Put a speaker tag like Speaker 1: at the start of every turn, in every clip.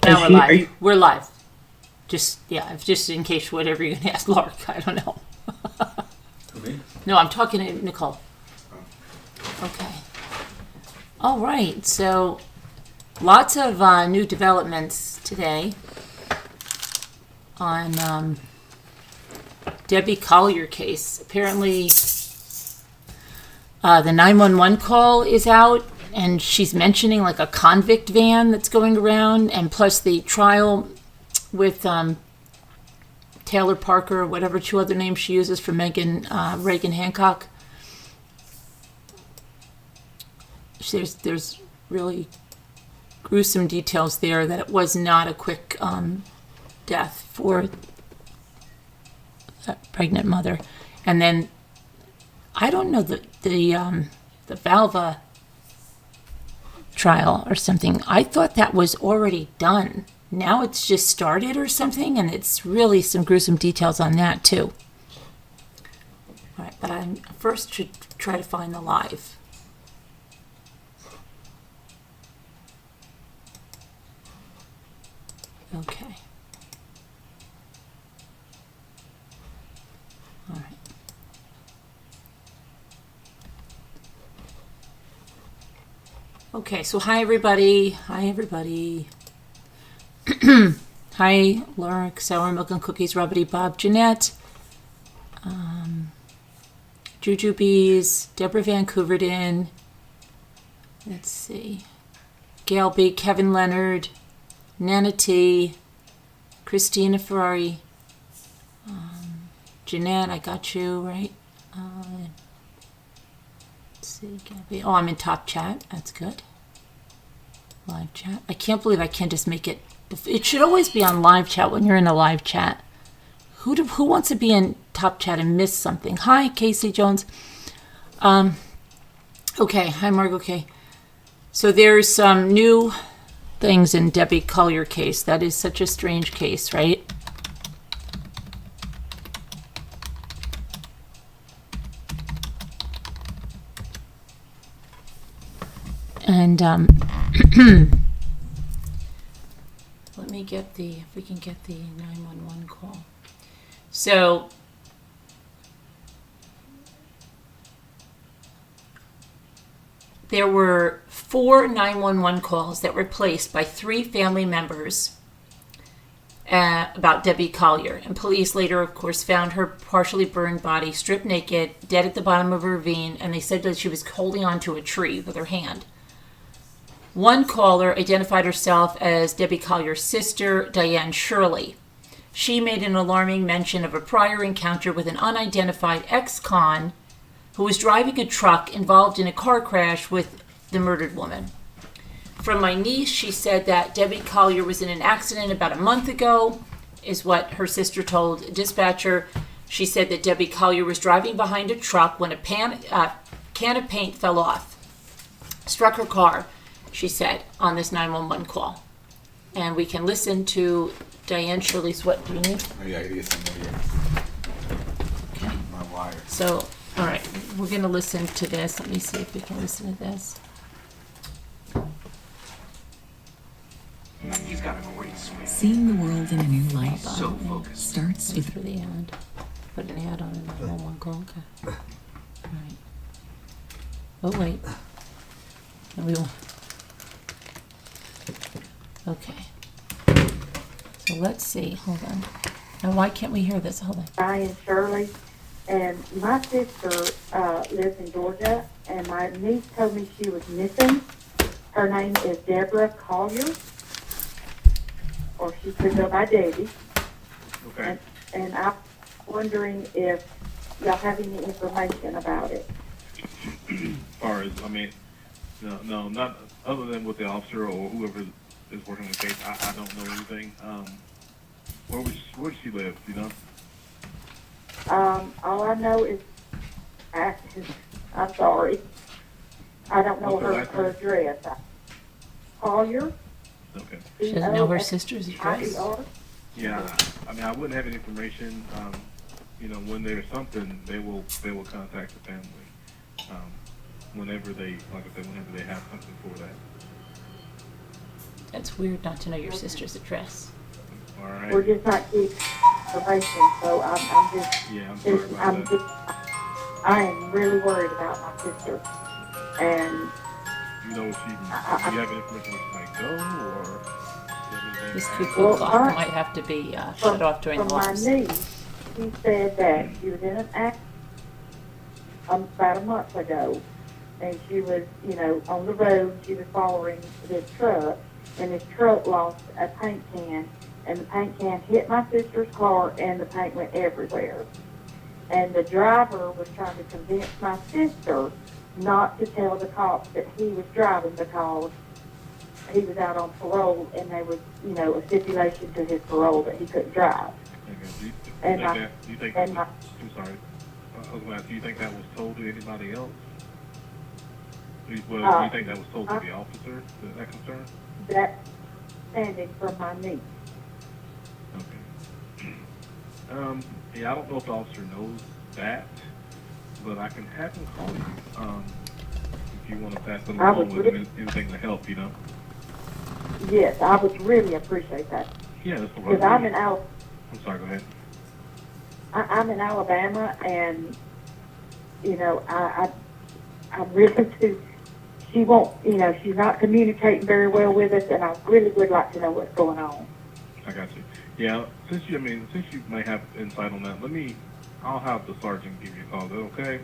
Speaker 1: now we're live. We're live. Just in case whatever you're going to ask Lark, I don't know.
Speaker 2: Me?
Speaker 1: No, I'm talking to Nicole. Okay. All right. So, lots of new developments today on Debbie Collier case. Apparently, the 911 call is out, and she's mentioning like a convict van that's going around, and plus the trial with Taylor Parker, or whatever two other names she uses for Reagan Hancock. There's really gruesome details there that it was not a quick death for that pregnant mother. And then I don't know the Valva trial or something. I thought that was already done. Now it's just started or something, and it's really some gruesome details on that too. All right, but I first should try to find the live. Okay. All right. Okay, so hi everybody. Hi, Laura, Sour Milk and Cookies, Rubbity Bob, Jeanette, Juju Bees, Deborah Vancouverden, let's see, Gail B, Kevin Leonard, Nana T, Christina Ferrari, Jeanette, I got you, right? Let's see, Gabby. Oh, I'm in top chat, that's good. Live chat. I can't believe I can't just make it. It should always be on live chat when you're in a live chat. Who wants to be in top chat and miss something? Hi, Casey Jones. Okay, hi, Margot K. So there's some new things in Debbie Collier case. That is such a strange case, right? And let me get if we can get the 911 call. So there were 4 911 calls that were placed by 3 family members about Debbie Collier. And police later, of course, found her partially burned body, stripped naked, dead at the bottom of a ravine, and they said that she was holding onto a tree with her hand. One caller identified herself as Debbie Collier's sister, Diane Shirley. She made an alarming mention of a prior encounter with an unidentified ex-con who was driving a truck involved in a car crash with the murdered woman. From my niece, she said that Debbie Collier was in an accident about a month ago, is what her sister told a dispatcher. She said that Debbie Collier was driving behind a truck when a can of paint fell off, struck her car, she said, on this 911 call. And we can listen to Diane Shirley's, what do you need?
Speaker 2: Oh, yeah, I gotta get some more.
Speaker 1: Okay.
Speaker 2: My wire.
Speaker 1: So, all right, we're going to listen to this. Let me see if we can listen to this.
Speaker 3: He's got a great swing.
Speaker 4: Seeing the world in a new light
Speaker 3: So focused.
Speaker 4: starts
Speaker 1: Wait
Speaker 4: with
Speaker 1: for the ad. Put an ad on a 911 call. Okay. All right. Oh, wait. And we will. Okay. So let's see. Hold on. Now, why can't we hear this? Hold on.
Speaker 5: Brian Shirley, and my sister lives in Georgia, and my niece told me she was missing. Her name is Deborah Collier, or she could go by Debbie.
Speaker 3: Okay.
Speaker 5: And I'm wondering if y'all have any information about it.
Speaker 3: As far as, no, not other than with the officer or whoever is working the case. I don't know anything. Where does she live? Do you know?
Speaker 5: All I know is, I'm sorry, I don't know her address. Collier.
Speaker 3: Okay.
Speaker 1: She doesn't know her sister's address?
Speaker 5: C-O-L-L-I-E-R.
Speaker 3: Yeah, I wouldn't have any information. When there's something, they will contact the family. Whenever they have something for that.
Speaker 1: That's weird not to know your sister's address.
Speaker 3: All right.
Speaker 5: We're just not keeping information, so I'm just,
Speaker 3: Yeah, I'm sorry about that.
Speaker 5: I am really worried about my sister. And
Speaker 3: You know, do you have information where she might go, or do you have anything
Speaker 1: This
Speaker 3: to
Speaker 1: cuckoo
Speaker 5: Well,
Speaker 1: clock
Speaker 5: I-
Speaker 1: might have to be shut off during
Speaker 5: from
Speaker 1: the
Speaker 5: my
Speaker 1: locks.
Speaker 5: niece, she said that she was in an accident about a month ago, and she was, on the road. She was following this truck, and this truck lost a paint can, and the paint can hit my sister's car, and the paint went everywhere. And the driver was trying to convince my sister not to tell the cops that he was driving because he was out on parole, and there was, a stipulation to his parole that he couldn't drive.
Speaker 3: Okay.
Speaker 5: And
Speaker 3: Do you think
Speaker 5: and my-
Speaker 3: I'm sorry. I was going to ask, do you think that was told to anybody else? Do you think that was told to the officer, that concern?
Speaker 5: That's standing from my niece.
Speaker 3: Okay. Yeah, I don't know if the officer knows that, but I can have him call you. If you want to pass them
Speaker 5: I
Speaker 3: along
Speaker 5: would
Speaker 3: with anything to help,
Speaker 5: Yes, I would really appreciate that.
Speaker 3: Yeah, that's what
Speaker 5: Because I'm in
Speaker 3: I'm sorry, go ahead.
Speaker 5: I'm in Alabama, and I really do. She won't, she's not communicating very well with us, and I really would like to know what's going on.
Speaker 3: I got you. Yeah, since you may have insight on that, I'll have the sergeant give you a call. Is that okay?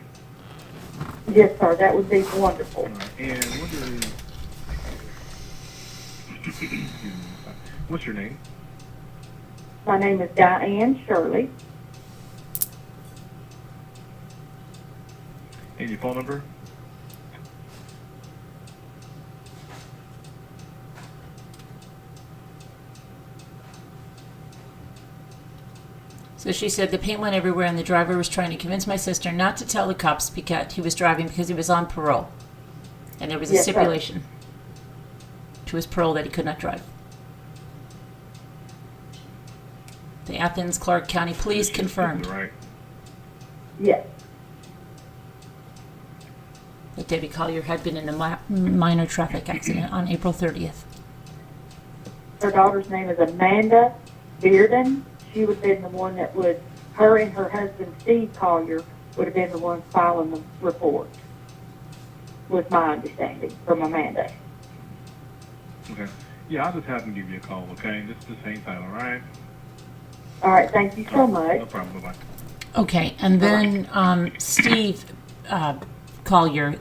Speaker 5: Yes, sir. That would be wonderful.
Speaker 3: All right. And what's your name?
Speaker 5: My name is Diane Shirley.
Speaker 3: And your phone number?
Speaker 1: So she said the paint went everywhere and the driver was trying to convince my sister not to tell the cops because he was driving because he was on parole. And there was a
Speaker 5: Yes, sir.
Speaker 1: stipulation to his parole that he could not drive. The Athens Clark County Police confirmed
Speaker 3: Right.
Speaker 5: Yes.
Speaker 1: that Debbie Collier had been in a minor traffic accident on April 30th.
Speaker 5: Her daughter's name is Amanda Bearden. She would have been the one that her and her husband, Steve Collier, would have been the ones filing the report, was my understanding from Amanda.
Speaker 3: Okay. Yeah, I'll just have him give you a call, okay? Just hang tight, all right?
Speaker 5: All right, thank you so much.
Speaker 3: No problem. Bye-bye.
Speaker 1: Okay, and then Steve Collier,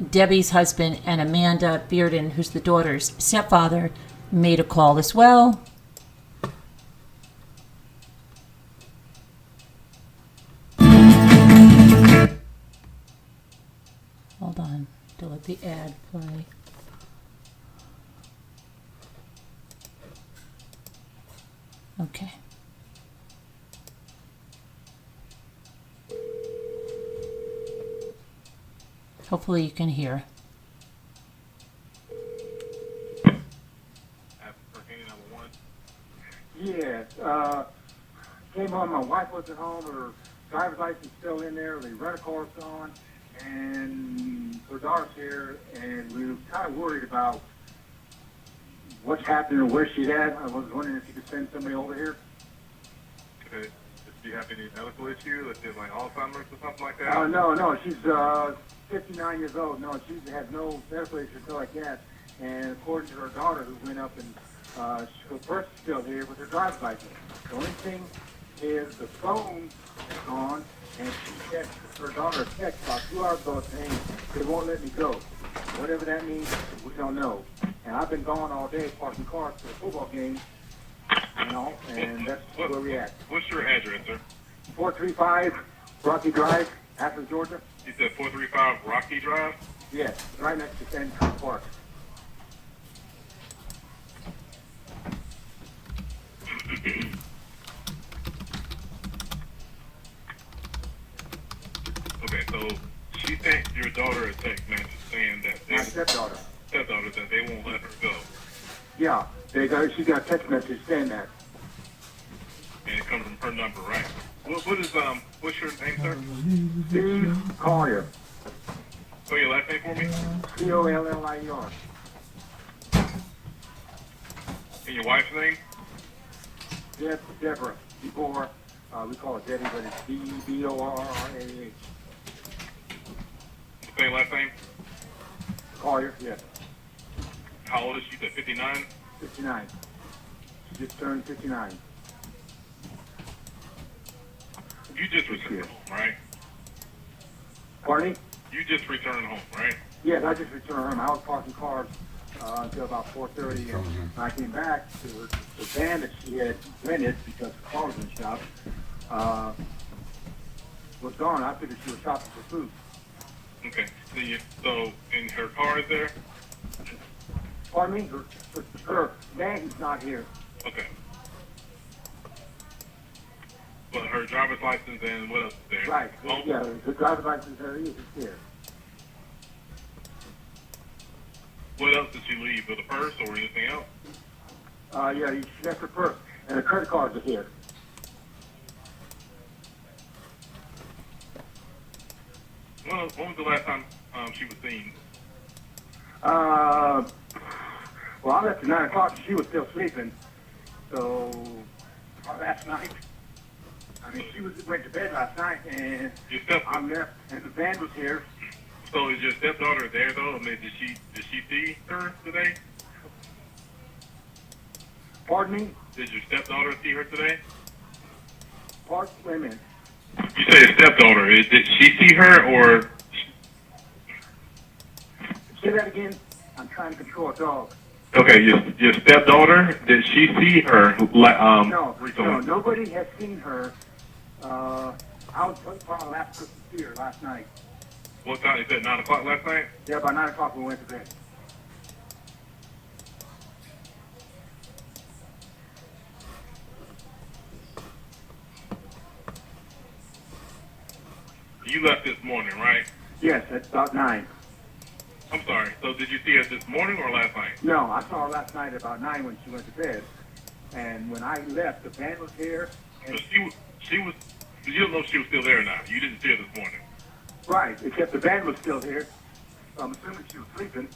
Speaker 1: Debbie's husband, and Amanda Bearden, who's the daughter's stepfather, made a call as well. Hold on, to let the ad play. Okay. Hopefully you can hear.
Speaker 6: Yes. Came home. My wife wasn't home. Her driver's license still in there. The rental car's gone, and her daughter's here. And we were kind of worried about what's happening or where she's at. I was wondering if you could send somebody over here.
Speaker 3: Okay. Do you have any medical issue? Let's say like Alzheimer's or something like that?
Speaker 6: No. She's 59 years old. No, she has no medical issues like that. And according to her daughter, who went up and her purse is still here with her driver's license. The only thing is the phone is gone, and she texted her daughter a text about 2 hours ago saying they won't let me go. Whatever that means, we don't know. And I've been gone all day parking cars for the football game, and that's where we're at.
Speaker 3: What's your address, sir?
Speaker 6: 435 Rocky Drive, Athens, Georgia.
Speaker 3: You said 435 Rocky Drive?
Speaker 6: Yes, right next to Sand Creek Park.
Speaker 3: Okay, so she sent your daughter a text message saying that
Speaker 6: My stepdaughter.
Speaker 3: that they won't let her go.
Speaker 6: Yeah, she got a text message saying that.
Speaker 3: And it comes from her number, right? What's your name, sir?
Speaker 6: Steve Collier.
Speaker 3: Spell your last name for me?
Speaker 6: Collier.
Speaker 3: And your wife's name?
Speaker 6: Deborah. Before, we call it Debbie, but it's D-E-B-O-R-R-A-H.
Speaker 3: Same last name?
Speaker 6: Collier, yes.
Speaker 3: How old is she? 59?
Speaker 6: 59. She just turned 59.
Speaker 3: You just returned home, right?
Speaker 6: Pardon me?
Speaker 3: You just returned home, right?
Speaker 6: Yes, I just returned home. I was parking cars until about 4:30, and when I came back to the van that she had rented because the car was in the shop was gone. I figured she was shopping for food.
Speaker 3: Okay. So in her car is there?
Speaker 6: Pardon me? Her van's not here.
Speaker 3: Okay. But her driver's license and what else is there?
Speaker 6: Right.
Speaker 3: Oh,
Speaker 6: Yeah, the driver's license is here.
Speaker 3: what else did she leave? With a purse or anything else?
Speaker 6: Yeah, she left her purse, and her credit cards are here.
Speaker 3: When was the last time she was seen?
Speaker 6: Well, I left at 9 o'clock, and she was still sleeping. So, last night, I mean, she went to bed last night, and
Speaker 3: Your
Speaker 6: I left, and the van was here.
Speaker 3: So is your stepdaughter there though? I mean, did she see her today?
Speaker 6: Pardon me?
Speaker 3: Did your stepdaughter see her today?
Speaker 6: Wait a minute.
Speaker 3: You say your stepdaughter. Did she see her or?
Speaker 6: Say that again. I'm trying to control a dog.
Speaker 3: Okay, your stepdaughter. Did she see her?
Speaker 6: No,
Speaker 3: recently?
Speaker 6: nobody has seen her. I was probably last Christmas here last night.
Speaker 3: What time? You said 9 o'clock last night?
Speaker 6: Yeah, by 9 o'clock we went to bed.
Speaker 3: You left this morning, right?
Speaker 6: Yes, at about 9.
Speaker 3: I'm sorry. So did you see her this morning or last night?
Speaker 6: No, I saw her last night at about 9 when she went to bed. And when I left, the van was here. And
Speaker 3: So she was. You don't know if she was still there or not. You didn't see her this morning.
Speaker 6: right, except the van was still here. So I'm assuming she was sleeping.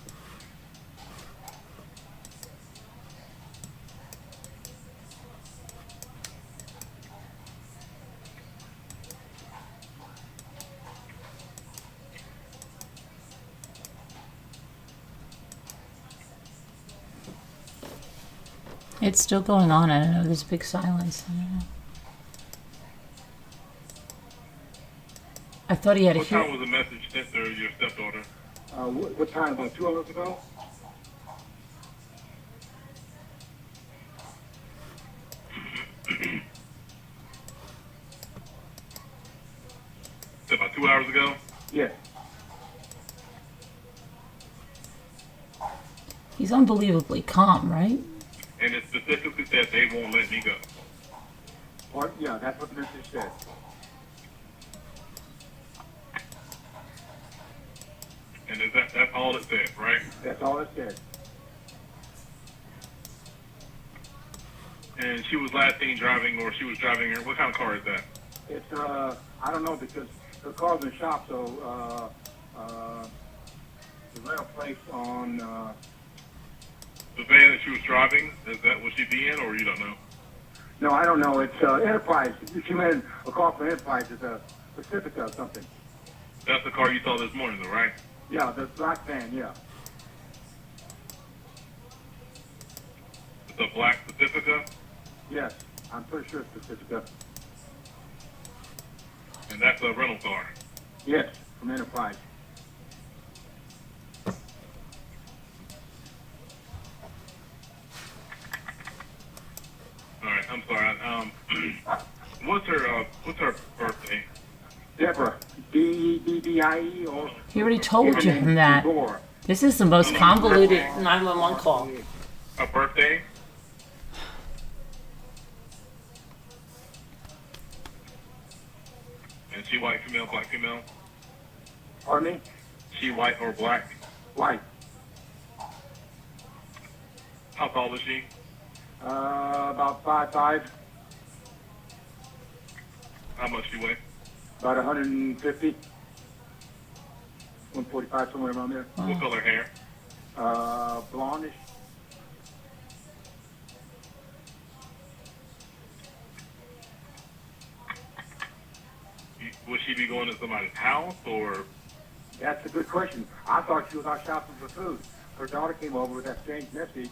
Speaker 1: It's still going on. I don't know. There's big silence. I don't know. I thought he had a
Speaker 3: What time
Speaker 1: hearing.
Speaker 3: was the message sent to your stepdaughter?
Speaker 6: What time? About 2 hours ago?
Speaker 3: About 2 hours ago?
Speaker 6: Yes.
Speaker 1: He's unbelievably calm, right?
Speaker 3: And it specifically said they won't let me go.
Speaker 6: Or, yeah, that's what the message said.
Speaker 3: And that's all it said, right?
Speaker 6: That's all it said.
Speaker 3: And she was last seen driving, or she was driving her. What kind of car is that?
Speaker 6: It's, I don't know, because the car's in the shop, so, the rental place on,
Speaker 3: The van that she was driving, is that what she be in, or you don't know?
Speaker 6: no, I don't know, it's, Enterprise. She made a call for Enterprise, it's a Pacifica or something.
Speaker 3: That's the car you saw this morning, though, right?
Speaker 6: Yeah, the black van, yeah.
Speaker 3: It's a black Pacifica,
Speaker 6: Yes, I'm pretty sure it's Pacifica.
Speaker 3: and that's a rental car.
Speaker 6: Yes, from Enterprise.
Speaker 3: All right, I'm sorry. What's her birthday?
Speaker 6: Deborah, D-E-B-B-I-E, or...
Speaker 1: He already told you him that.
Speaker 6: Door.
Speaker 1: This is the most convoluted 911 call.
Speaker 3: Her birthday? And she white female, black female?
Speaker 6: Pardon me?
Speaker 3: She white or black?
Speaker 6: White.
Speaker 3: How tall is she?
Speaker 6: About 5'5",
Speaker 3: How much she weigh?
Speaker 6: about 150, 145, somewhere around there.
Speaker 3: What color hair?
Speaker 6: Blondish.
Speaker 3: would she be going to somebody's house or?
Speaker 6: That's a good question. I thought she was out shopping for food. Her daughter came over with that strange message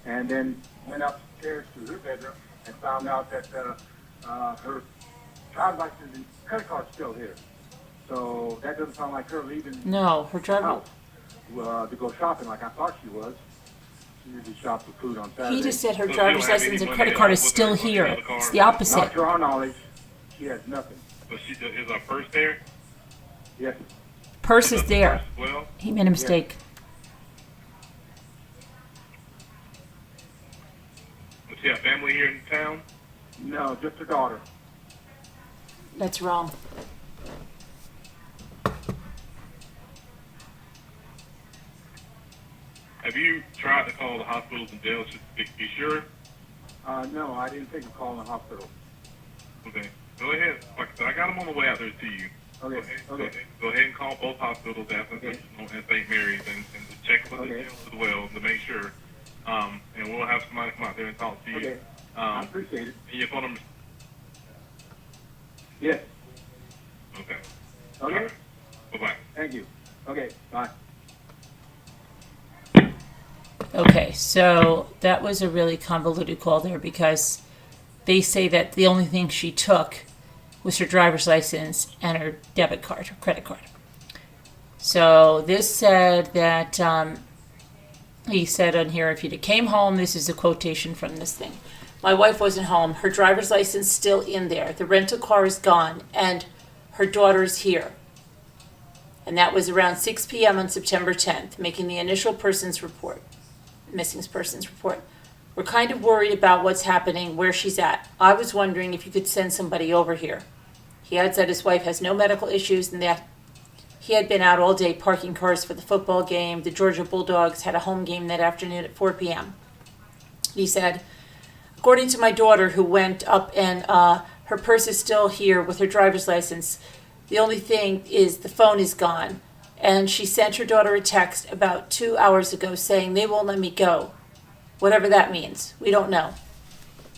Speaker 6: and then went upstairs to her bedroom and found out that her driver's license and credit card's still here. So that doesn't sound like her leaving
Speaker 1: No, her
Speaker 6: the
Speaker 1: driver.
Speaker 6: house to go shopping like I thought she was. She usually shops for food on Saturday.
Speaker 1: He just said her
Speaker 3: So
Speaker 1: driver's
Speaker 3: you don't have
Speaker 1: license and
Speaker 3: any
Speaker 1: credit
Speaker 3: money
Speaker 1: card is
Speaker 3: with
Speaker 1: still
Speaker 3: her
Speaker 1: here.
Speaker 3: in the car?
Speaker 1: It's the
Speaker 6: Not
Speaker 1: opposite.
Speaker 6: to our knowledge, she has nothing.
Speaker 3: So she is her purse there?
Speaker 6: Yes.
Speaker 1: Purse is there.
Speaker 3: Well,
Speaker 1: He made a mistake.
Speaker 3: does she have family here in town?
Speaker 6: No, just her daughter.
Speaker 1: That's wrong.
Speaker 3: Have you tried to call the hospitals and jails just to be sure?
Speaker 6: No, I didn't think of calling the hospital.
Speaker 3: Okay. Go ahead. Like I said, I got them on the way out there to you.
Speaker 6: Okay, okay.
Speaker 3: Go ahead and call both hospitals, Athens
Speaker 6: Okay.
Speaker 3: and St. Mary's, and check with the
Speaker 6: Okay.
Speaker 3: jails as well to make sure. And we'll have somebody come out there and talk to you.
Speaker 6: Okay. I
Speaker 3: And
Speaker 6: appreciate it.
Speaker 3: your phone number.
Speaker 6: Yes.
Speaker 3: Okay.
Speaker 6: Okay.
Speaker 3: Bye-bye.
Speaker 6: Thank you. Okay. Bye.
Speaker 1: Okay, so that was a really convoluted call there because they say that the only thing she took was her driver's license and her debit card, her credit card. So this said that he said on here, if you came home, this is a quotation from this thing. My wife wasn't home. Her driver's license still in there. The rental car is gone, and her daughter's here. And that was around 6 p.m. on September 10th, making the initial missing persons report. We're kind of worried about what's happening, where she's at. I was wondering if you could send somebody over here. He adds that his wife has no medical issues and that he had been out all day parking cars for the football game. The Georgia Bulldogs had a home game that afternoon at 4 p.m. He said, according to my daughter who went up and her purse is still here with her driver's license. The only thing is the phone is gone. And she sent her daughter a text about 2 hours ago saying they won't let me go. Whatever that means. We don't know.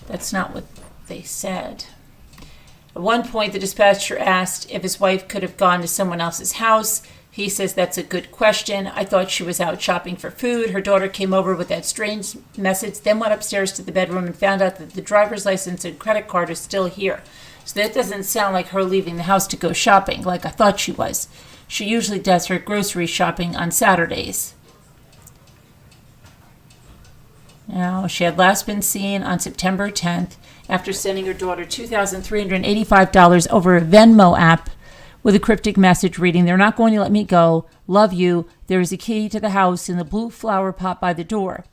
Speaker 1: That's not what they said. At one point, the dispatcher asked if his wife could have gone to someone else's house. He says that's a good question. I thought she was out shopping for food. Her daughter came over with that strange message, then went upstairs to the bedroom and found out that the driver's license and credit card are still here. So that doesn't sound like her leaving the house to go shopping like I thought she was. She usually does her grocery shopping on Saturdays. Now, she had last been seen on September 10th after sending her daughter $2,385 over a Venmo app with a cryptic message reading, "They're not going to let me go. Love you. There is a key to the house in the blue flower pot by the door."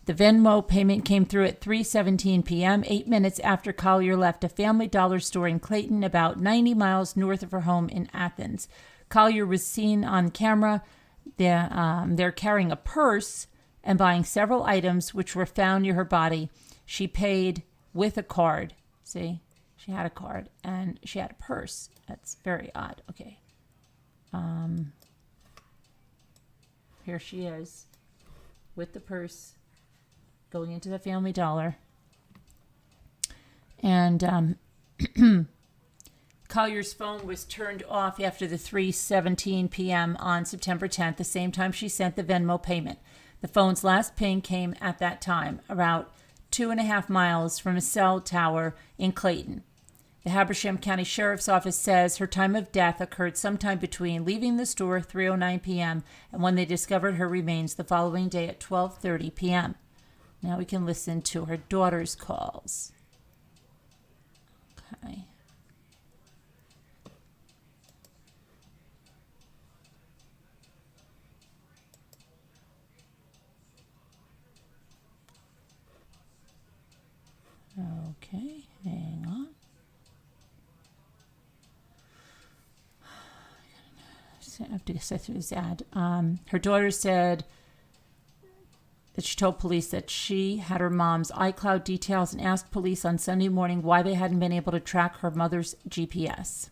Speaker 1: The Venmo payment came through at 3:17 p.m., 8 minutes after Collier left a Family Dollar store in Clayton, about 90 miles north of her home in Athens. Collier was seen on camera. They're carrying a purse and buying several items which were found near her body. She paid with a card. See, she had a card and she had a purse. That's very odd. Okay. Here she is with the purse going into the Family Dollar. And Collier's phone was turned off after the 3:17 p.m. on September 10th, the same time she sent the Venmo payment. The phone's last ping came at that time, about 2.5 miles from a cell tower in Clayton. The Habersham County Sheriff's Office says her time of death occurred sometime between leaving the store 3:09 p.m. and when they discovered her remains the following day at 12:30 p.m. Now we can listen to her daughter's calls. Okay. Okay, hang on. I have to get through this ad. Her daughter said that she told police that she had her mom's iCloud details and asked police on Sunday morning why they hadn't been able to track her mother's GPS.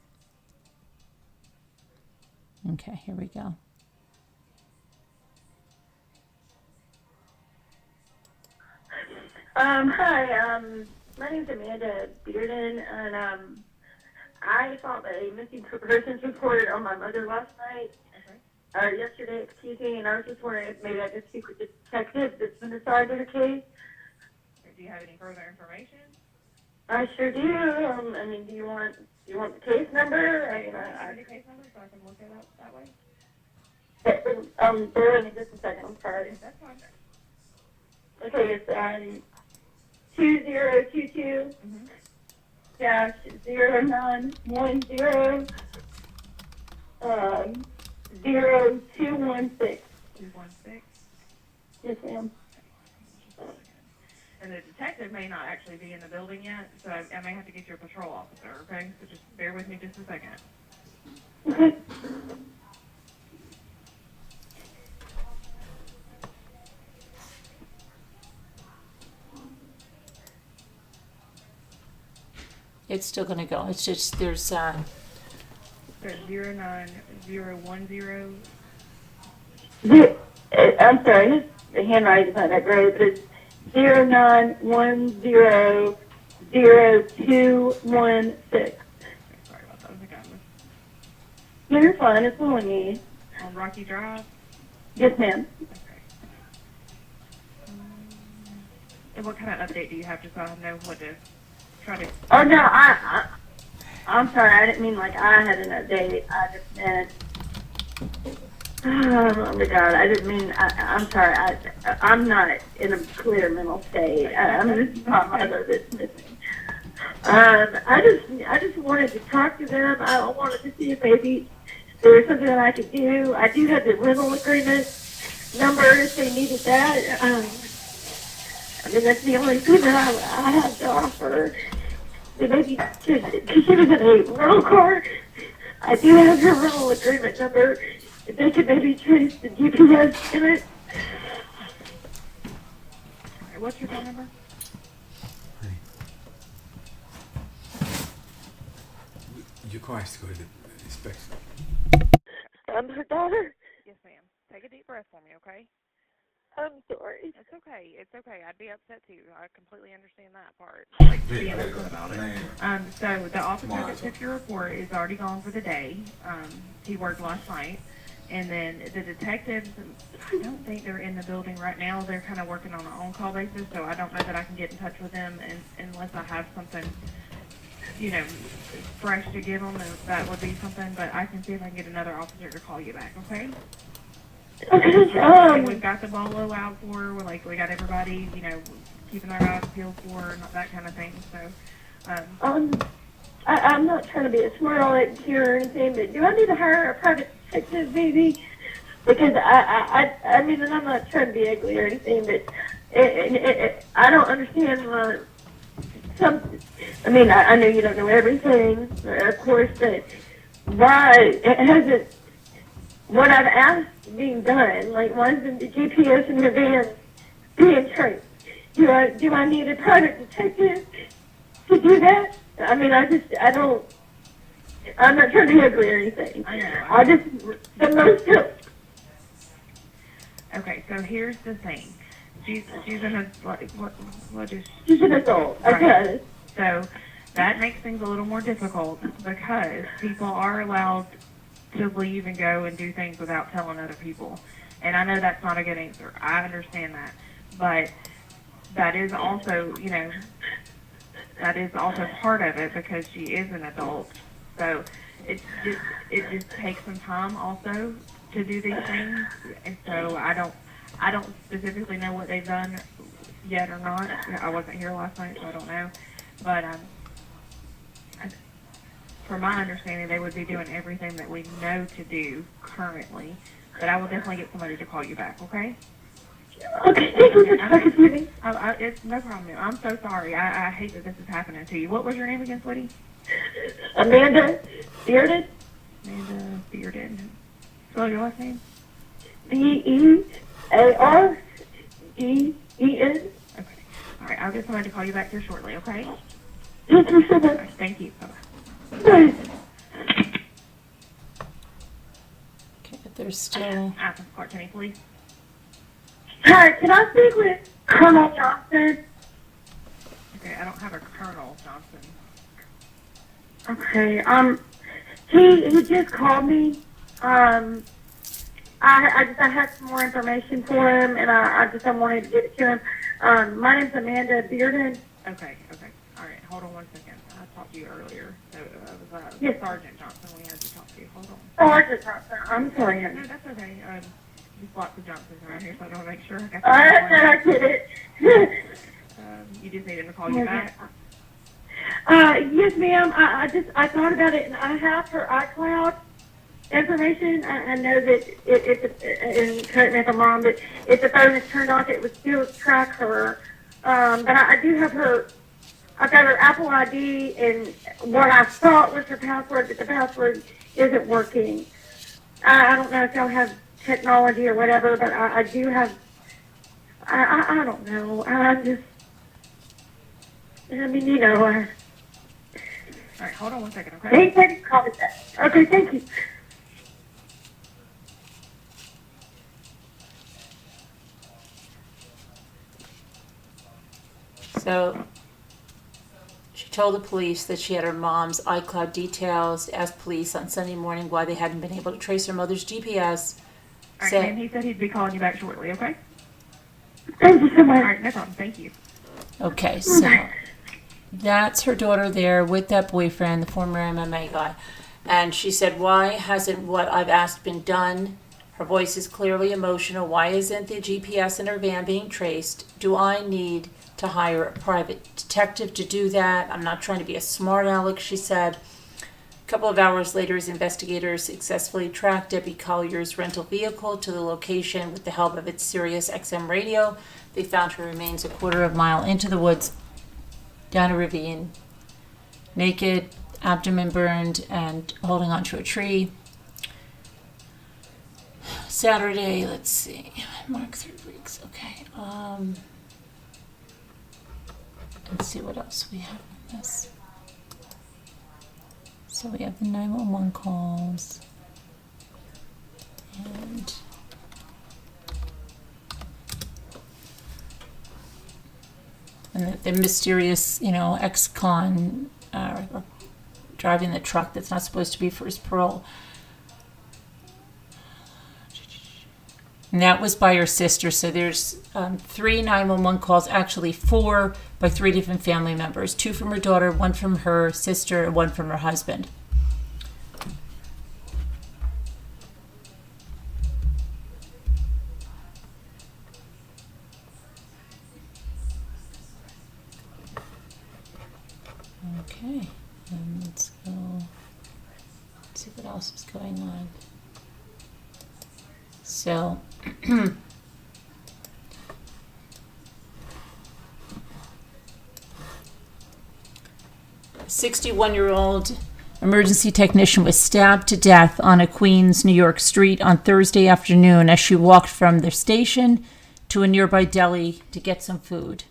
Speaker 1: Okay, here we go.
Speaker 7: Hi, my name's Amanda Bearden, and
Speaker 5: I filed a missing persons report on my mother last night, or yesterday, excuse me, and I was just wondering if maybe I could speak with the detective that's been assigned to the case.
Speaker 7: Do you have any further information?
Speaker 5: I sure do. I mean, do you want the case number? I mean,
Speaker 7: The case number so I can look it up that way?
Speaker 5: bear with me just a second. I'm sorry.
Speaker 7: That's fine.
Speaker 5: Okay, it's 2022 dash 0910 0216.
Speaker 7: 216.
Speaker 5: Yes, ma'am.
Speaker 7: And the detective may not actually be in the building yet, so I may have to get your patrol officer, okay? So just bear with me just a second.
Speaker 5: Okay.
Speaker 1: It's still going to go. It's just, there's,
Speaker 7: So 09010.
Speaker 5: I'm sorry, the handwriting's not that great, but it's 09100216.
Speaker 7: Okay, sorry about that. I think I was
Speaker 5: No, you're fine. It's all I need.
Speaker 7: on Rocky Drive.
Speaker 5: Yes, ma'am.
Speaker 7: Okay. And what kind of update do you have, just so I know what to try to...
Speaker 5: Oh, no, I'm sorry. I didn't mean like I had an update. I just meant... Oh, my God. I didn't mean... I'm sorry. I'm not in a clear mental state. This is my mother that's missing. I just wanted to talk to them. I wanted to see if maybe there was something that I could do. I do have the rental agreement number if they needed that. I mean, that's the only thing that I have to offer. So maybe, because she was in a rental car, I do have her rental agreement number. If they could maybe trace the GPS in it.
Speaker 7: All right, what's your phone number?
Speaker 2: Your car has to go to the inspection.
Speaker 5: I'm her daughter.
Speaker 7: Yes, ma'am. Take a deep breath for me, okay?
Speaker 5: I'm sorry.
Speaker 7: It's okay. It's okay. I'd be upset too. I completely understand that part. Like, being upset about it. So the officer that took your report is already gone for the day. He worked last night. And then the detectives, I don't think they're in the building right now. They're kind of working on an on-call basis, so I don't know that I can get in touch with them unless I have something, you know, fresh to give them. That would be something, but I can see if I can get another officer to call you back, okay?
Speaker 5: Okay,
Speaker 7: And we've got the bolo out for her. We got everybody, you know, keeping their eyes peeled for her and that kind of thing. So,
Speaker 5: I'm not trying to be a smart aleck here or anything, but do I need to hire a private detective, maybe? Because I mean, and I'm not trying to be ugly or anything, but I don't understand I mean, I know you don't know everything, of course, but why hasn't what I've asked being done? Like, why isn't the GPS in your van being traced? Do I need a private detective to do that? I mean, I'm not trying to be ugly or anything.
Speaker 7: I know.
Speaker 5: The most help.
Speaker 7: Okay, so here's the thing. She's an what is
Speaker 5: She's an adult.
Speaker 7: Right.
Speaker 5: Okay.
Speaker 7: So that makes things a little more difficult because people are allowed to leave and go and do things without telling other people. And I know that's not a good answer. I understand that. But that is also, you know, that is also part of it because she is an adult. So it just takes some time also to do these things. And so I don't specifically know what they've done yet or not. I wasn't here last night, so I don't know. But from my understanding, they would be doing everything that we know to do currently. But I will definitely get somebody to call you back, okay?
Speaker 5: Okay, thank you for talking to me.
Speaker 7: It's no problem. I'm so sorry. I hate that this is happening to you. What was your name again, sweetie?
Speaker 5: Amanda Bearded.
Speaker 7: Amanda Bearded. Spell your last name?
Speaker 5: Beardeen.
Speaker 7: Okay. All right. I'll get somebody to call you back here shortly, okay?
Speaker 5: Thank you so
Speaker 7: All
Speaker 5: much.
Speaker 7: right, thank you. Bye-bye.
Speaker 5: Bye.
Speaker 1: okay, but there's still,
Speaker 7: Athens Clark County Police.
Speaker 5: Hi, can I speak with Colonel Johnson?
Speaker 7: Okay, I don't have a Colonel Johnson.
Speaker 5: Okay. He just called me. I had some more information for him, and I wanted to give it to him. My name's Amanda Bearden.
Speaker 7: Okay. All right, hold on 1 second. I talked to you earlier. So it was
Speaker 5: Yes.
Speaker 7: Sergeant Johnson we had to talk to you. Hold on.
Speaker 5: Oh, I just I'm sorry.
Speaker 7: No, that's okay. There's lots of Johnsons around here, so I want to make sure I got the
Speaker 5: I
Speaker 7: right one.
Speaker 5: get it.
Speaker 7: You just needed to call you back?
Speaker 5: Yes, ma'am. I thought about it, and I have her iCloud information. I know that and correct me if I'm wrong, but if the phone is turned off, it would still track her. But I do have her. I've got her Apple ID, and what I thought was her password, but the password isn't working. I don't know if y'all have technology or whatever, but I do have. I don't know. I mean, you know.
Speaker 7: All right, hold on 1 second, okay?
Speaker 5: Thank you. Call me back. Okay, thank you.
Speaker 1: So she told the police that she had her mom's iCloud details, asked police on Sunday morning why they hadn't been able to trace her mother's GPS.
Speaker 7: All right,
Speaker 1: Said-
Speaker 7: ma'am, he said he'd be calling you back shortly, okay?
Speaker 5: Thank you so
Speaker 7: All
Speaker 5: much.
Speaker 7: right, no problem. Thank you.
Speaker 1: Okay, so that's her daughter there with that boyfriend, the former MMA guy. And she said, why hasn't what I've asked been done? Her voice is clearly emotional. Why isn't the GPS in her van being traced? Do I need to hire a private detective to do that? I'm not trying to be a smart aleck, she said. A couple of hours later, his investigators successfully tracked Debbie Collier's rental vehicle to the location with the help of its Sirius XM radio. They found her remains a quarter of a mile into the woods, down a ravine, naked, abdomen burned, and holding onto a tree. Saturday, let's see, mark 3 weeks, okay. Let's see what else we have on this. So we have the 911 calls, and the mysterious, ex-con driving the truck that's not supposed to be for his parole. And that was by her sister. So there's 3 911 calls, actually 4 by 3 different family members. 2 from her daughter, 1 from her sister, and 1 from her husband. Okay, and let's go see what else is going on. So, 61-year-old emergency technician was stabbed to death on a Queens, New York street on Thursday afternoon as she walked from the station to a nearby deli to get some food.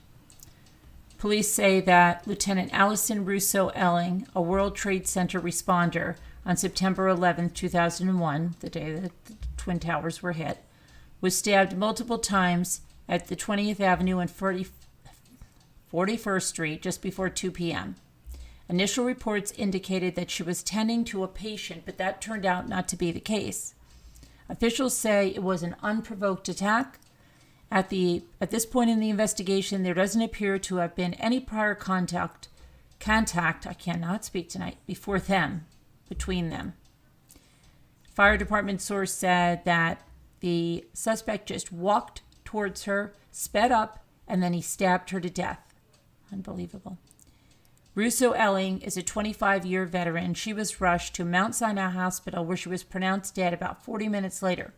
Speaker 1: Police say that Lieutenant Allison Russo Elling, a World Trade Center responder on September 11, 2001, the day that the Twin Towers were hit, was stabbed multiple times at the 20th Avenue and 41st Street just before 2 p.m. Initial reports indicated that she was tending to a patient, but that turned out not to be the case. Officials say it was an unprovoked attack. At this point in the investigation, there doesn't appear to have been any prior contact, I cannot speak tonight, between them. Fire department source said that the suspect just walked towards her, sped up, and then he stabbed her to death. Unbelievable. Russo Elling is a 25-year veteran. She was rushed to Mount Sinai Hospital, where she was pronounced dead about 40 minutes later.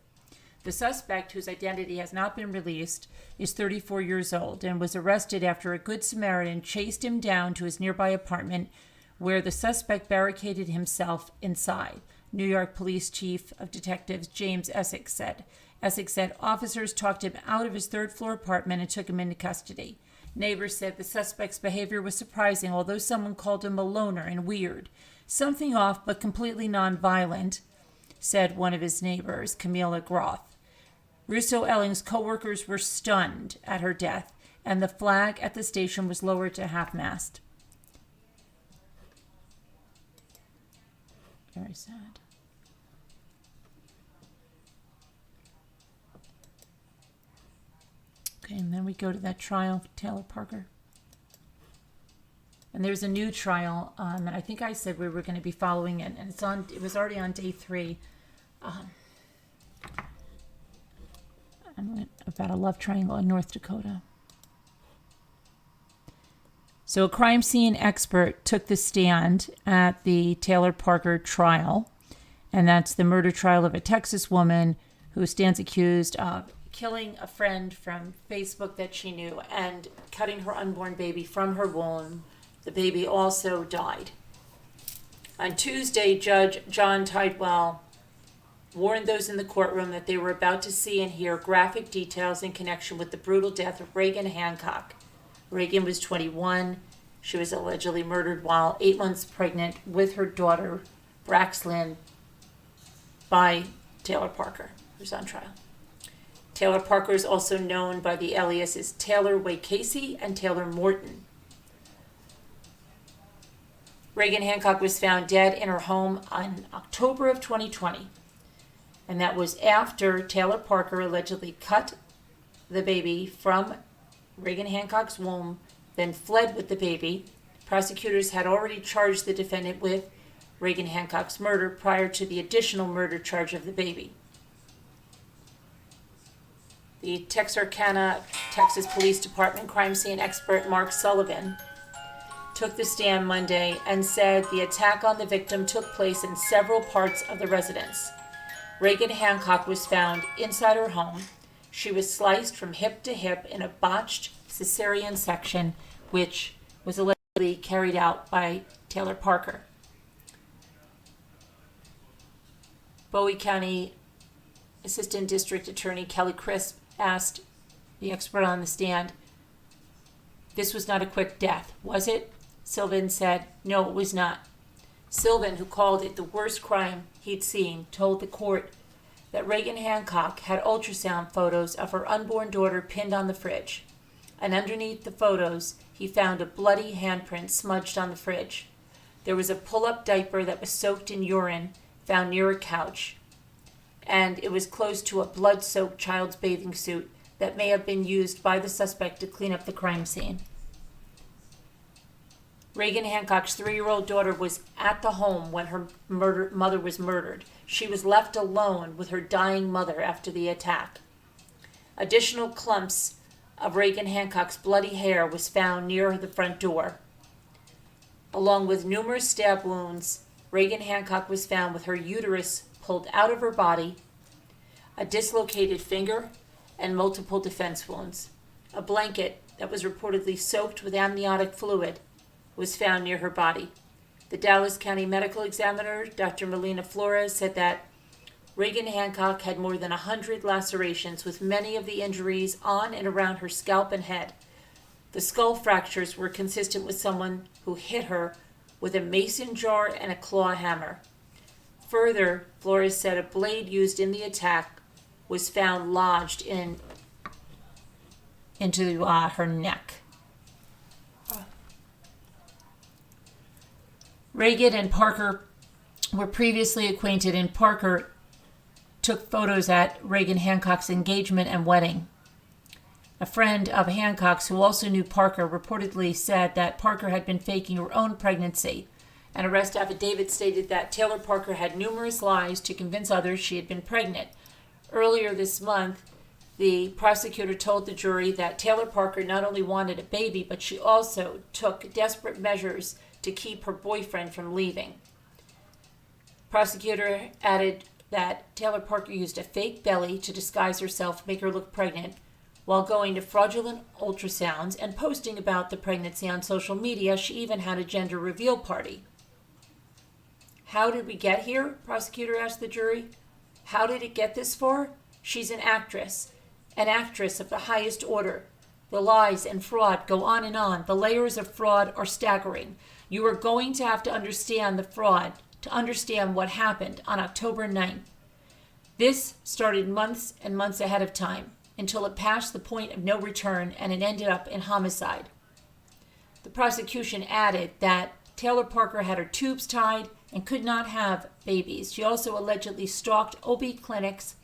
Speaker 1: The suspect, whose identity has not been released, is 34 years old and was arrested after a Good Samaritan chased him down to his nearby apartment, where the suspect barricaded himself inside. New York Police Chief of Detectives James Essex said. Essex said officers talked him out of his third-floor apartment and took him into custody. Neighbors said the suspect's behavior was surprising, although someone called him a loner and weird. Something off, but completely nonviolent, said one of his neighbors, Camila Groth. Russo Elling's co-workers were stunned at her death, and the flag at the station was lowered to half-mast. Very sad. Okay, and then we go to that trial of Taylor Parker. And there's a new trial, and I think I said we were going to be following it, and it was already on day 3. About a love triangle in North Dakota. So a crime scene expert took the stand at the Taylor Parker trial, and that's the murder trial of a Texas woman who stands accused of killing a friend from Facebook that she knew and cutting her unborn baby from her womb. The baby also died. On Tuesday, Judge John Tidwell warned those in the courtroom that they were about to see and hear graphic details in connection with the brutal death of Reagan Hancock. Reagan was 21. She was allegedly murdered while 8 months pregnant with her daughter, Braxlyn, by Taylor Parker, who's on trial. Taylor Parker is also known by the aliases Taylor Way Casey and Taylor Morton. Reagan Hancock was found dead in her home in October of 2020. And that was after Taylor Parker allegedly cut the baby from Reagan Hancock's womb, then fled with the baby. Prosecutors had already charged the defendant with Reagan Hancock's murder prior to the additional murder charge of the baby. The Texarkana, Texas Police Department crime scene expert Mark Sullivan took the stand Monday and said the attack on the victim took place in several parts of the residence. Reagan Hancock was found inside her home. She was sliced from hip to hip in a botched cesarean section, which was allegedly carried out by Taylor Parker. Bowie County Assistant District Attorney Kelly Crisp asked the expert on the stand, "This was not a quick death, was it?" Sylvan said, "No, it was not." Sylvan, who called it the worst crime he'd seen, told the court that Reagan Hancock had ultrasound photos of her unborn daughter pinned on the fridge, and underneath the photos he found a bloody handprint smudged on the fridge. There was a pull-up diaper that was soaked in urine found near a couch, and it was close to a blood-soaked child's bathing suit that may have been used by the suspect to clean up the crime scene. Reagan Hancock's 3-year-old daughter was at the home when her mother was murdered. She was left alone with her dying mother after the attack. Additional clumps of Reagan Hancock's bloody hair was found near the front door. Along with numerous stab wounds, Reagan Hancock was found with her uterus pulled out of her body, a dislocated finger, and multiple defense wounds. A blanket that was reportedly soaked with amniotic fluid was found near her body. The Dallas County Medical Examiner, Dr. Melina Flores, said that Reagan Hancock had more than 100 lacerations, with many of the injuries on and around her scalp and head. The skull fractures were consistent with someone who hit her with a mason jar and a claw hammer. Further, Flores said a blade used in the attack was found lodged into her neck. Reagan and Parker were previously acquainted, and Parker took photos at Reagan Hancock's engagement and wedding. A friend of Hancock's who also knew Parker reportedly said that Parker had been faking her own pregnancy. An arrest affidavit stated that Taylor Parker had numerous lies to convince others she had been pregnant. Earlier this month, the prosecutor told the jury that Taylor Parker not only wanted a baby, but she also took desperate measures to keep her boyfriend from leaving. Prosecutor added that Taylor Parker used a fake belly to disguise herself, make her look pregnant, while going to fraudulent ultrasounds and posting about the pregnancy on social media. She even had a gender reveal party. How did we get here? Prosecutor asked the jury. How did it get this far? She's an actress of the highest order. The lies and fraud go on and on. The layers of fraud are staggering. You are going to have to understand the fraud to understand what happened on October 9th. This started months and months ahead of time until it passed the point of no return and it ended up in homicide. The prosecution added that Taylor Parker had her tubes tied, and could not have babies. She also allegedly stalked OB clinics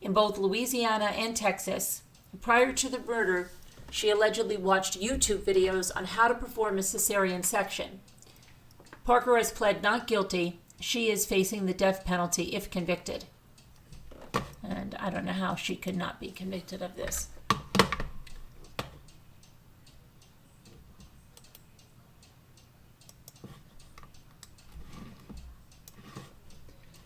Speaker 1: in both Louisiana and Texas. Prior to the murder, she allegedly watched YouTube videos on how to perform a cesarean section. Parker has pled not guilty. She is facing the death penalty if convicted. And I don't know how she could not be convicted of this.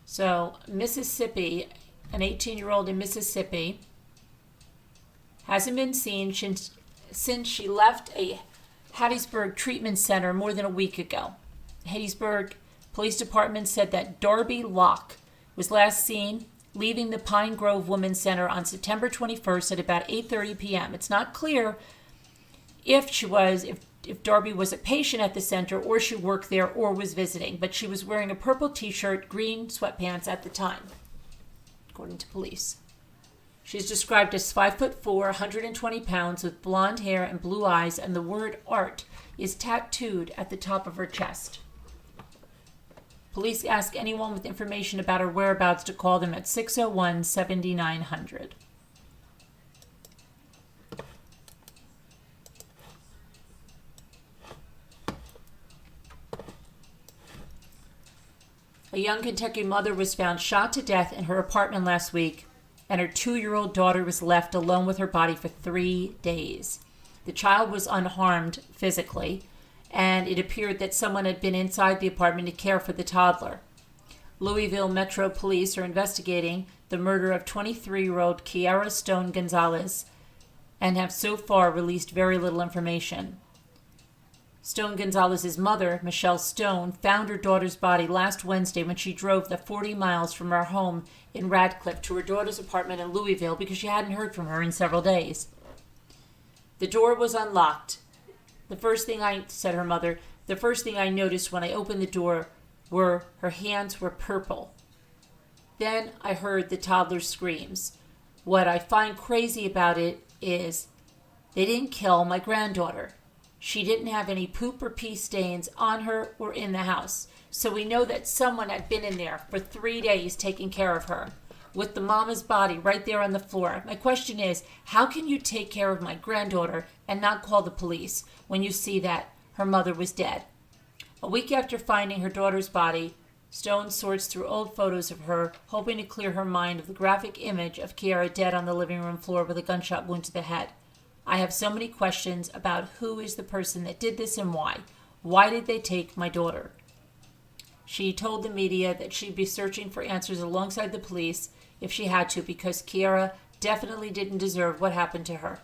Speaker 1: So, Mississippi, an 18-year-old in Mississippi, hasn't been seen since she left a Hattiesburg treatment center more than a week ago. Hattiesburg Police Department said that Darby Locke was last seen leaving the Pine Grove Women's Center on September 21st at about 8:30 p.m. It's not clear if Darby was a patient at the center or she worked there or was visiting, but she was wearing a purple t-shirt, green sweatpants at the time, according to police. She's described as 5'4", 120 pounds, with blonde hair and blue eyes, and the word art is tattooed at the top of her chest. Police ask anyone with information about her whereabouts to call them at 601-7900. A young Kentucky mother was found shot to death in her apartment last week, and her 2-year-old daughter was left alone with her body for 3 days. The child was unharmed physically, and it appeared that someone had been inside the apartment to care for the toddler. Louisville Metro Police are investigating the murder of 23-year-old Kiara Stone Gonzalez and have so far released very little information. Stone Gonzalez's mother, Michelle Stone, found her daughter's body last Wednesday when she drove the 40 miles from her home in Radcliffe to her daughter's apartment in Louisville because she hadn't heard from her in several days. The door was unlocked. Said her mother, the first thing I noticed when I opened the door were her hands were purple. Then I heard the toddler's screams. What I find crazy about it is they didn't kill my granddaughter. She didn't have any poop or pee stains on her or in the house. So we know that someone had been in there for 3 days taking care of her, with the mama's body right there on the floor. My question is, how can you take care of my granddaughter and not call the police when you see that her mother was dead? A week after finding her daughter's body, Stone sorts through old photos of her, hoping to clear her mind of the graphic image of Kiara dead on the living room floor with a gunshot wound to the head. I have so many questions about who is the person that did this and why. Why did they take my daughter? She told the media that she'd be searching for answers alongside the police if she had to, because Kiara definitely didn't deserve what happened to her.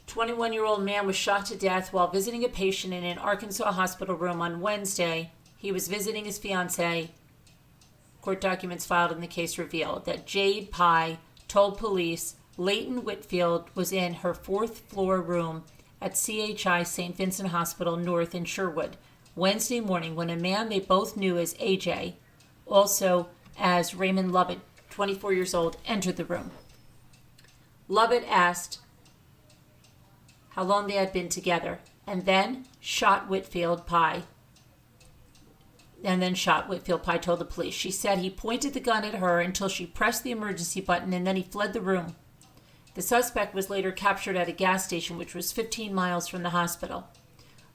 Speaker 1: A 21-year-old man was shot to death while visiting a patient in an Arkansas hospital room on Wednesday. He was visiting his fiancée. Court documents filed in the case revealed that Jade Pye told police Leighton Whitfield was in her 4th floor room at CHI St. Vincent Hospital North in Sherwood Wednesday morning when a man they both knew as AJ, also as Raymond Lovett, 24 years old, entered the room. Lovett asked how long they had been together, and then shot Whitfield Pye. Pye told the police. She said he pointed the gun at her until she pressed the emergency button, and then he fled the room. The suspect was later captured at a gas station, which was 15 miles from the hospital.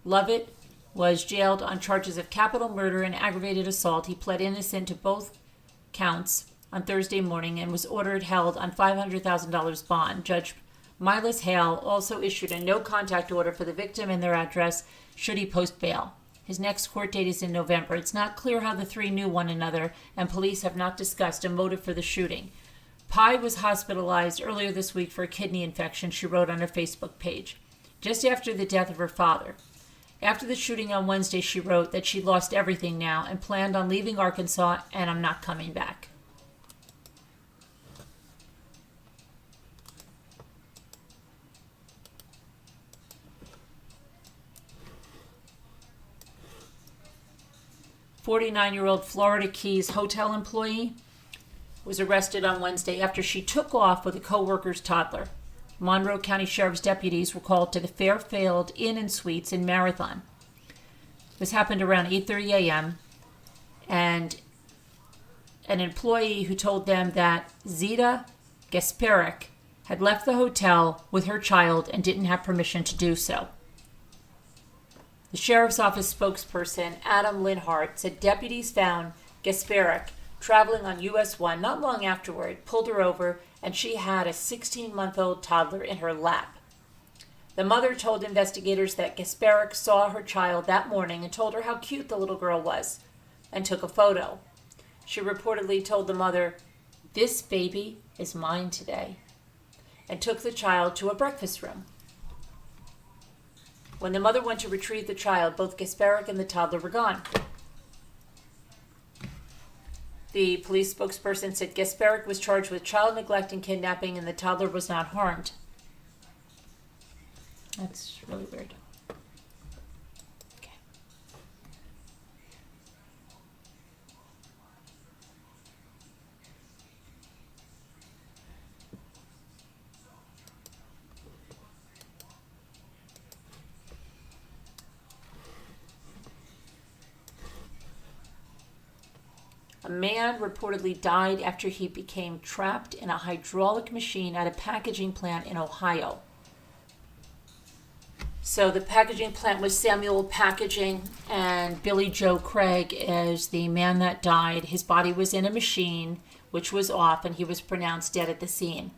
Speaker 1: Lovett was jailed on charges of capital murder and aggravated assault. He pled innocent to both counts on Thursday morning and was held on $500,000 bond. Judge Milas Hale also issued a no-contact order for the victim and their address should he post bail. His next court date is in November. It's not clear how the three knew one another, and police have not discussed a motive for the shooting. Pye was hospitalized earlier this week for a kidney infection, she wrote on her Facebook page, just after the death of her father. After the shooting on Wednesday, she wrote that she lost everything now and planned on leaving Arkansas, and I'm not coming back. 49-year-old Florida Keys hotel employee was arrested on Wednesday after she took off with a co-worker's toddler. Monroe County Sheriff's deputies were called to the Fairfield Inn and Suites in Marathon. This happened around 8:30 a.m. and an employee who told them that Zita Gasparic had left the hotel with her child and didn't have permission to do so. The sheriff's office spokesperson, Adam Linhart, said deputies found Gasparic traveling on US 1 not long afterward, pulled her over, and she had a 16-month-old toddler in her lap. The mother told investigators that Gasparic saw her child that morning and told her how cute the little girl was and took a photo. She reportedly told the mother, "This baby is mine today," and took the child to a breakfast room. When the mother went to retrieve the child, both Gasparic and the toddler were gone. The police spokesperson said Gasparic was charged with child neglect and kidnapping, and the toddler was not harmed. That's really weird. Okay. A man reportedly died after he became trapped in a hydraulic machine at a packaging plant in Ohio. So the packaging plant was Samuel Packaging, and Billy Joe Craig is the man that died. His body was in a machine, which was off, and he was pronounced dead at the scene.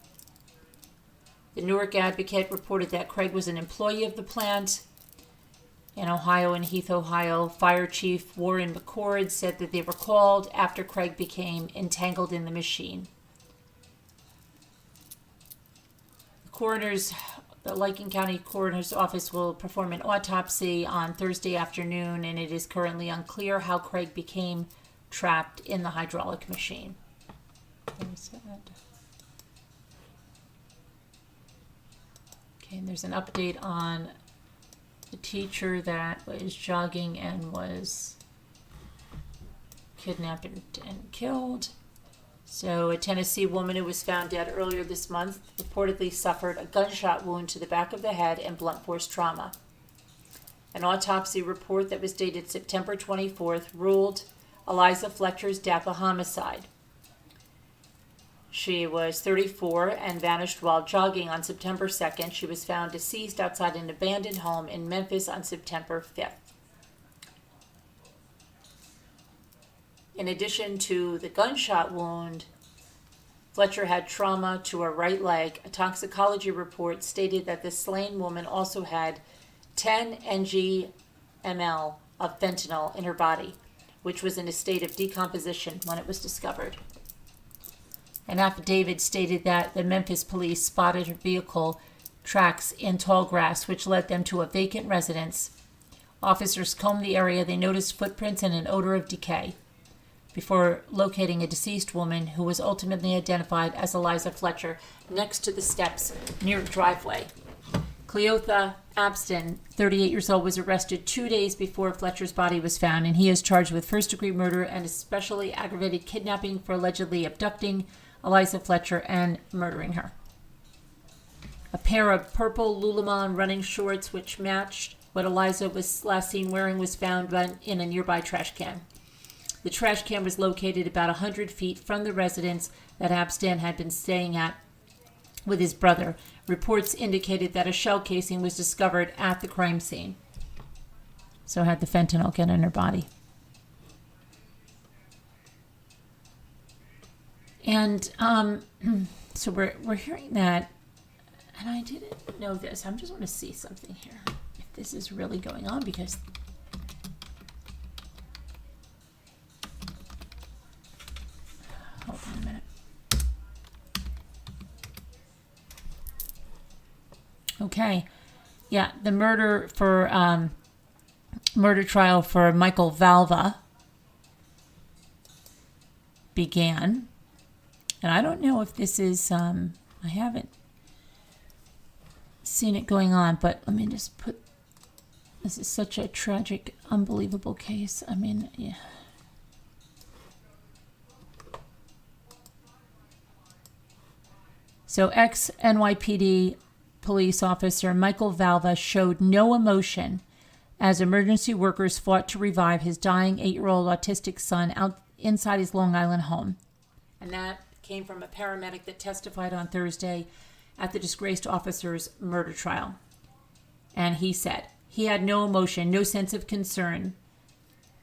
Speaker 1: The Newark Advocate reported that Craig was an employee of the plant in Ohio and Heath, Ohio. Fire Chief Warren McCord said that they were called after Craig became entangled in the machine. The Licking County Coroner's Office will perform an autopsy on Thursday afternoon, and it is currently unclear how Craig became trapped in the hydraulic machine. Okay, and there's an update on the teacher that was jogging and was kidnapped and killed. So a Tennessee woman who was found dead earlier this month reportedly suffered a gunshot wound to the back of the head and blunt force trauma. An autopsy report that was dated September 24th ruled Eliza Fletcher's death a homicide. She was 34 and vanished while jogging on September 2nd. She was found deceased outside an abandoned home in Memphis on September 5th. In addition to the gunshot wound, Fletcher had trauma to her right leg. A toxicology report stated that the slain woman also had 10 ng/ml of fentanyl in her body, which was in a state of decomposition when it was discovered. An affidavit stated that the Memphis police spotted her vehicle tracks in tall grass, which led them to a vacant residence. Officers combed the area. They noticed footprints and an odor of decay before locating a deceased woman who was ultimately identified as Eliza Fletcher next to the steps near a driveway. Cleotha Abston, 38 years old, was arrested 2 days before Fletcher's body was found, and he is charged with first-degree murder and especially aggravated kidnapping for allegedly abducting Eliza Fletcher and murdering her. A pair of purple Lululemon running shorts, which matched what Eliza was last seen wearing, was found in a nearby trash can. The trash can was located about 100 feet from the residence that Abston had been staying at with his brother. Reports indicated that a shell casing was discovered at the crime scene. So had the fentanyl get in her body. And so we're hearing that, and I didn't know this. I just want to see something here, if this is really going on, because hold on a minute. Okay, yeah, the murder trial for Michael Valva began. And I don't know if this is, I haven't seen it going on, but let me just put, this is such a tragic, unbelievable case. I mean, yeah, So ex-NYPD police officer Michael Valva showed no emotion as emergency workers fought to revive his dying 8-year-old autistic son out inside his Long Island home. And that came from a paramedic that testified on Thursday at the disgraced officer's murder trial. And he said he had no emotion, no sense of concern.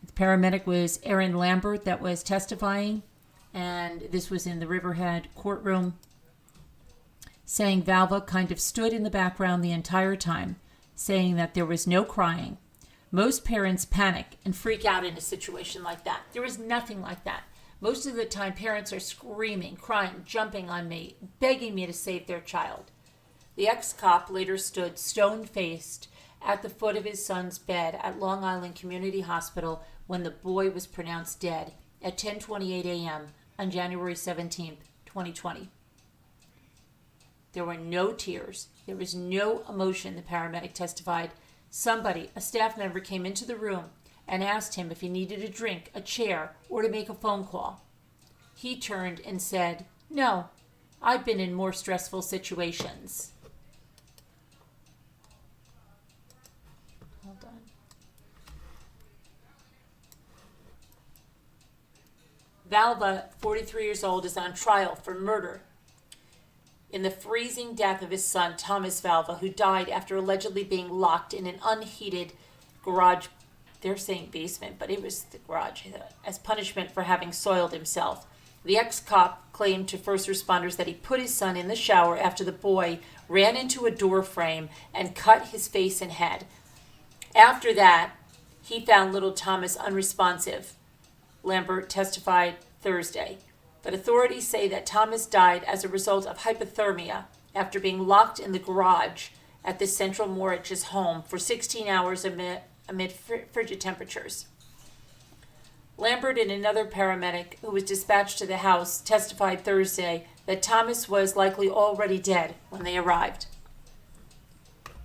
Speaker 1: The paramedic was Aaron Lambert that was testifying, and this was in the Riverhead courtroom, saying Valva kind of stood in the background the entire time, saying that there was no crying. Most parents panic and freak out in a situation like that. There was nothing like that. Most of the time, parents are screaming, crying, jumping on me, begging me to save their child. The ex-cop later stood stone-faced at the foot of his son's bed at Long Island Community Hospital when the boy was pronounced dead at 10:28 a.m. on January 17, 2020. There were no tears. There was no emotion, the paramedic testified. Somebody, a staff member, came into the room and asked him if he needed a drink, a chair, or to make a phone call. He turned and said, "No, I've been in more stressful situations." Hold on. Valva, 43 years old, is on trial for murder in the freezing death of his son, Thomas Valva, who died after allegedly being locked in an unheated garage. They're saying basement, but it was the garage, as punishment for having soiled himself. The ex-cop claimed to first responders that he put his son in the shower after the boy ran into a door frame and cut his face and head. After that, he found little Thomas unresponsive, Lambert testified Thursday. But authorities say that Thomas died as a result of hypothermia after being locked in the garage at the Central Morrich's home for 16 hours amid frigid temperatures. Lambert and another paramedic who was dispatched to the house testified Thursday that Thomas was likely already dead when they arrived.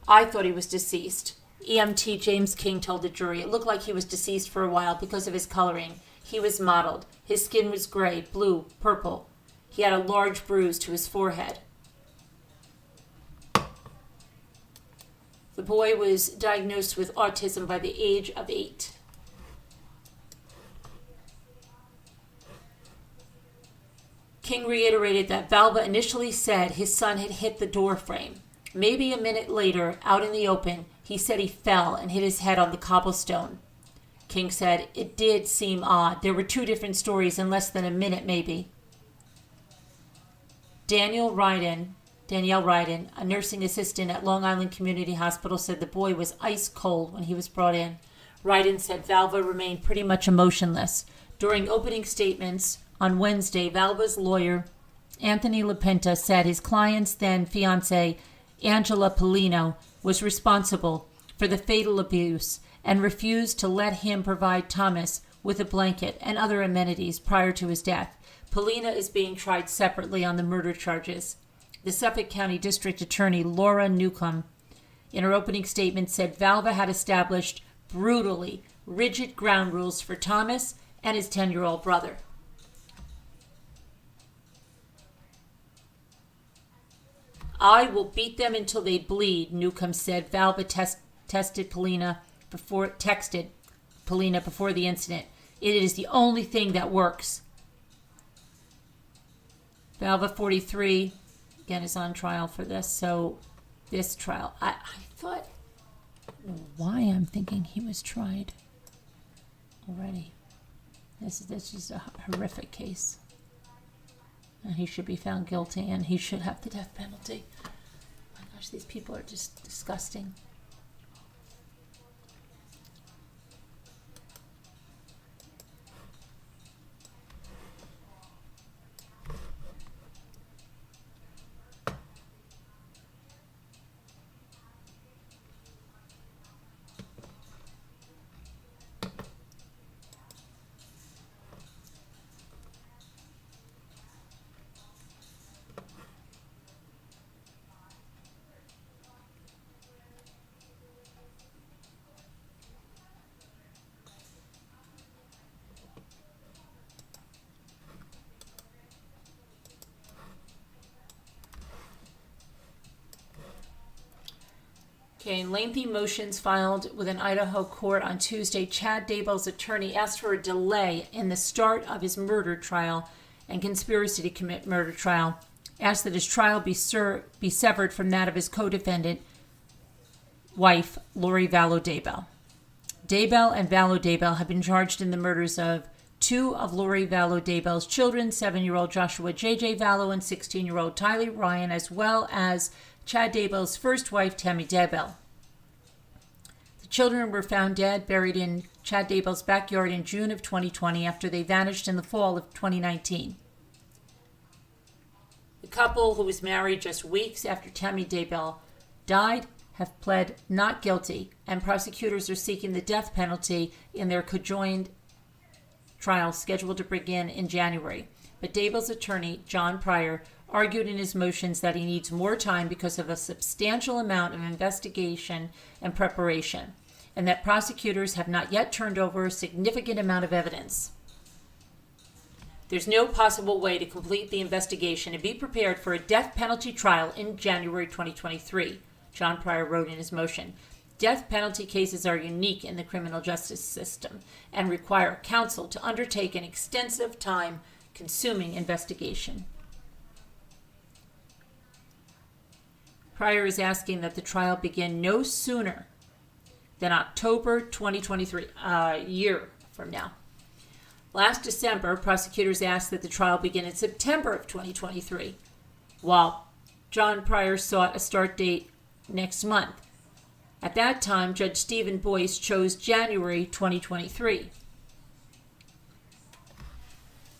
Speaker 1: "I thought he was deceased," EMT James King told the jury. "It looked like he was deceased for a while because of his coloring. He was mottled. His skin was gray, blue, purple. He had a large bruise to his forehead." The boy was diagnosed with autism by the age of 8. King reiterated that Valva initially said his son had hit the door frame. Maybe a minute later, out in the open, he said he fell and hit his head on the cobblestone. King said it did seem odd. There were 2 different stories in less than a minute, maybe. Danielle Ryden, a nursing assistant at Long Island Community Hospital, said the boy was ice cold when he was brought in. Ryden said Valva remained pretty much emotionless. During opening statements on Wednesday, Valva's lawyer, Anthony LaPinta, said his client's then fiancée, Angela Polino, was responsible for the fatal abuse and refused to let him provide Thomas with a blanket and other amenities prior to his death. Polina is being tried separately on the murder charges. The Suffolk County District Attorney Laura Newcomb, in her opening statement, said Valva had established brutally rigid ground rules for Thomas and his 10-year-old brother. "I will beat them until they bleed," Newcomb said. Valva texted Polina before the incident. "It is the only thing that works." Valva, 43, again, is on trial for this. So this trial, I thought, why I'm thinking he was tried already. This is a horrific case. And he should be found guilty, and he should have the death penalty. Oh my gosh, these people are just disgusting. Okay, in lengthy motions filed with an Idaho court on Tuesday, Chad Daybell's attorney asked for a delay in the start of his murder trial and conspiracy to commit murder trial, asked that his trial be severed from that of his co-defendant wife, Lori Vallow Daybell. Daybell and Vallow Daybell have been charged in the murders of two of Lori Vallow Daybell's children, 7-year-old Joshua J.J. Vallow and 16-year-old Tylee Ryan, as well as Chad Daybell's first wife, Tammy Daybell. The children were found dead, buried in Chad Daybell's backyard in June of 2020 after they vanished in the fall of 2019. The couple, who was married just weeks after Tammy Daybell died, have pled not guilty, and prosecutors are seeking the death penalty in their conjoined trial scheduled to begin in January. But Daybell's attorney, John Pryor, argued in his motions that he needs more time because of a substantial amount of investigation and preparation, and that prosecutors have not yet turned over a significant amount of evidence. There's no possible way to complete the investigation and be prepared for a death penalty trial in January 2023, John Pryor wrote in his motion. Death penalty cases are unique in the criminal justice system and require counsel to undertake an extensive time-consuming investigation. Pryor is asking that the trial begin no sooner than October 2023, a year from now. Last December, prosecutors asked that the trial begin in September of 2023, while John Pryor sought a start date next month. At that time, Judge Stephen Boyce chose January 2023.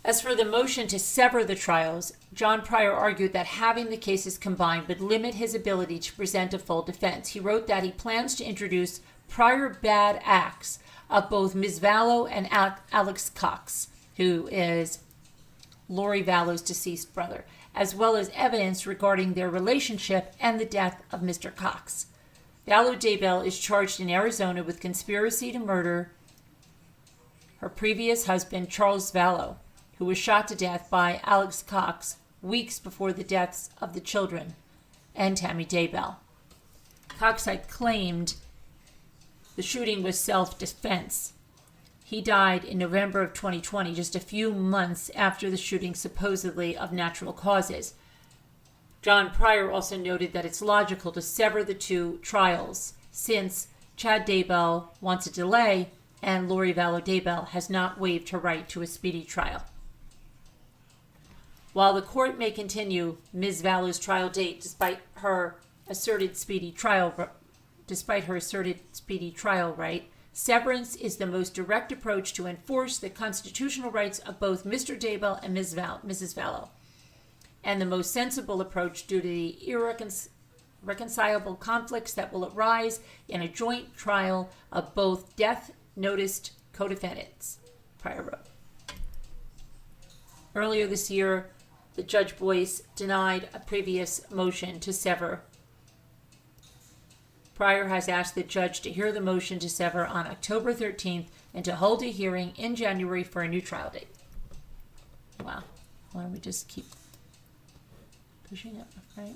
Speaker 1: As for the motion to sever the trials, John Pryor argued that having the cases combined would limit his ability to present a full defense. He wrote that he plans to introduce prior bad acts of both Ms. Vallow and Alex Cox, who is Lori Vallow's deceased brother, as well as evidence regarding their relationship and the death of Mr. Cox. Vallow Daybell is charged in Arizona with conspiracy to murder her previous husband, Charles Vallow, who was shot to death by Alex Cox weeks before the deaths of the children and Tammy Daybell. Cox had claimed the shooting was self-defense. He died in November of 2020, just a few months after the shooting supposedly of natural causes. John Pryor also noted that it's logical to sever the two trials since Chad Daybell wants a delay and Lori Vallow Daybell has not waived her right to a speedy trial. While the court may continue Ms. Vallow's trial date despite her asserted speedy trial right, severance is the most direct approach to enforce the constitutional rights of both Mr. Daybell and Mrs. Vallow, and the most sensible approach due to the irreconcilable conflicts that will arise in a joint trial of both death-noticed co-defendants, Pryor wrote. Earlier this year, the Judge Boyce denied a previous motion to sever. Pryor has asked the judge to hear the motion to sever on October 13th and to hold a hearing in January for a new trial date. Wow. Why don't we just keep pushing it, right?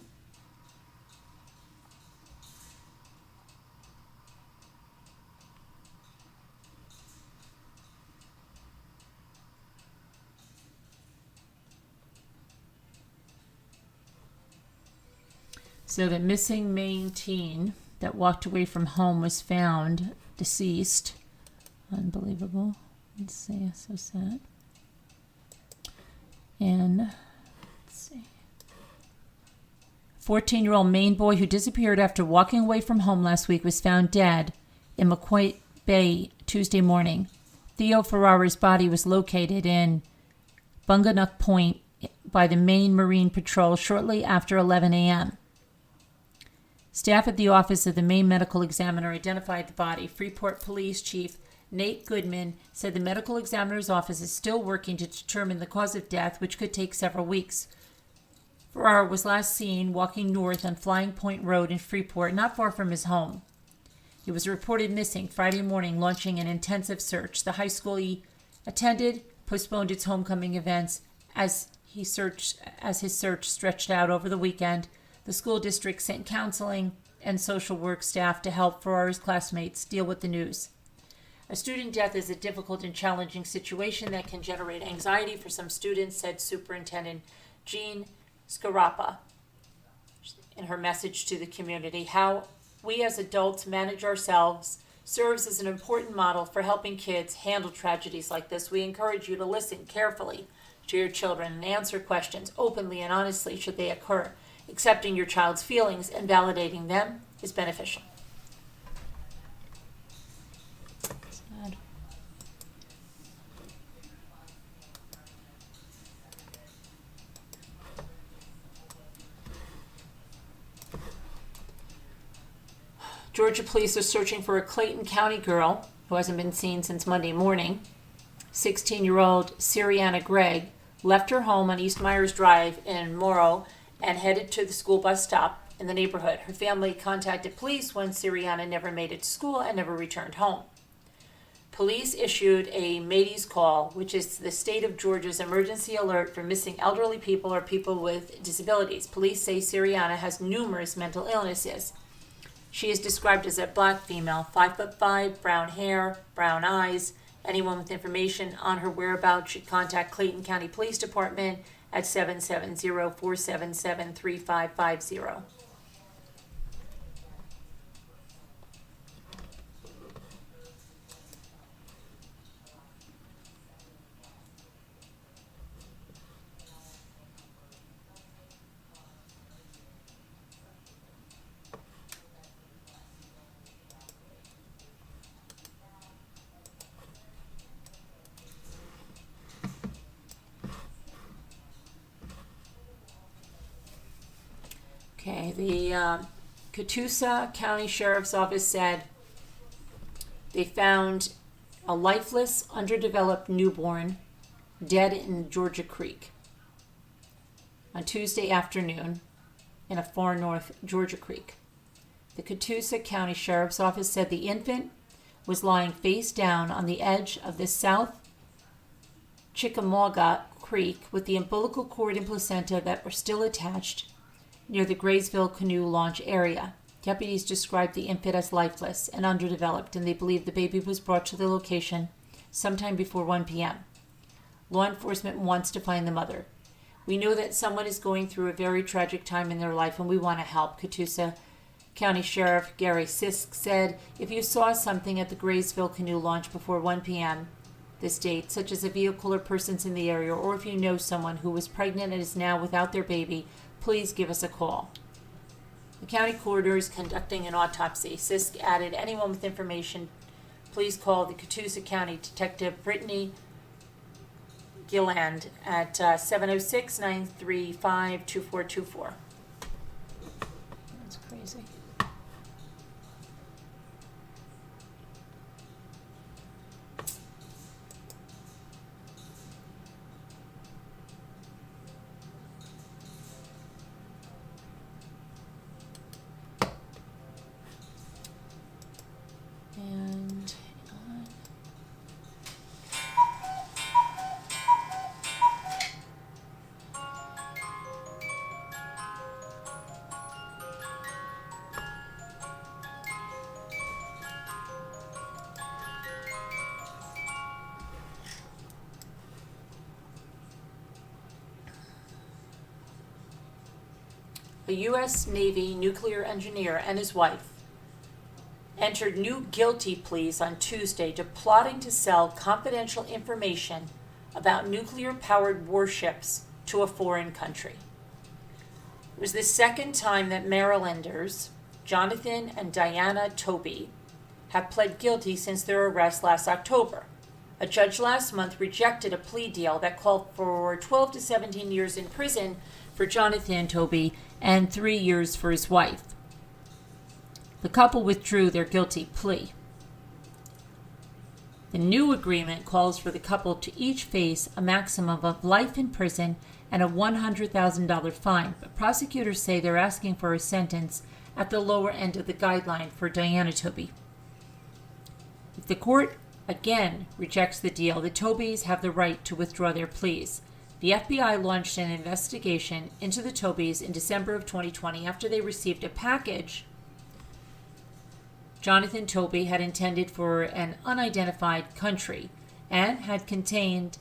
Speaker 1: So the missing Maine teen that walked away from home was found deceased. Unbelievable. Let's see, so sad. And let's see. 14-year-old Maine boy who disappeared after walking away from home last week was found dead in McQuaid Bay Tuesday morning. Theo Ferrara's body was located in Bunganuk Point by the Maine Marine Patrol shortly after 11 a.m. Staff at the Office of the Maine Medical Examiner identified the body. Freeport Police Chief Nate Goodman said the medical examiner's office is still working to determine the cause of death, which could take several weeks. Ferrara was last seen walking north on Flying Point Road in Freeport, not far from his home. He was reported missing Friday morning, launching an intensive search. The high school he attended postponed its homecoming events as his search stretched out over the weekend. The school district sent counseling and social work staff to help Ferrara's classmates deal with the news. A student death is a difficult and challenging situation that can generate anxiety for some students, said Superintendent Jean Scarapa in her message to the community. How we as adults manage ourselves serves as an important model for helping kids handle tragedies like this. We encourage you to listen carefully to your children and answer questions openly and honestly should they occur. Accepting your child's feelings and validating them is beneficial. Sad. Georgia police are searching for a Clayton County girl who hasn't been seen since Monday morning. 16-year-old Siriana Gregg left her home on East Myers Drive in Morrow and headed to the school bus stop in the neighborhood. Her family contacted police when Siriana never made it to school and never returned home. Police issued a Mady's call, which is the state of Georgia's emergency alert for missing elderly people or people with disabilities. Police say Siriana has numerous mental illnesses. She is described as a black female, 5'5", brown hair, brown eyes. Anyone with information on her whereabouts should contact Clayton County Police Department at 770-477-3550. Okay, the Catoosa County Sheriff's Office said they found a lifeless, underdeveloped newborn dead in Georgia Creek on Tuesday afternoon in a far north Georgia Creek. The Catoosa County Sheriff's Office said the infant was lying face down on the edge of the South Chickamauga Creek with the umbilical cord and placenta that were still attached near the Graysville canoe launch area. Deputies described the infant as lifeless and underdeveloped, and they believe the baby was brought to the location sometime before 1 p.m. Law enforcement wants to find the mother. We know that someone is going through a very tragic time in their life, and we want to help, Catoosa County Sheriff Gary Sisk said. If you saw something at the Graysville canoe launch before 1 p.m. this date, such as a vehicle or persons in the area, or if you know someone who was pregnant and is now without their baby, please give us a call. The county coroner is conducting an autopsy. Sisk added, anyone with information, please call the Catoosa County Detective Brittany Gilland at 706-935-2424. That's crazy. And a U.S. Navy nuclear engineer and his wife entered new guilty pleas on Tuesday to plotting to sell confidential information about nuclear-powered warships to a foreign country. It was the second time that Marylanders Jonathan and Diana Toby have pled guilty since their arrest last October. A judge last month rejected a plea deal that called for 12 to 17 years in prison for Jonathan Toby and 3 years for his wife. The couple withdrew their guilty plea. The new agreement calls for the couple to each face a maximum of life in prison and a $100,000 fine, but prosecutors say they're asking for a sentence at the lower end of the guideline for Diana Toby. If the court again rejects the deal, the Tobys have the right to withdraw their pleas. The FBI launched an investigation into the Tobys in December of 2020 after they received a package Jonathan Toby had intended for an unidentified country and had contained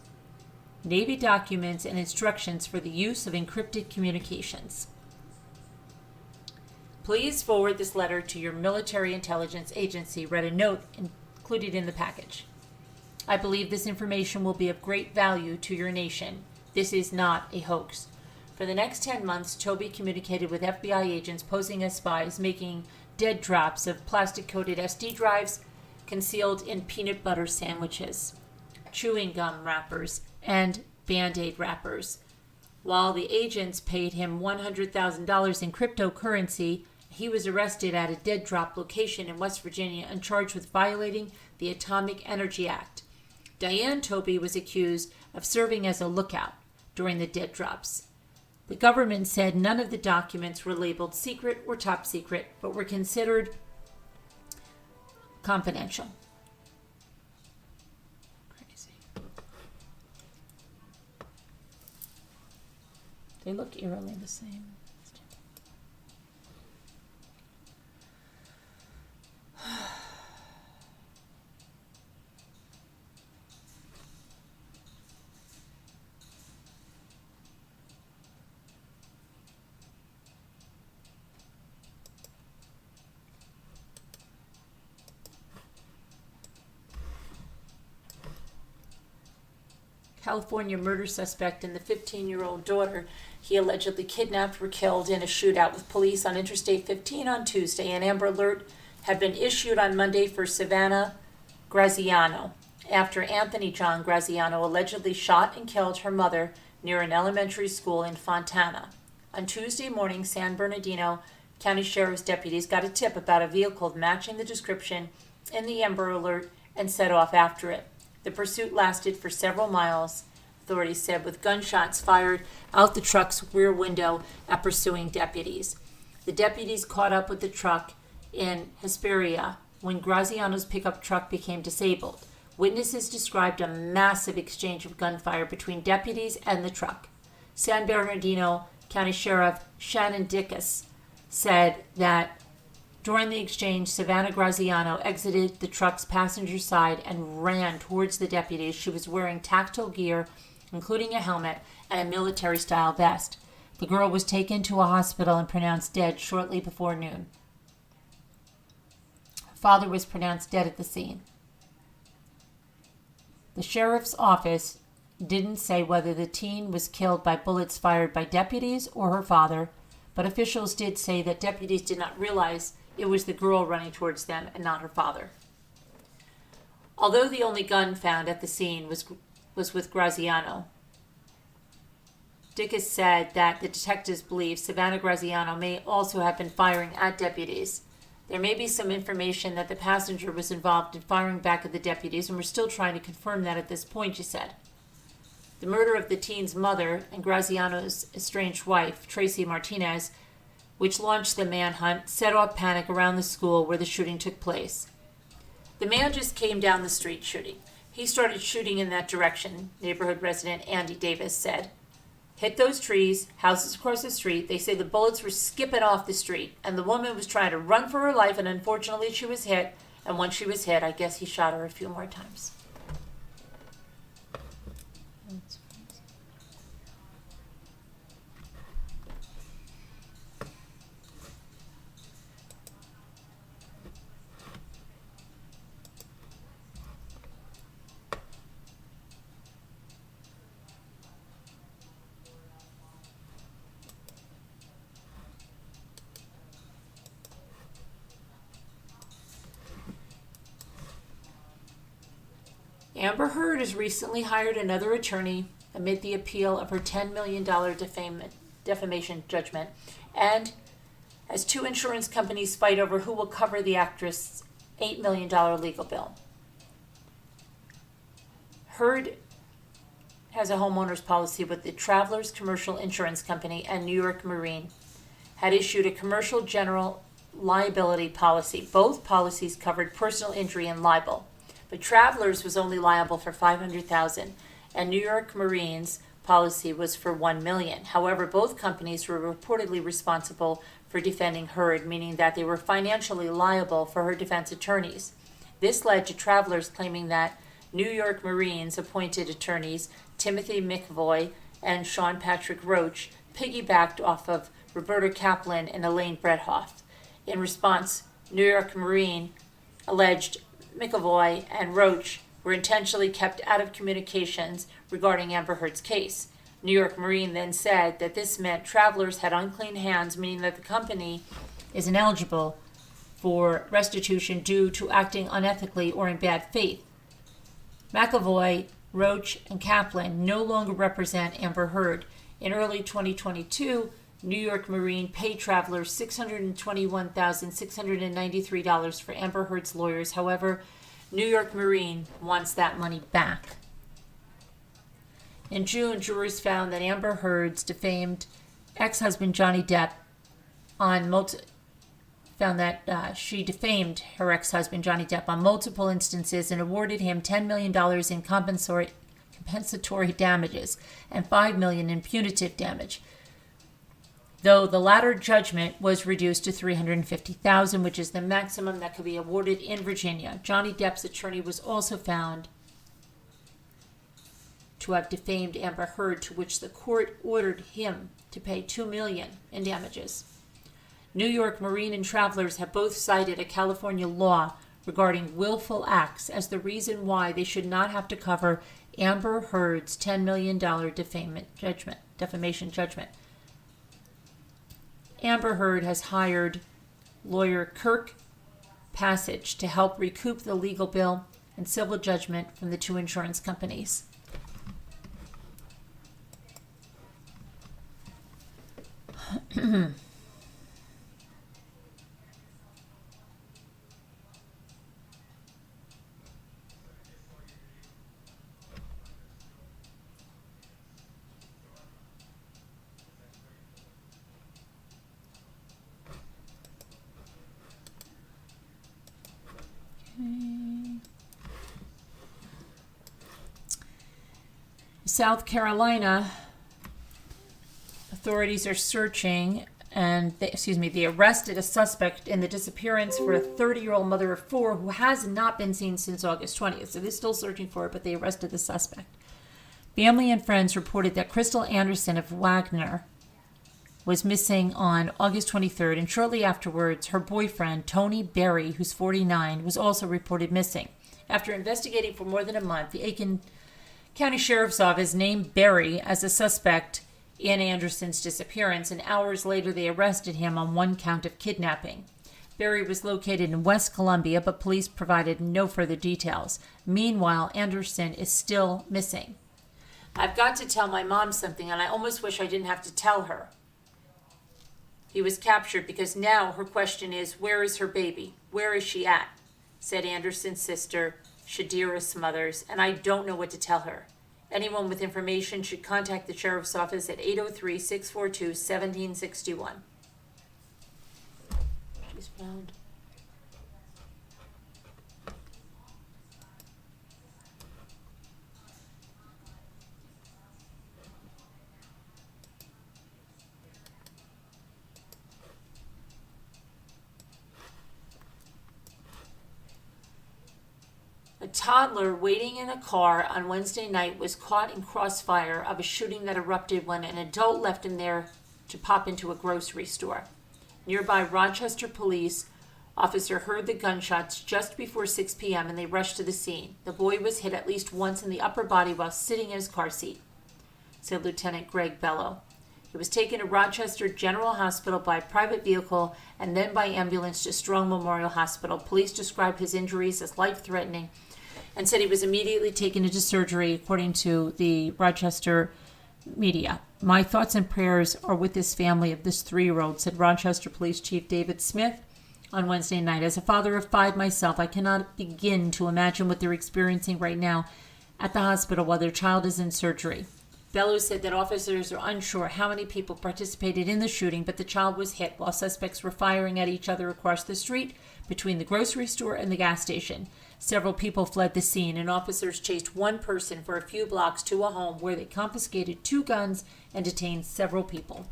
Speaker 1: Navy documents and instructions for the use of encrypted communications. Please forward this letter to your military intelligence agency, read a note included in the package. I believe this information will be of great value to your nation. This is not a hoax. For the next 10 months, Toby communicated with FBI agents posing as spies, making dead drops of plastic-coated SD drives concealed in peanut butter sandwiches, chewing gum wrappers, and Band-Aid wrappers. While the agents paid him $100,000 in cryptocurrency, he was arrested at a dead drop location in West Virginia and charged with violating the Atomic Energy Act. Diane Toby was accused of serving as a lookout during the dead drops. The government said none of the documents were labeled secret or top secret, but were considered confidential. Crazy. They look eerily the same. California murder suspect and the 15-year-old daughter he allegedly kidnapped were killed in a shootout with police on Interstate 15 on Tuesday. An Amber Alert had been issued on Monday for Savannah Graziano after Anthony John Graziano allegedly shot and killed her mother near an elementary school in Fontana. On Tuesday morning, San Bernardino County Sheriff's deputies got a tip about a vehicle matching the description in the Amber Alert and set off after it. The pursuit lasted for several miles, authorities said, with gunshots fired out the truck's rear window at pursuing deputies. The deputies caught up with the truck in Hesperia when Graziano's pickup truck became disabled. Witnesses described a massive exchange of gunfire between deputies and the truck. San Bernardino County Sheriff Shannon Dickus said that during the exchange, Savannah Graziano exited the truck's passenger side and ran towards the deputies. She was wearing tactile gear, including a helmet and a military-style vest. The girl was taken to a hospital and pronounced dead shortly before noon. Her father was pronounced dead at the scene. The sheriff's office didn't say whether the teen was killed by bullets fired by deputies or her father, but officials did say that deputies did not realize it was the girl running towards them and not her father. Although the only gun found at the scene was with Graziano, Dickus said that the detectives believe Savannah Graziano may also have been firing at deputies. There may be some information that the passenger was involved in firing back at the deputies, and we're still trying to confirm that at this point, she said. The murder of the teen's mother and Graziano's estranged wife, Tracy Martinez, which launched the manhunt, set off panic around the school where the shooting took place. The man just came down the street shooting. He started shooting in that direction, neighborhood resident Andy Davis said. Hit those trees, houses across the street. They say the bullets were skipping off the street, and the woman was trying to run for her life, and unfortunately she was hit. And when she was hit, I guess he shot her a few more times. Amber Heard has recently hired another attorney amid the appeal of her $10 million defamation judgment, and as two insurance companies fight over who will cover the actress' $8 million legal bill. Heard has a homeowner's policy with the Travelers Commercial Insurance Company, and New York Marine had issued a commercial general liability policy. Both policies covered personal injury and libel. But Travelers was only liable for $500,000, and New York Marine's policy was for $1 million. However, both companies were reportedly responsible for defending Heard, meaning that they were financially liable for her defense attorneys. This led to travelers claiming that New York Marines appointed attorneys Timothy McVoy and Sean Patrick Roach piggybacked off of Roberta Kaplan and Elaine Bredhoff. In response, New York Marine alleged McAvoy and Roach were intentionally kept out of communications regarding Amber Heard's case. New York Marine then said that this meant travelers had unclean hands, meaning that the company is ineligible for restitution due to acting unethically or in bad faith. McAvoy, Roach, and Kaplan no longer represent Amber Heard. In early 2022, New York Marine paid travelers $621,693 for Amber Heard's lawyers. However, New York Marine wants that money back. In June, jurors found that Amber Heard's defamed ex-husband Johnny Depp she defamed her ex-husband Johnny Depp on multiple instances and awarded him $10 million in compensatory damages and $5 million in punitive damage, though the latter judgment was reduced to $350,000, which is the maximum that could be awarded in Virginia. Johnny Depp's attorney was also found to have defamed Amber Heard, to which the court ordered him to pay $2 million in damages. New York Marine and travelers have both cited a California law regarding willful acts as the reason why they should not have to cover Amber Heard's $10 million defamation judgment. Amber Heard has hired lawyer Kirk Passage to help recoup the legal bill and civil judgment from the two insurance companies. South Carolina authorities are searching and they arrested a suspect in the disappearance for a 30-year-old mother of four who has not been seen since August 20th. So they're still searching for her, but they arrested the suspect. Family and friends reported that Crystal Anderson of Wagner was missing on August 23rd, and shortly afterwards, her boyfriend, Tony Berry, who's 49, was also reported missing. After investigating for more than a month, the Aiken County Sheriff's Office named Berry as a suspect in Anderson's disappearance, and hours later they arrested him on one count of kidnapping. Berry was located in West Columbia, but police provided no further details. Meanwhile, Anderson is still missing. I've got to tell my mom something, and I almost wish I didn't have to tell her. He was captured because now her question is, where is her baby? Where is she at? Said Anderson's sister, Shadira Smothers, and I don't know what to tell her. Anyone with information should contact the Sheriff's Office at 803-642-1761. She's found. A toddler waiting in a car on Wednesday night was caught in crossfire of a shooting that erupted when an adult left him there to pop into a grocery store. Nearby Rochester police officer heard the gunshots just before 6 p.m. and they rushed to the scene. The boy was hit at least once in the upper body while sitting in his car seat, said Lieutenant Greg Bellow. He was taken to Rochester General Hospital by private vehicle and then by ambulance to Strong Memorial Hospital. Police described his injuries as life-threatening and said he was immediately taken into surgery, according to the Rochester media. My thoughts and prayers are with this family of this 3-year-old, said Rochester Police Chief David Smith on Wednesday night. As a father of 5 myself, I cannot begin to imagine what they're experiencing right now at the hospital while their child is in surgery. Bellows said that officers are unsure how many people participated in the shooting, but the child was hit while suspects were firing at each other across the street between the grocery store and the gas station. Several people fled the scene, and officers chased one person for a few blocks to a home where they confiscated 2 guns and detained several people.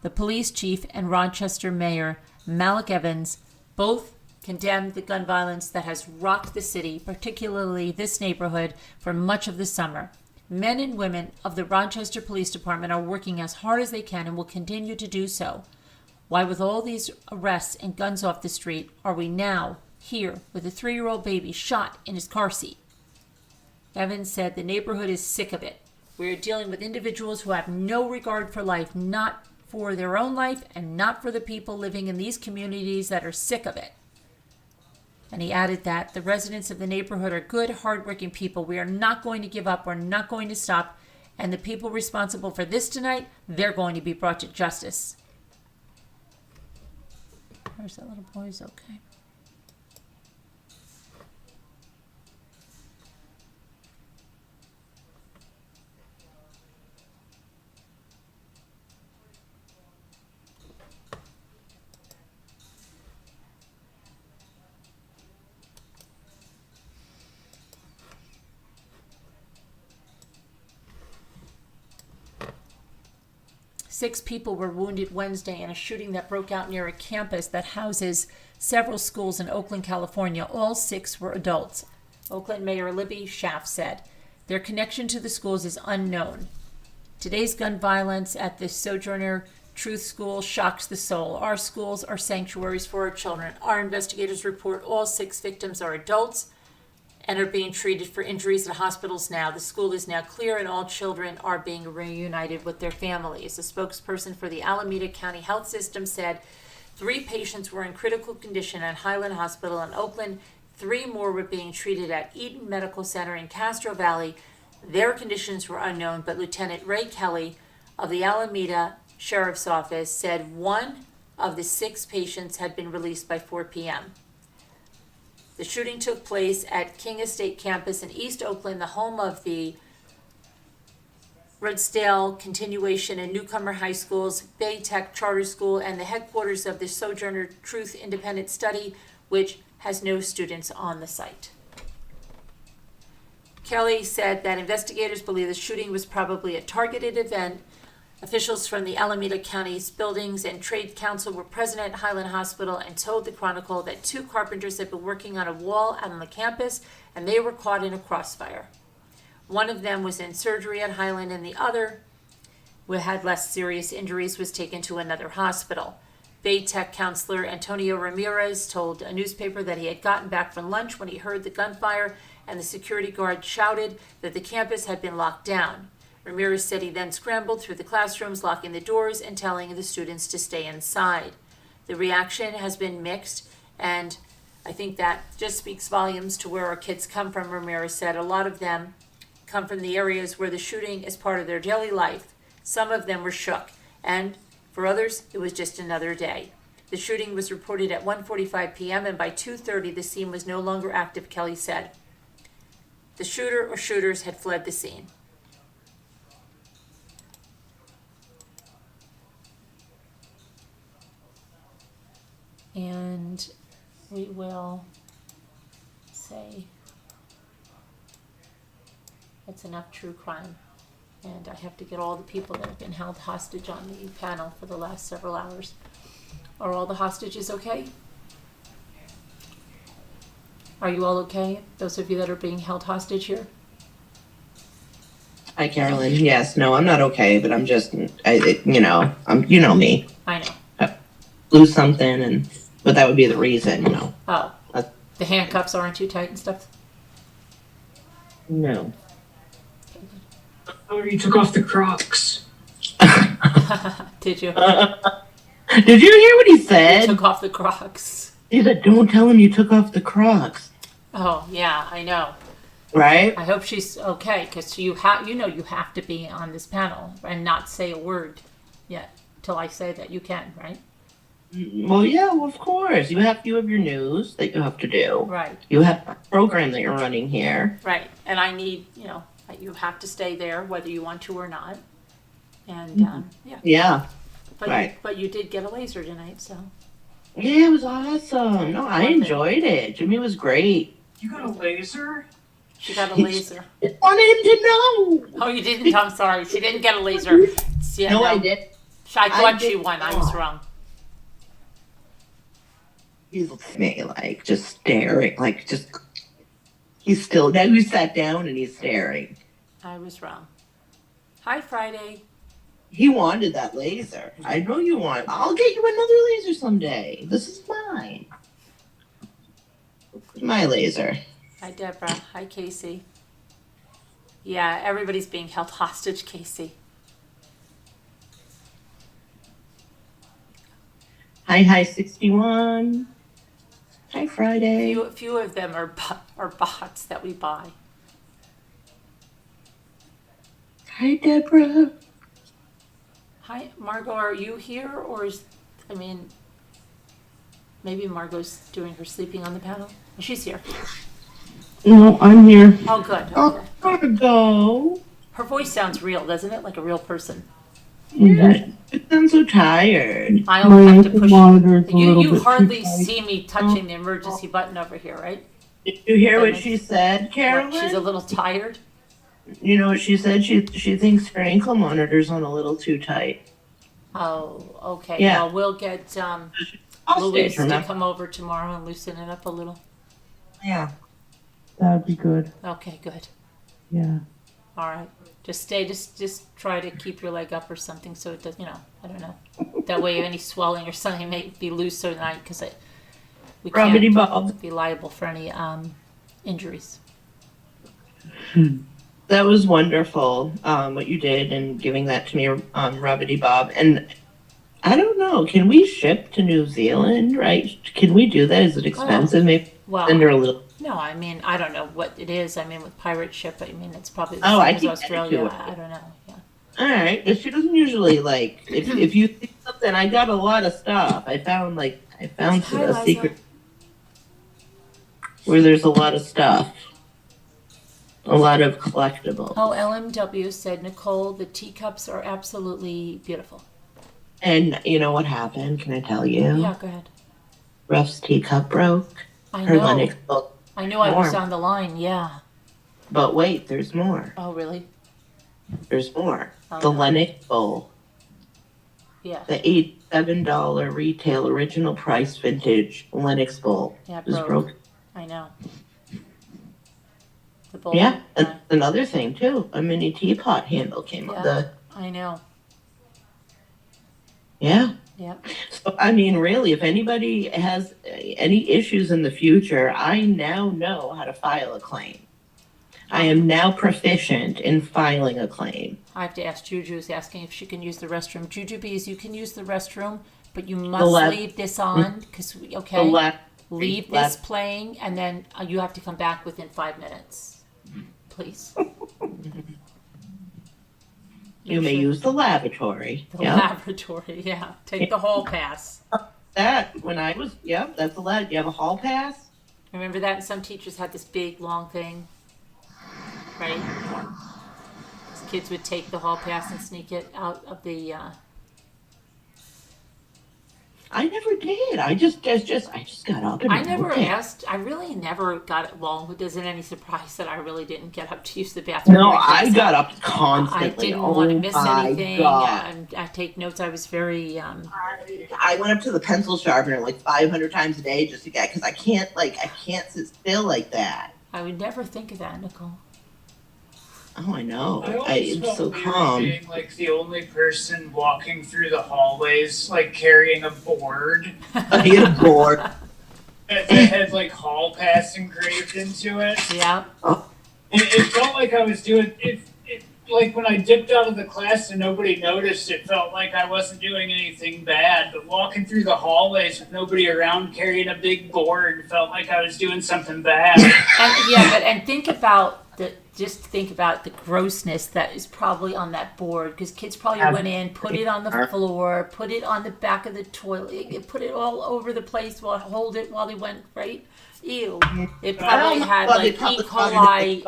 Speaker 1: The police chief and Rochester Mayor Malik Evans both condemned the gun violence that has rocked the city, particularly this neighborhood, for much of the summer. Men and women of the Rochester Police Department are working as hard as they can and will continue to do so. Why, with all these arrests and guns off the street, are we now here with a 3-year-old baby shot in his car seat? Evans said the neighborhood is sick of it. We are dealing with individuals who have no regard for life, not for their own life and not for the people living in these communities that are sick of it. And he added that the residents of the neighborhood are good, hardworking people. We are not going to give up. We're not going to stop. And the people responsible for this tonight, they're going to be brought to justice. Where's that little boy's okay? Six people were wounded Wednesday in a shooting that broke out near a campus that houses several schools in Oakland, California. All 6 were adults. Oakland Mayor Libby Schaaf said their connection to the schools is unknown. Today's gun violence at the Sojourner Truth School shocks the soul. Our schools are sanctuaries for our children. Our investigators report all 6 victims are adults and are being treated for injuries at hospitals now. The school is now clear and all children are being reunited with their families. A spokesperson for the Alameda County Health System said 3 patients were in critical condition at Highland Hospital in Oakland. 3 more were being treated at Eaton Medical Center in Castro Valley. Their conditions were unknown, but Lieutenant Ray Kelly of the Alameda Sheriff's Office said 1 of the 6 patients had been released by 4 p.m. The shooting took place at King Estate Campus in East Oakland, the home of the Redstale Continuation and Newcomer High Schools, Bay Tech Charter School, and the headquarters of the Sojourner Truth Independent Study, which has no students on the site. Kelly said that investigators believe the shooting was probably a targeted event. Officials from the Alameda County's Buildings and Trade Council were present at Highland Hospital and told the Chronicle that 2 carpenters had been working on a wall out on the campus and they were caught in a crossfire. One of them was in surgery at Highland and the other, who had less serious injuries, was taken to another hospital. Bay Tech counselor Antonio Ramirez told a newspaper that he had gotten back from lunch when he heard the gunfire and the security guard shouted that the campus had been locked down. Ramirez said he then scrambled through the classrooms, locking the doors and telling the students to stay inside. The reaction has been mixed, and I think that just speaks volumes to where our kids come from. Ramirez said a lot of them come from the areas where the shooting is part of their daily life. Some of them were shook, and for others, it was just another day. The shooting was reported at 1:45 p.m., and by 2:30, the scene was no longer active, Kelly said. The shooter or shooters had fled the scene. And we will say that's enough true crime. And I have to get all the people that have been held hostage on the panel for the last several hours. Are all the hostages okay? Are you all okay? Those of you that are being held hostage here?
Speaker 8: Hi, Carolyn. Yes, no, I'm not okay, but I'm just, you know me.
Speaker 1: I know.
Speaker 8: Lose something, but that would be the reason, you know.
Speaker 1: Oh, the handcuffs aren't too tight and stuff?
Speaker 8: No.
Speaker 9: Oh, you took off the Crocs.
Speaker 1: Did you?
Speaker 8: Did you hear what he said?
Speaker 1: He took off the Crocs.
Speaker 8: He said, don't tell him you took off the Crocs.
Speaker 1: Oh, yeah, I know.
Speaker 8: Right?
Speaker 1: I hope she's okay, because you have to be on this panel and not say a word yet till I say that you can, right?
Speaker 8: Well, yeah, well, of course. You have your news that you have to do.
Speaker 1: Right.
Speaker 8: You have a program that you're running here.
Speaker 1: Right. And I need, You have to stay there whether you want to or not. And yeah.
Speaker 8: Yeah.
Speaker 1: But
Speaker 8: Right.
Speaker 1: but you did get a laser tonight, so.
Speaker 8: Yeah, it was awesome. No, I enjoyed it. Jimmy was great.
Speaker 9: You got a laser?
Speaker 1: She got a laser.
Speaker 8: I wanted him to know.
Speaker 1: Oh, you didn't? I'm sorry. She didn't get a laser. Yeah,
Speaker 8: No, I did.
Speaker 1: I thought
Speaker 8: did
Speaker 1: she won. I was wrong.
Speaker 8: He's looking at me like just staring, like just. He's still now. He sat down and he's staring.
Speaker 1: I was wrong. Hi, Friday.
Speaker 8: He wanted that laser. I know you want. I'll get you another laser someday. This is mine. My laser.
Speaker 1: Hi, Deborah. Hi, Casey. Yeah, everybody's being held hostage, Casey.
Speaker 8: Hi, 61. Hi, Friday.
Speaker 1: Few of them are bots that we buy.
Speaker 8: Hi, Deborah.
Speaker 1: Hi, Margot. Are you here, or maybe Margot's doing her sleeping on the panel. She's here.
Speaker 8: No, I'm here.
Speaker 1: Oh, good.
Speaker 8: Oh, Margot.
Speaker 1: Her voice sounds real, doesn't it? Like a real person.
Speaker 8: Yeah. I'm so tired.
Speaker 1: I only have to push. You hardly see me touching the emergency button over here, right?
Speaker 8: Did you hear what she said, Carolyn?
Speaker 1: She's a little tired.
Speaker 8: You know what she said? She thinks her ankle monitor's on a little too tight.
Speaker 1: Oh, okay.
Speaker 8: Yeah.
Speaker 1: Well, we'll get Louise to come over tomorrow and loosen it up a little.
Speaker 8: Yeah. That'd be good.
Speaker 1: Okay, good.
Speaker 8: Yeah.
Speaker 1: All right. Just try to keep your leg up or something so it does, I don't know. That way any swelling or something may be loose tonight because we can't be liable for any injuries.
Speaker 8: That was wonderful, what you did and giving that to me, Rubbity Bob. And I don't know, can we ship to New Zealand, right? Can we do that? Is it expensive? Maybe send her a little.
Speaker 1: No, I don't know what it is. With pirate ship, it's probably the
Speaker 8: same
Speaker 1: as Australia. I don't know. Yeah.
Speaker 8: All right. If she doesn't usually if you see something, I got a lot of stuff. I found a secret where there's a lot of stuff. A lot of collectibles.
Speaker 1: Oh, LMW said, Nicole, the teacups are absolutely beautiful.
Speaker 8: And you know what happened? Can I tell you?
Speaker 1: Yeah, go ahead.
Speaker 8: Ruff's teacup broke.
Speaker 1: I
Speaker 8: Her
Speaker 1: know.
Speaker 8: Lennox bowl.
Speaker 1: I knew I was on the line, yeah.
Speaker 8: But wait, there's more.
Speaker 1: Oh, really?
Speaker 8: There's more.
Speaker 1: Oh,
Speaker 8: the
Speaker 1: no.
Speaker 8: Lennox bowl.
Speaker 1: Yeah.
Speaker 8: The $87 retail original price vintage Lennox bowl.
Speaker 1: Yeah,
Speaker 8: is broken.
Speaker 1: I know. The bowl.
Speaker 8: Yeah, and another thing too. A mini teapot handle came with
Speaker 1: I know.
Speaker 8: Yeah.
Speaker 1: Yeah.
Speaker 8: So, really, if anybody has any issues in the future, I now know how to file a claim. I am now proficient in filing a claim.
Speaker 1: I have to ask Juju is asking if she can use the restroom. Juju Bees, you can use the restroom, but you must leave this on because leave this playing, and then you have to come back within 5 minutes, please.
Speaker 8: You may use the lavatory.
Speaker 1: The lavatory, yeah. Take the hall pass.
Speaker 8: That's allowed. You have a hall pass?
Speaker 1: Remember that? And some teachers had this big, long thing, right? Kids would take the hall pass and sneak it out of the...
Speaker 8: I never did. I just got up and
Speaker 1: I never asked. I really never got it. Well, it isn't any surprise that I really didn't get up to use the bathroom.
Speaker 8: No, I got up constantly.
Speaker 1: I didn't want to miss anything. I take notes. I was very.
Speaker 8: I went up to the pencil sharpener 500 times a day just to get because I can't sit still like that.
Speaker 1: I would never think of that, Nicole.
Speaker 8: Oh, I know.
Speaker 9: It's
Speaker 8: so calm.
Speaker 9: Being the only person walking through the hallways, carrying a board.
Speaker 8: I had a board
Speaker 9: that had hall pass engraved into it.
Speaker 1: Yeah.
Speaker 9: It felt like I was doing it. When I dipped out of the class and nobody noticed, it felt like I wasn't doing anything bad. But walking through the hallways with nobody around carrying a big board felt like I was doing something bad.
Speaker 1: And think about the grossness that is probably on that board because kids probably went in, put it on the floor, put it on the back of the toilet, put it all over the place hold it while they went, right? Ew. It probably had E. coli.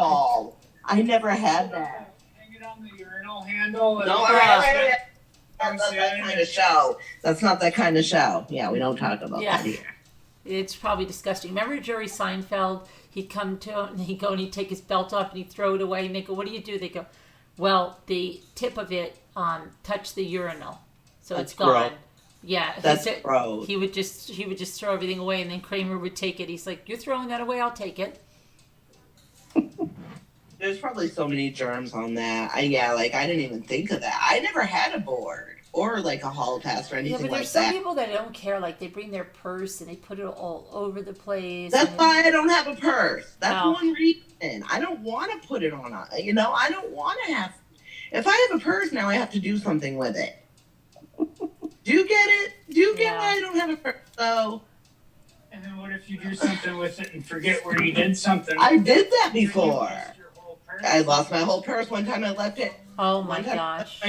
Speaker 8: I never had that.
Speaker 9: Hang it on the urinal handle.
Speaker 8: No, all right. That's not that kind of show. That's not that kind of show. Yeah, we don't talk about that here.
Speaker 1: It's probably disgusting. Remember Jerry Seinfeld? He'd come to and he'd go and he'd take his belt off and he'd throw it away and they go, "What do you do?" They go, "Well, the tip of it touched the urinal, so
Speaker 8: That's
Speaker 1: it's gone."
Speaker 8: gross.
Speaker 1: Yeah,
Speaker 8: That's gross.
Speaker 1: He would just throw everything away, and then Kramer would take it. He's like, "You're throwing that away? I'll take it."
Speaker 8: There's probably so many germs on that. I didn't even think of that. I never had a board or like a hall pass or anything
Speaker 1: Yeah, but
Speaker 8: like
Speaker 1: there's some
Speaker 8: that.
Speaker 1: people that don't care. Like they bring their purse and they put it all over the place.
Speaker 8: That's why I don't have a purse. That's
Speaker 1: No.
Speaker 8: one reason. I don't want to put it on. I don't want to have. If I have a purse now, I have to do something with it. Do you get it? Do you get why I don't have a purse though?
Speaker 9: And then what if you do something with it and forget where you did something?
Speaker 8: I did that before. I lost my whole purse one time. I left it.
Speaker 1: Oh my gosh!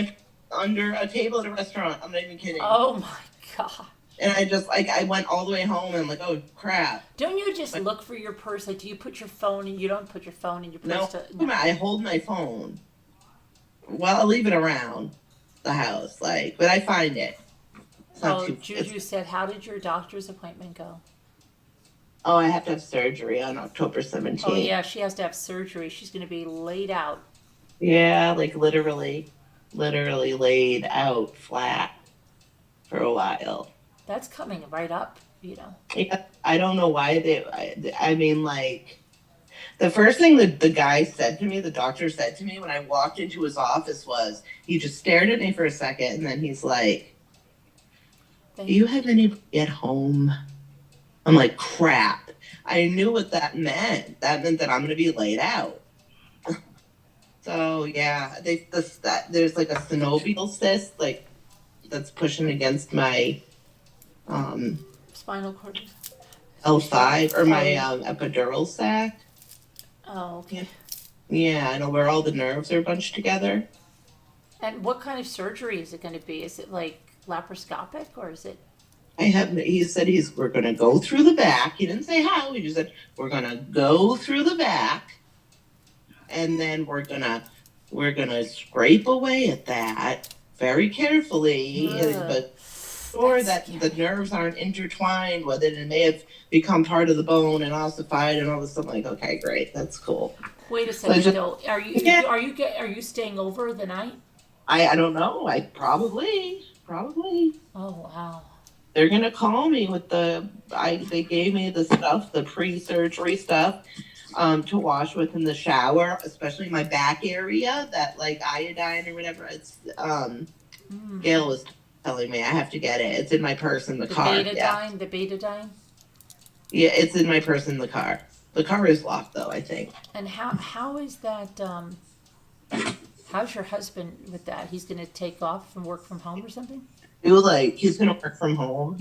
Speaker 8: Under a table at a restaurant. I'm not even kidding.
Speaker 1: Oh my god!
Speaker 8: And I went all the way home and I'm like, oh crap.
Speaker 1: Don't you just look for your purse? Like, do you put your phone in? You don't put your phone in your purse.
Speaker 8: No, I hold my phone. Well, I'll leave it around the house, but I find it.
Speaker 1: Juju said, "How did your doctor's appointment go?"
Speaker 8: Oh, I have to have surgery on October 17th.
Speaker 1: Oh yeah, she has to have surgery. She's going to be laid out.
Speaker 8: Yeah, like literally laid out flat for a while.
Speaker 1: That's coming right up,
Speaker 8: Yeah, I don't know why I mean, the first thing that the guy said to me, the doctor said to me when I walked into his office was, he just stared at me for a second and then he's like, "Do you have anybody at home?" I'm like, crap. I knew what that meant. That meant that I'm going to be laid out. So, yeah, there's like a synovial cyst, that's pushing against my
Speaker 1: spinal cord.
Speaker 8: L5 or my epidural sac.
Speaker 1: Oh, okay.
Speaker 8: Yeah, I know where all the nerves are bunched together.
Speaker 1: And what kind of surgery is it going to be? Is it like laparoscopic or is it?
Speaker 8: He said we're going to go through the back. He didn't say how. He just said, we're going to go through the back and then we're going to scrape away at that very carefully, but sure that the nerves aren't intertwined with it and may have become part of the bone and ossified and all this stuff. Like, okay, great. That's cool.
Speaker 1: Wait a second, though. Are you staying over the night?
Speaker 8: I don't know. I probably.
Speaker 1: Oh, wow.
Speaker 8: They're going to call me with they gave me the stuff, the pre-surgery stuff, to wash with in the shower, especially my back area, that iodine or whatever. It's, Gail was telling me I have to get it. It's in my purse in the car.
Speaker 1: The betadine?
Speaker 8: Yeah, it's in my purse in the car. The car is locked though, I think.
Speaker 1: And how is that, how's your husband with that? He's going to take off and work from home or something?
Speaker 8: He's gonna work from home.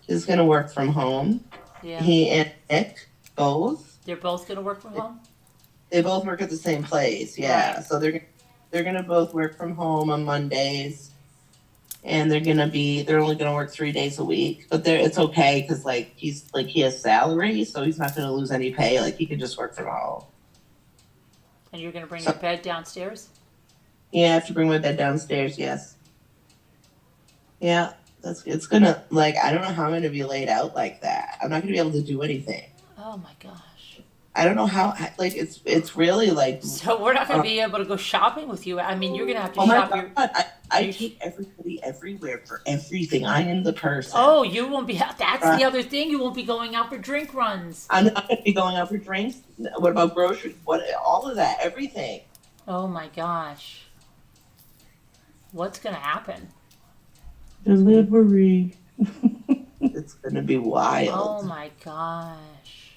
Speaker 8: He's gonna work from home.
Speaker 1: Yeah.
Speaker 8: He and Nick both.
Speaker 1: They're both gonna work from home.
Speaker 8: They both work at the same place. Yeah. Right. So they're gonna both work from home on Mondays, and they're only gonna work 3 days a week. But it's okay because he has salary, so he's not gonna lose any pay. He can just work from home.
Speaker 1: And you're gonna bring your bed downstairs?
Speaker 8: Yeah, I have to bring my bed downstairs. Yes. Yeah, it's gonna, I don't know how I'm gonna be laid out like that. I'm not gonna be able to do anything.
Speaker 1: Oh my gosh.
Speaker 8: I don't know how, it's really
Speaker 1: So we're not gonna be able to go shopping with you. I mean, you're gonna have to
Speaker 8: shop.
Speaker 1: My
Speaker 8: God, I take everybody everywhere for everything. I am the person.
Speaker 1: Oh, you won't be, that's the other thing. You won't be going out for drink runs.
Speaker 8: I'm not gonna be going out for drinks. What about groceries? All of that, everything.
Speaker 1: Oh my gosh. What's gonna happen?
Speaker 8: Delivery. It's gonna be wild.
Speaker 1: Oh my gosh.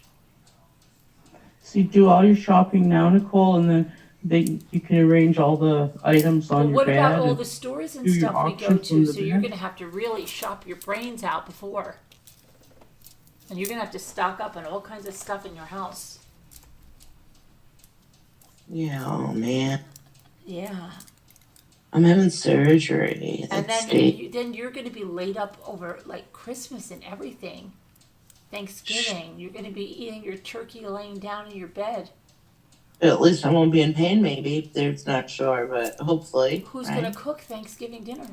Speaker 10: So you do all your shopping now, Nicole, and then you can arrange all the items on your bed.
Speaker 1: What about all the stores and stuff we go to? So you're gonna have to really shop your brains out before. And you're gonna have to stock up on all kinds of stuff in your house.
Speaker 8: Yeah, oh man.
Speaker 1: Yeah.
Speaker 8: I'm having surgery.
Speaker 1: And then you're going to be laid up over Christmas and everything. Thanksgiving. You're going to be eating your turkey laying down in your bed.
Speaker 8: At least I won't be in pain, maybe. There's not sure, but hopefully.
Speaker 1: Who's
Speaker 8: right?
Speaker 1: going to cook Thanksgiving dinner?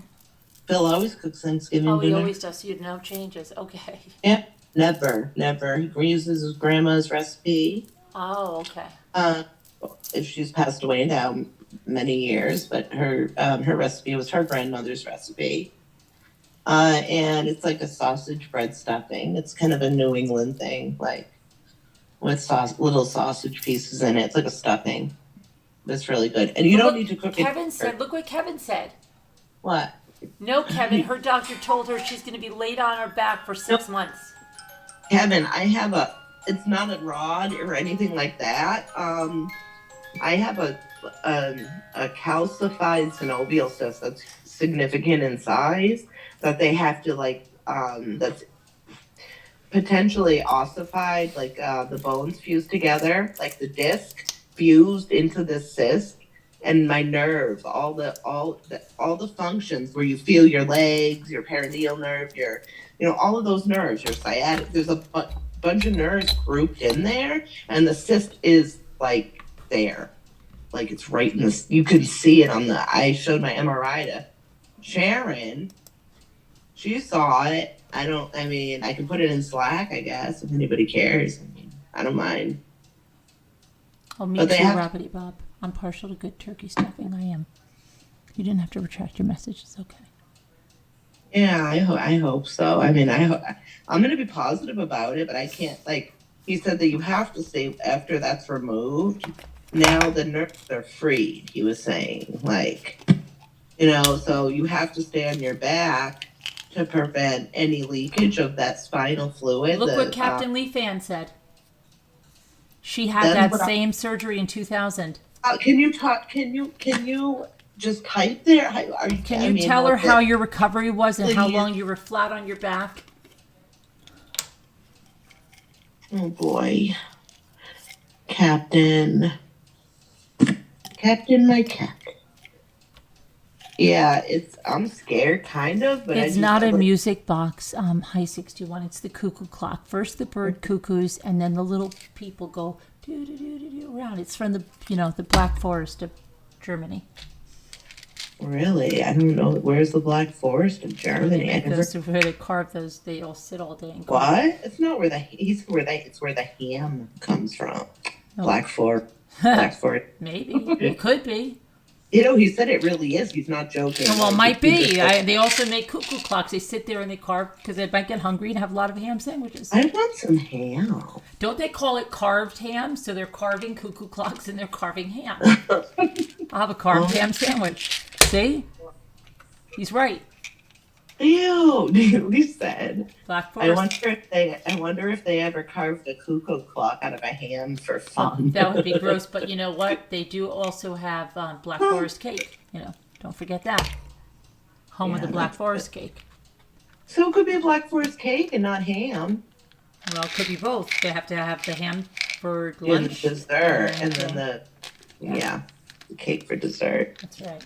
Speaker 8: Phil always cooks Thanksgiving
Speaker 1: Oh, he
Speaker 8: dinner.
Speaker 1: always does. So you no changes. Okay.
Speaker 8: Yeah, never. He reuses his grandma's recipe.
Speaker 1: Oh, okay.
Speaker 8: If she's passed away now many years, but her recipe was her grandmother's recipe. And it's like a sausage bread stuffing. It's kind of a New England thing, like with little sausage pieces in it. It's like a stuffing. It's really good. And you don't need to cook it.
Speaker 1: Look what Kevin said.
Speaker 8: What?
Speaker 1: No, Kevin, her doctor told her she's going to be laid on her back for 6 months.
Speaker 8: Kevin, it's not a rod or anything like that. I have a calcified synovial cyst that's significant in size that they have to that's potentially ossified, the bones fused together, like the disc fused into this cyst, and my nerves, all the functions where you feel your legs, your perineal nerve, all of those nerves, your sciatic. There's a bunch of nerves grouped in there, and the cyst is like there, like it's right in this. You can see it on I showed my MRI to Sharon. She saw it. I can put it in Slack, I guess, if anybody cares. I don't mind.
Speaker 1: Oh, me too, Robert Bob. I'm partial to good turkey stuffing. I am. You didn't have to retract your message. It's okay.
Speaker 8: Yeah, I hope so. I'm going to be positive about it, but I can't, he said that you have to stay after that's removed. Now the nerves are freed, he was saying. So you have to stay on your back to prevent any leakage of that spinal fluid.
Speaker 1: Look what Captain Lee Fan said. She had that same surgery in 2000.
Speaker 8: Can you just type there?
Speaker 1: Can you tell her how your recovery was and how long you were flat on your back?
Speaker 8: Oh boy. Captain, my cat. Yeah, I'm scared, kind of, but
Speaker 1: it's not a music box. Hi 61. It's the cuckoo clock. First the bird cuckoos, and then the little people go do do do do do around. It's from the Black Forest of Germany.
Speaker 8: Really, I don't know. Where's the Black Forest of Germany?
Speaker 1: Where they carve those. They all sit all day and carve.
Speaker 8: What? It's not where it's where the ham comes from. Oh. Black Forest.
Speaker 1: Maybe it could be.
Speaker 8: He said it really is. He's not joking.
Speaker 1: Well, it might be. They also make cuckoo clocks. They sit there and they carve because they might get hungry and have a lot of ham sandwiches.
Speaker 8: I want some ham.
Speaker 1: Don't they call it carved ham? So they're carving cuckoo clocks and they're carving ham. I'll have a carved ham sandwich. See? He's right.
Speaker 8: Ew, he said.
Speaker 1: Black Forest.
Speaker 8: I wonder if they ever carved a cuckoo clock out of a ham for fun.
Speaker 1: That would be gross, but you know what? They do also have Black Forest cake. Don't forget that. Home of the Black Forest cake.
Speaker 8: So it could be a Black Forest cake and not ham.
Speaker 1: Well, it could be both. They have to have the ham for lunch.
Speaker 8: And dessert, and then the cake for dessert.
Speaker 1: That's right.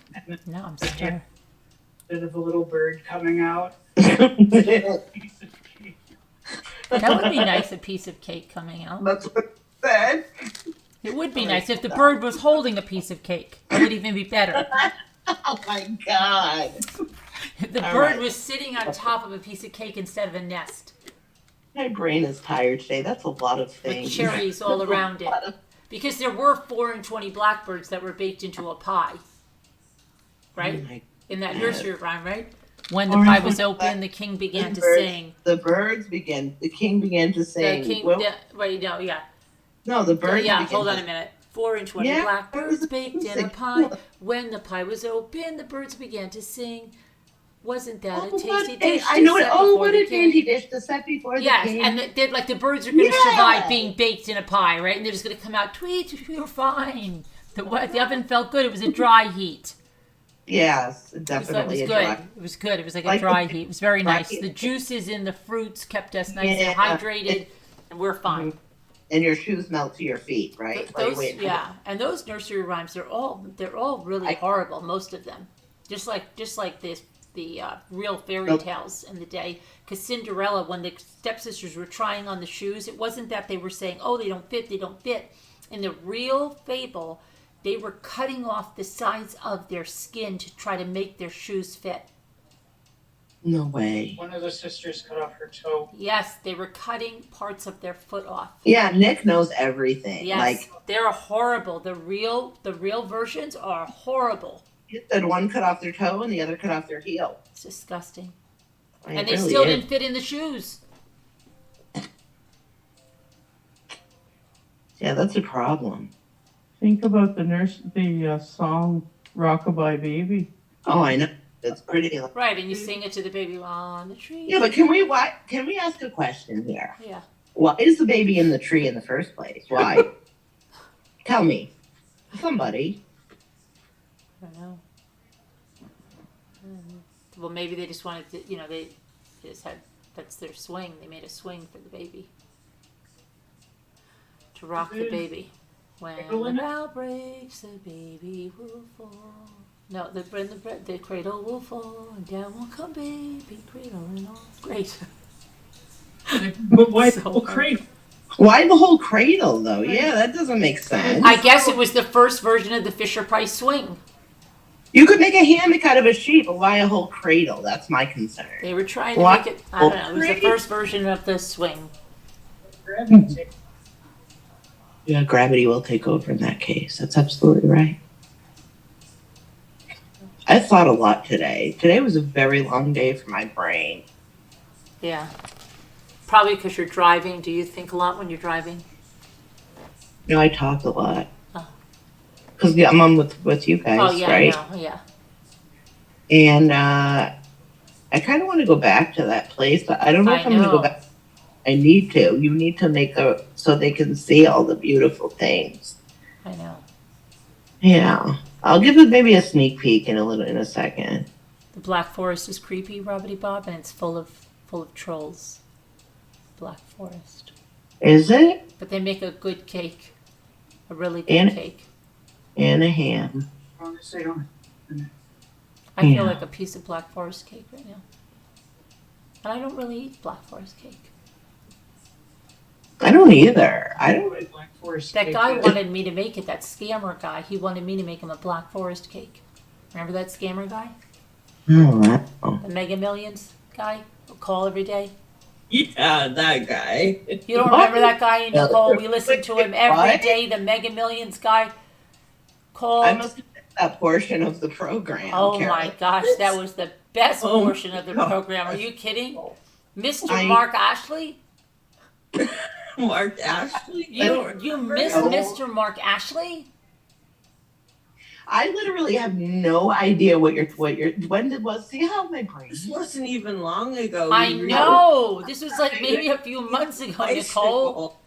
Speaker 1: No, I'm scared.
Speaker 9: Bit of a little bird coming out.
Speaker 1: That would be nice, a piece of cake coming out.
Speaker 8: That's what it said.
Speaker 1: It would be nice if the bird was holding a piece of cake. That would even be better.
Speaker 8: Oh my God.
Speaker 1: If the bird was sitting on top of a piece of cake instead of a nest.
Speaker 8: My brain is tired today. That's a lot of things.
Speaker 1: With cherries all around it. Because there were 4 and 20 blackbirds that were baked into a pie. Right?
Speaker 8: Oh
Speaker 1: in that nursery rhyme, right? When the pie was open, the king began to sing.
Speaker 8: The king began to sing.
Speaker 1: The king,
Speaker 8: No, the birds.
Speaker 1: Yeah, hold on a minute. 4 and 20 blackbirds baked in a pie. When the pie was open, the birds began to sing. Wasn't that a tasty dish?
Speaker 8: I know it. Oh, what a dainty dish to set before the king.
Speaker 1: Yes, and the birds are going to survive being baked in a pie, right? And they're just going to come out, tweet, you're fine. The oven felt good. It was a dry heat.
Speaker 8: Yes, definitely.
Speaker 1: It was good. It was like a dry heat. It was very nice. The juices in the fruits kept us nice and hydrated, and we're fine.
Speaker 8: And your shoes melt to your feet, right?
Speaker 1: And those nursery rhymes, they're all really horrible. Most of them, just like the real fairy tales in the day. Because Cinderella, when the stepsisters were trying on the shoes, it wasn't that they were saying, "Oh, they don't fit." In the real fable, they were cutting off the sides of their skin to try to make their shoes fit.
Speaker 8: No way.
Speaker 9: One of the sisters cut off her toe.
Speaker 1: Yes, they were cutting parts of their foot off.
Speaker 8: Yeah, Nick knows everything.
Speaker 1: Yes,
Speaker 8: Like,
Speaker 1: they're horrible. The real versions are horrible.
Speaker 8: you said one cut off their toe and the other cut off their heel.
Speaker 1: It's disgusting.
Speaker 8: I mean,
Speaker 1: And
Speaker 8: it
Speaker 1: they
Speaker 8: really
Speaker 1: still
Speaker 8: is.
Speaker 1: didn't fit in the shoes.
Speaker 8: Yeah, that's a problem.
Speaker 10: Think about the song "Rockabye Baby."
Speaker 8: Oh, I know. It's pretty.
Speaker 1: Right, and you sing it to the baby on the tree.
Speaker 8: Yeah, but can we ask a question here?
Speaker 1: Yeah.
Speaker 8: Why is the baby in the tree in the first place? Why? Tell me. Somebody.
Speaker 1: I don't know. Well, maybe they just wanted to, they just had, that's their swing. They made a swing for the baby. To rock the baby. When the bell breaks, the baby will fall. No, the cradle will fall, and down will come baby, cradle and all. Great.
Speaker 9: But why the whole cradle?
Speaker 8: Why the whole cradle, though? Yeah, that doesn't make sense.
Speaker 1: I guess it was the first version of the Fisher-Price swing.
Speaker 8: You could make a hammock out of a sheet, but why a whole cradle? That's my concern.
Speaker 1: They were trying to make it, I don't know, it was the first version of the swing.
Speaker 8: Yeah, gravity will take over in that case. That's absolutely right. I thought a lot today. Today was a very long day for my brain.
Speaker 1: Yeah. Probably because you're driving. Do you think a lot when you're driving?
Speaker 8: You know, I talk a lot.
Speaker 1: Oh.
Speaker 8: Because I'm on with you guys,
Speaker 1: Oh, yeah,
Speaker 8: right?
Speaker 1: I know, yeah.
Speaker 8: And I kind of want to go back to that place, but I don't know if I'm going to go back. I need to. You need to make so they can see all the beautiful things.
Speaker 1: I know.
Speaker 8: Yeah. I'll give it maybe a sneak peek in a second.
Speaker 1: The Black Forest is creepy, Robbity Bob, and it's full of trolls. Black Forest.
Speaker 8: Is it?
Speaker 1: But they make a good cake. A really good cake.
Speaker 8: And a ham.
Speaker 1: I feel like a piece of Black Forest cake right now. And I don't really eat Black Forest cake.
Speaker 8: I don't either. I don't like
Speaker 9: Black Forest
Speaker 1: that
Speaker 9: cake.
Speaker 1: guy wanted me to make it, that scammer guy. He wanted me to make him a Black Forest cake. Remember that scammer guy?
Speaker 8: Oh, wow.
Speaker 1: The Mega Millions guy who call every day?
Speaker 11: Yeah, that guy.
Speaker 1: You don't remember that guy, Nicole? We listened to him every day. The Mega Millions guy called.
Speaker 8: I must have missed that portion of the program.
Speaker 1: Oh
Speaker 8: Carol.
Speaker 1: my gosh, that was the best portion of the program. Are you kidding? Mr. Mark Ashley?
Speaker 11: Mark Ashley?
Speaker 1: You missed Mr. Mark Ashley?
Speaker 8: I literally have no idea when see how my brain.
Speaker 11: This wasn't even long ago.
Speaker 1: I know. This was like maybe a few months ago, Nicole.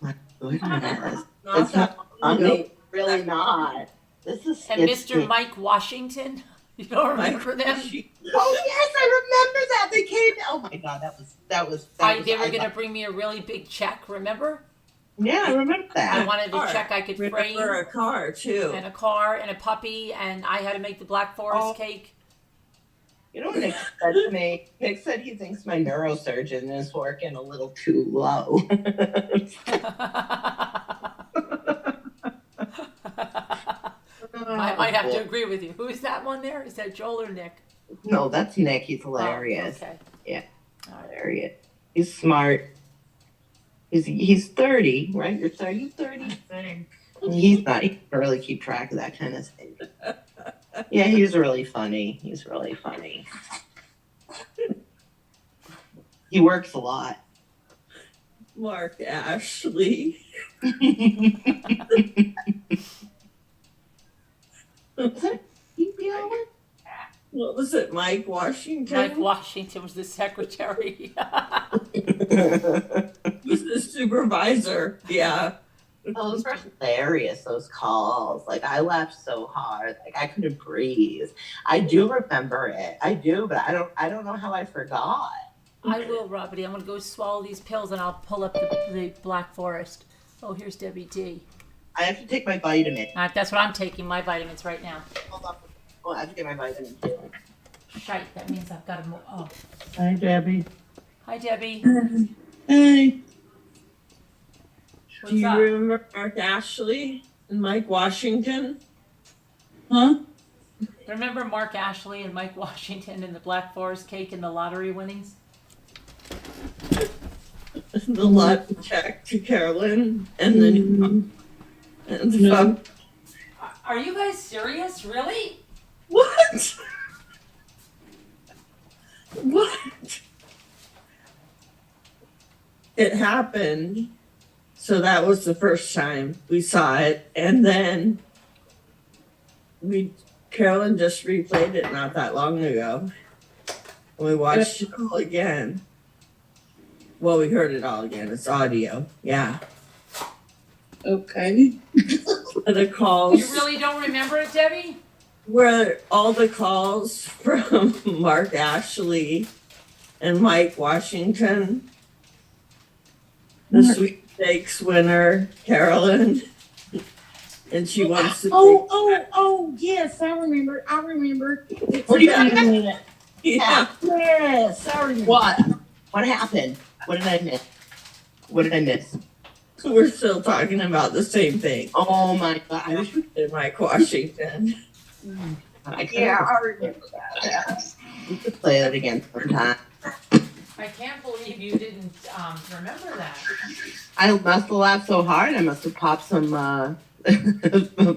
Speaker 8: My goodness.
Speaker 11: Not
Speaker 8: It's
Speaker 11: that
Speaker 8: not
Speaker 11: long ago.
Speaker 8: funny. Really not. This is
Speaker 1: And Mr. Mike Washington? You don't remember them?
Speaker 8: Oh yes, I remember that. They came. Oh my god, that was.
Speaker 1: They were going to bring me a really big check, remember?
Speaker 8: Yeah, I remember that.
Speaker 1: I wanted a check I could frame.
Speaker 11: For a car, too.
Speaker 1: And a car and a puppy, and I had to make the Black Forest cake.
Speaker 8: You know what Nick said to me? Nick said he thinks my neurosurgeon is working a little too low.
Speaker 1: I might have to agree with you. Who is that one there? Is that Joel or Nick?
Speaker 8: No, that's Nick. He's hilarious.
Speaker 1: Oh, okay.
Speaker 8: Yeah, hilarious. He's smart. He's 30, right? You're 30. 30.
Speaker 9: I think.
Speaker 8: He's not. He can really keep track of that kind of thing. Yeah, he's really funny. He's really funny. He works a lot.
Speaker 11: Mark Ashley. What was it, Mike Washington?
Speaker 1: Mike Washington was the secretary.
Speaker 11: Was the supervisor. Yeah.
Speaker 8: Those were hilarious, those calls. Like, I laughed so hard. Like, I couldn't breathe. I do remember it. I do, but I don't know how I forgot.
Speaker 1: I will, Robbie. I'm going to go swallow these pills, and I'll pull up the Black Forest. Oh, here's Debbie D.
Speaker 8: I have to take my vitamin.
Speaker 1: That's what I'm taking, my vitamins right now.
Speaker 8: Hold on. Oh, I have to get my vitamin too.
Speaker 1: Shite, that means I've got to move. Oh.
Speaker 10: Hi, Debbie.
Speaker 1: Hi, Debbie.
Speaker 8: Hey.
Speaker 11: Do you remember Mark Ashley and Mike Washington?
Speaker 10: Huh?
Speaker 1: Remember Mark Ashley and Mike Washington and the Black Forest cake and the lottery winnings?
Speaker 11: The lottery check to Carolyn, and then
Speaker 1: Are you guys serious? Really?
Speaker 11: what? What? It happened. So that was the first time we saw it, and then Carolyn just replayed it not that long ago. We watched it all again. Well, we heard it all again. It's audio. Yeah.
Speaker 10: Okay.
Speaker 11: The calls.
Speaker 1: You really don't remember it, Debbie?
Speaker 11: Where all the calls from Mark Ashley and Mike Washington, the sweepstakes winner, Carolyn, and she wants to.
Speaker 10: Oh, yes, I remember.
Speaker 8: What do you mean?
Speaker 11: Yeah.
Speaker 10: Yes, I remember.
Speaker 8: What happened? What did I miss?
Speaker 11: We're still talking about the same thing.
Speaker 8: Oh my gosh.
Speaker 11: And Mike Washington.
Speaker 8: I remember that. Yeah. We could play that again sometime.
Speaker 1: I can't believe you didn't remember that.
Speaker 8: I must have laughed so hard, I must have popped some of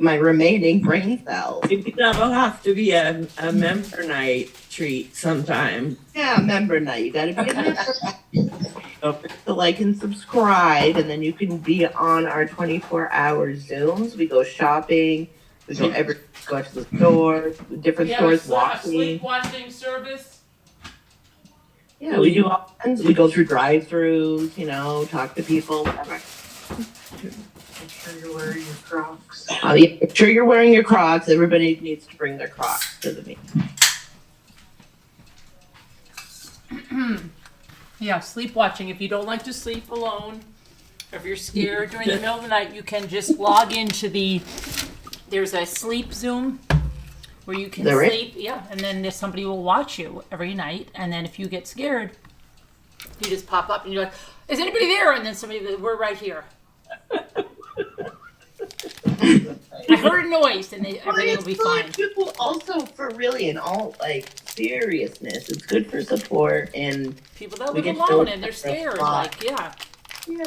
Speaker 8: my remaining brain cells.
Speaker 11: That'll have to be a member night treat sometime.
Speaker 8: Yeah, member night. You gotta be a member. Don't forget to like and subscribe, and then you can be on our 24-hour Zooms. We go shopping. We go go to the store, different stores, walking.
Speaker 1: Sleep watching service.
Speaker 8: Yeah, we do all kinds. We go through drive-throughs, talk to people, whatever.
Speaker 10: Make sure you're wearing your Crocs.
Speaker 8: Yeah, make sure you're wearing your Crocs. Everybody needs to bring their Crocs to the meeting.
Speaker 1: Yeah, sleep watching. If you don't like to sleep alone, or if you're scared during the middle of the night, you can just log into there's a sleep Zoom where you can sleep. Yeah, and then somebody will watch you every night. And then if you get scared, you just pop up and you're like, is anybody there? And then we're right here. I heard a noise, and everything will be fine.
Speaker 8: People also, for really, in all seriousness, it's good for support, and
Speaker 1: people that live alone and they're scared,
Speaker 8: yeah,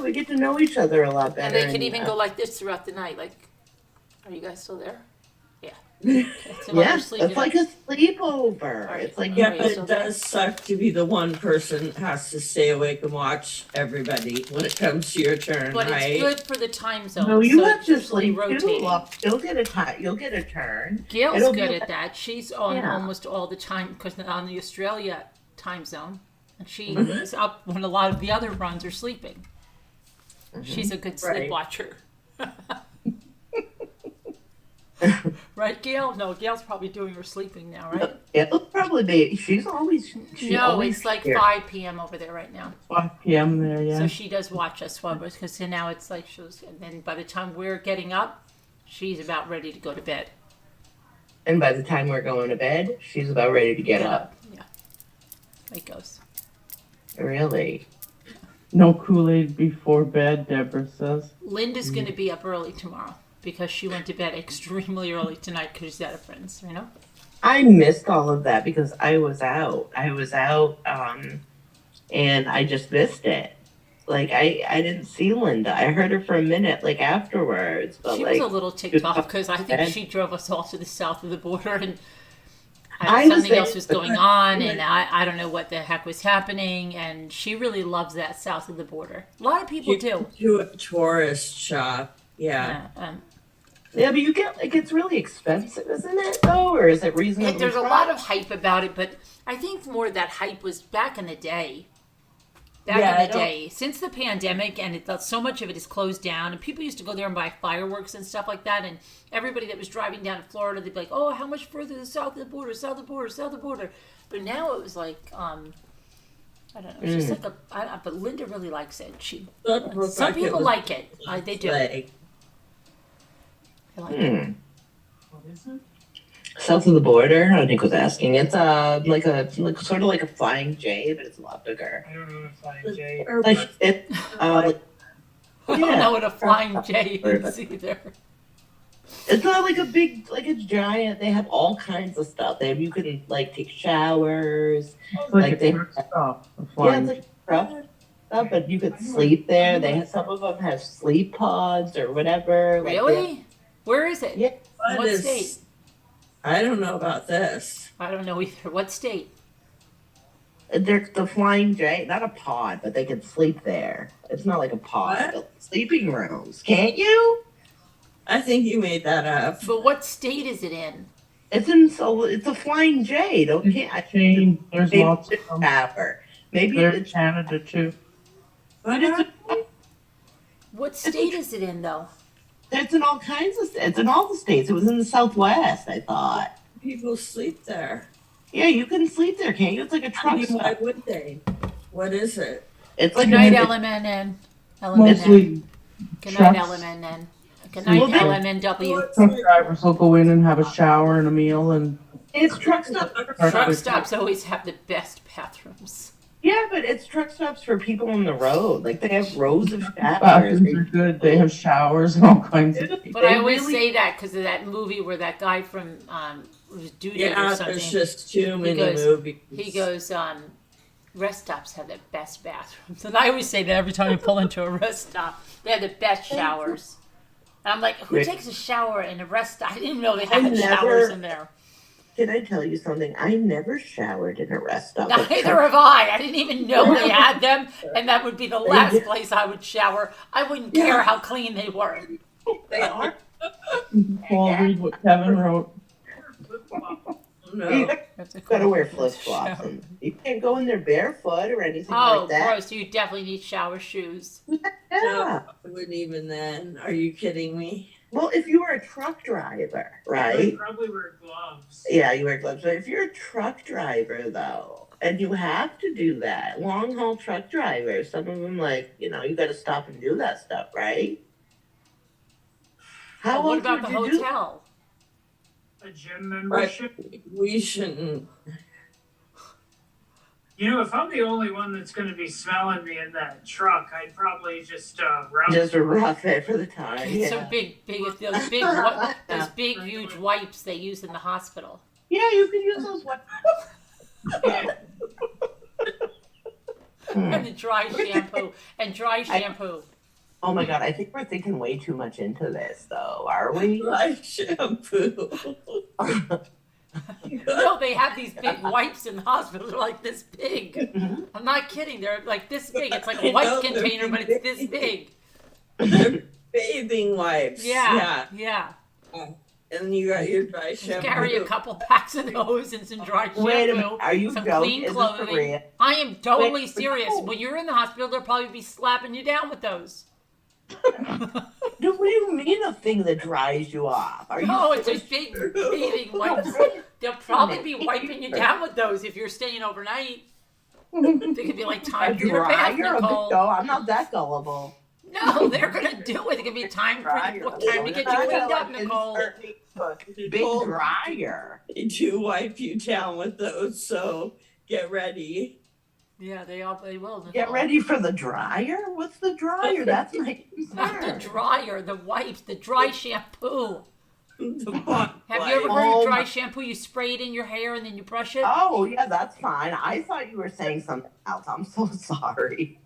Speaker 8: we get to know each other a lot better.
Speaker 1: And they can even go like this throughout the night. Like, are you guys still there? Yeah. It's
Speaker 8: like a sleepover.
Speaker 1: Right.
Speaker 8: It's like
Speaker 11: but it does suck to be the one person that has to stay awake and watch everybody when it comes to your turn,
Speaker 1: but
Speaker 11: right?
Speaker 1: it's good for the time zone.
Speaker 8: No, you
Speaker 1: so
Speaker 8: have to sleep
Speaker 1: rotating.
Speaker 8: too. You'll get a turn.
Speaker 1: Gail's good at that. She's on almost all the time because on the Australia time zone, and she is up when a lot of the other runs are sleeping. She's a good sleep watcher. Right, Gail? No, Gail's probably doing her sleeping now, right?
Speaker 8: It'll probably be. She's always
Speaker 1: it's like
Speaker 8: here.
Speaker 1: 5 p.m. over there right now.
Speaker 10: 5 p.m. there, yeah.
Speaker 1: So she does watch us because now it's like and then by the time we're getting up, she's about ready to go to bed.
Speaker 8: And by the time we're going to bed, she's about ready to get up.
Speaker 1: Yeah, it goes.
Speaker 8: Really?
Speaker 10: No Kool-Aid before bed, Deborah says.
Speaker 1: Linda's going to be up early tomorrow because she went to bed extremely early tonight because she's at a friend's,
Speaker 8: I missed all of that because I was out. And I just missed it. Like, I didn't see Linda. I heard her for a minute, afterwards. But
Speaker 1: she was a little ticked off because I think she drove us all to the south of the border and something else was going on, and I don't know what the heck was happening, and she really loves that south of the border. A lot of people do.
Speaker 11: To a tourist shop, yeah.
Speaker 8: Yeah, but it's really expensive, isn't it, though? Or is it reasonable?
Speaker 1: There's a lot of hype about it, but I think more of that hype was back in the day. Since the pandemic, and so much of it is closed down, and people used to go there and buy fireworks and stuff like that, and everybody that was driving down to Florida, they'd be like, oh, how much further to the south of the border, south of the border, south of the border. But now it was like, I don't know, it's just but Linda really likes it. Some people like it. They do. They like it.
Speaker 10: What is it?
Speaker 8: South of the border, I think was asking. It's sort of like a Flying J, but it's a lot bigger.
Speaker 9: I don't know what a Flying J.
Speaker 1: I don't know what a flying J is either.
Speaker 8: It's not like a big, like a giant. They have all kinds of stuff. You can like take showers.
Speaker 10: It's like
Speaker 8: they
Speaker 10: a truck stop. A
Speaker 8: yeah,
Speaker 10: flying
Speaker 8: it's like a truck stuff, but you could sleep there. Some of them have sleep pods or whatever.
Speaker 1: Really? Where is it?
Speaker 8: Yeah.
Speaker 1: What state?
Speaker 11: I don't know about this.
Speaker 1: I don't know either. What state?
Speaker 8: They're the flying J, not a pod, but they can sleep there. It's not like a pod.
Speaker 11: What?
Speaker 8: But sleeping rooms. Can't you?
Speaker 11: I think you made that up.
Speaker 1: But what state is it in?
Speaker 8: It's a flying J.
Speaker 10: Jane, there's
Speaker 8: Maybe
Speaker 10: lots
Speaker 8: it's
Speaker 10: of them.
Speaker 8: Tower. Maybe
Speaker 10: There's
Speaker 8: it's
Speaker 10: Canada too.
Speaker 1: What state is it in, though?
Speaker 8: It's in all kinds of. It's in all the states. It was in the Southwest, I thought.
Speaker 11: People sleep there.
Speaker 8: Yeah, you can sleep there, can't you? It's like a truck
Speaker 11: Why
Speaker 8: stop.
Speaker 11: would they? What is it?
Speaker 8: It's
Speaker 1: Good
Speaker 8: like
Speaker 1: night,
Speaker 8: a,
Speaker 1: LMNN.
Speaker 10: Mostly
Speaker 1: Good night,
Speaker 10: trucks.
Speaker 1: LMNN. Good night, LMNW.
Speaker 10: truck drivers will go in and have a shower and a meal and
Speaker 8: it's truck stops.
Speaker 1: Truck stops always have the best bathrooms.
Speaker 8: Yeah, but it's truck stops for people on the road. Like they have rows of showers.
Speaker 10: bathrooms are good. They have showers and all kinds of
Speaker 1: But I always say that because of that movie where that guy from was due date or
Speaker 11: Yeah,
Speaker 1: something.
Speaker 11: there's just too
Speaker 1: He
Speaker 11: many
Speaker 1: goes-
Speaker 11: movies.
Speaker 1: He goes, rest stops have the best bathrooms. And I always say that every time I pull into a rest stop, they have the best showers. And I'm like, who takes a shower in a rest stop? I didn't know they had showers in there.
Speaker 8: Can I tell you something? I never showered in a rest stop.
Speaker 1: Neither have I. I didn't even know they had them, and that would be the last place I would shower. I wouldn't care how clean they were.
Speaker 8: They are.
Speaker 10: Paul, read what Kevin wrote.
Speaker 11: No.
Speaker 8: You gotta wear flip flops. You can't go in there barefoot or anything
Speaker 1: Oh,
Speaker 8: like that.
Speaker 1: gross. You definitely need shower shoes.
Speaker 8: Yeah.
Speaker 11: No, I wouldn't even then. Are you kidding me?
Speaker 8: Well, if you were a truck driver, right?
Speaker 9: You probably wear gloves.
Speaker 8: Yeah, you wear gloves. But if you're a truck driver, though, and you have to do that, long haul truck drivers, some of them, you got to stop and do that stuff, right? How
Speaker 1: What
Speaker 8: often
Speaker 1: about the
Speaker 8: would you do
Speaker 1: hotel?
Speaker 9: A gym membership.
Speaker 11: We shouldn't.
Speaker 9: You know, if I'm the only one that's going to be smelling me in that truck, I'd probably just rough.
Speaker 8: just rough it for the time?
Speaker 1: It's so
Speaker 8: Yeah.
Speaker 1: those big, huge wipes they use in the hospital.
Speaker 8: Yeah, you can use those ones.
Speaker 1: And the dry shampoo.
Speaker 8: Oh my God, I think we're thinking way too much into this, though, are we?
Speaker 11: Like shampoo.
Speaker 1: No, they have these big wipes in the hospital. They're like this big. I'm not kidding. They're like this big. It's like a white container, but it's this big.
Speaker 11: They're bathing wipes.
Speaker 1: Yeah.
Speaker 11: And you got your dry
Speaker 1: Just
Speaker 11: shampoo.
Speaker 1: carry a couple packs of those and some dry shampoo.
Speaker 8: Wait a minute, are you
Speaker 1: some
Speaker 8: joking?
Speaker 1: clean
Speaker 8: Is this for
Speaker 1: clothing.
Speaker 8: real?
Speaker 1: I am totally
Speaker 8: Wait,
Speaker 1: serious.
Speaker 8: no.
Speaker 1: When you're in the hospital, they'll probably be slapping you down with those.
Speaker 8: What do you mean a thing that dries you off? Are
Speaker 1: No,
Speaker 8: you
Speaker 1: it's just big bathing wipes. They'll probably be wiping you down with those if you're staying overnight. They could be like
Speaker 8: a
Speaker 1: time for your bath,
Speaker 8: dryer?
Speaker 1: Nicole.
Speaker 8: No, I'm not that gullible.
Speaker 1: No, they're gonna do it. It could be time for time to get you cleaned up, Nicole.
Speaker 8: Big dryer.
Speaker 11: They do wipe you down with those, so get ready.
Speaker 1: Yeah, they will. Nicole.
Speaker 8: Get ready for the dryer? What's the dryer? That's my
Speaker 1: Not the
Speaker 8: concern.
Speaker 1: dryer, the wipes, the dry shampoo.
Speaker 11: The
Speaker 1: Have you ever heard of dry shampoo? You spray it in your hair and then you brush it.
Speaker 8: Oh, yeah, that's fine. I thought you were saying something else. I'm so sorry.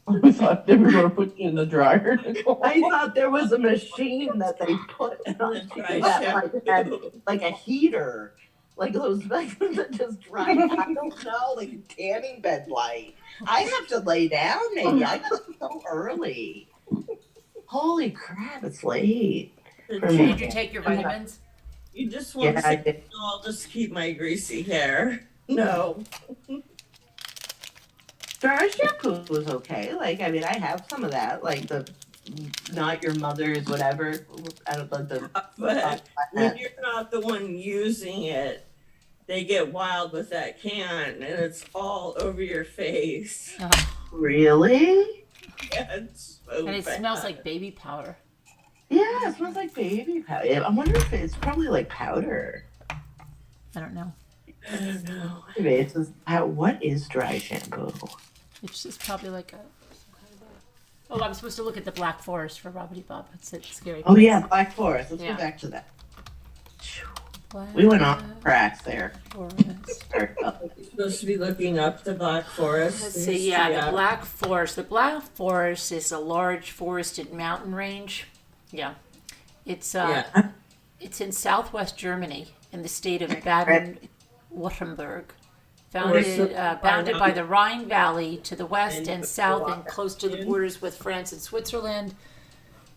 Speaker 10: I thought they were going to put you in the dryer.
Speaker 8: I thought there was a machine that they put on
Speaker 11: dry
Speaker 8: that had
Speaker 11: shampoo.
Speaker 8: like a heater. Like those that just dry. I don't know, like a tanning bed light. I have to lay down maybe. I got up so early. Holy crap, it's late. for me.
Speaker 1: Did you take your vitamins?
Speaker 11: You just want
Speaker 8: Yeah,
Speaker 11: to
Speaker 8: I
Speaker 11: say,
Speaker 8: did.
Speaker 11: no, I'll just keep my greasy hair. No.
Speaker 8: Dry shampoo was okay. I have some of that. Like the not your mother's whatever. I don't know the.
Speaker 11: But when you're not the one using it, they get wild with that can and it's all over your face.
Speaker 8: Really?
Speaker 11: Yeah, it's so
Speaker 1: And it
Speaker 11: bad.
Speaker 1: smells like baby powder.
Speaker 8: Yeah, it smells like baby powder. I wonder if it's probably like powder.
Speaker 1: I don't know.
Speaker 11: I don't know.
Speaker 8: Maybe it's just, what is dry shampoo?
Speaker 1: It's just probably like a. Oh, I'm supposed to look at the Black Forest for Robert Bob. It's a scary
Speaker 8: Oh
Speaker 1: place.
Speaker 8: yeah, Black Forest. Let's
Speaker 1: Yeah.
Speaker 8: go back to that.
Speaker 1: Black
Speaker 8: We went off tracks there.
Speaker 1: Forest.
Speaker 11: You're supposed to be looking up the Black Forest.
Speaker 1: Let's
Speaker 11: the
Speaker 1: see, yeah,
Speaker 11: history
Speaker 1: the
Speaker 11: of-
Speaker 1: Black Forest. The Black Forest is a large forested mountain range. Yeah. It's
Speaker 11: Yeah.
Speaker 1: it's in southwest Germany in the state of Baden-Württemberg. Bounded by the Rhine Valley to the west and south and close to the borders with France and Switzerland.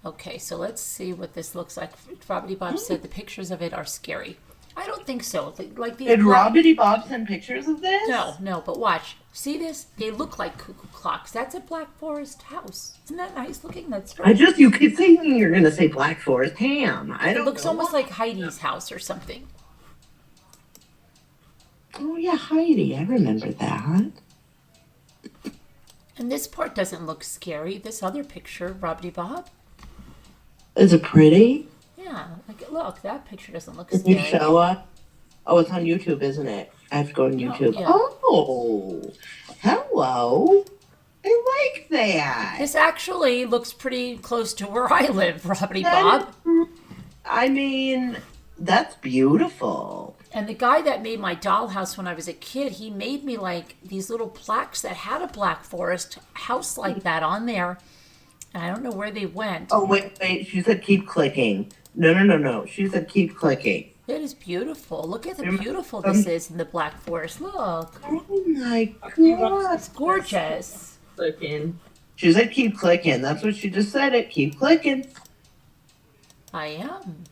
Speaker 1: Okay, so let's see what this looks like. Robert Bob said the pictures of it are scary. I don't think so. Like these
Speaker 8: Did Robert Bob send pictures of this?
Speaker 1: No, but watch. See this? They look like cuckoo clocks. That's a Black Forest house. Isn't that nice looking? That's
Speaker 8: you keep thinking you're gonna say Black Forest ham.
Speaker 1: It looks almost like Heidi's house or something.
Speaker 8: Oh yeah, Heidi. I remember that.
Speaker 1: And this part doesn't look scary. This other picture, Robert Bob.
Speaker 8: Is it pretty?
Speaker 1: Yeah, like look, that picture doesn't look
Speaker 8: Can
Speaker 1: scary.
Speaker 8: you show us? Oh, it's on YouTube, isn't it? I have to go on YouTube.
Speaker 1: yeah.
Speaker 8: Oh, hello. I like that.
Speaker 1: This actually looks pretty close to where I live, Robert Bob.
Speaker 8: I mean, that's beautiful.
Speaker 1: And the guy that made my dollhouse when I was a kid, he made me like these little plaques that had a Black Forest house like that on there. And I don't know where they went.
Speaker 8: Oh, wait. She said keep clicking. No. She said keep clicking.
Speaker 1: It is beautiful. Look at how beautiful this is in the Black Forest. Look.
Speaker 8: Oh, my God.
Speaker 1: It's gorgeous.
Speaker 11: Clicking.
Speaker 8: She said keep clicking. That's what she just said it. Keep clicking.
Speaker 1: I am.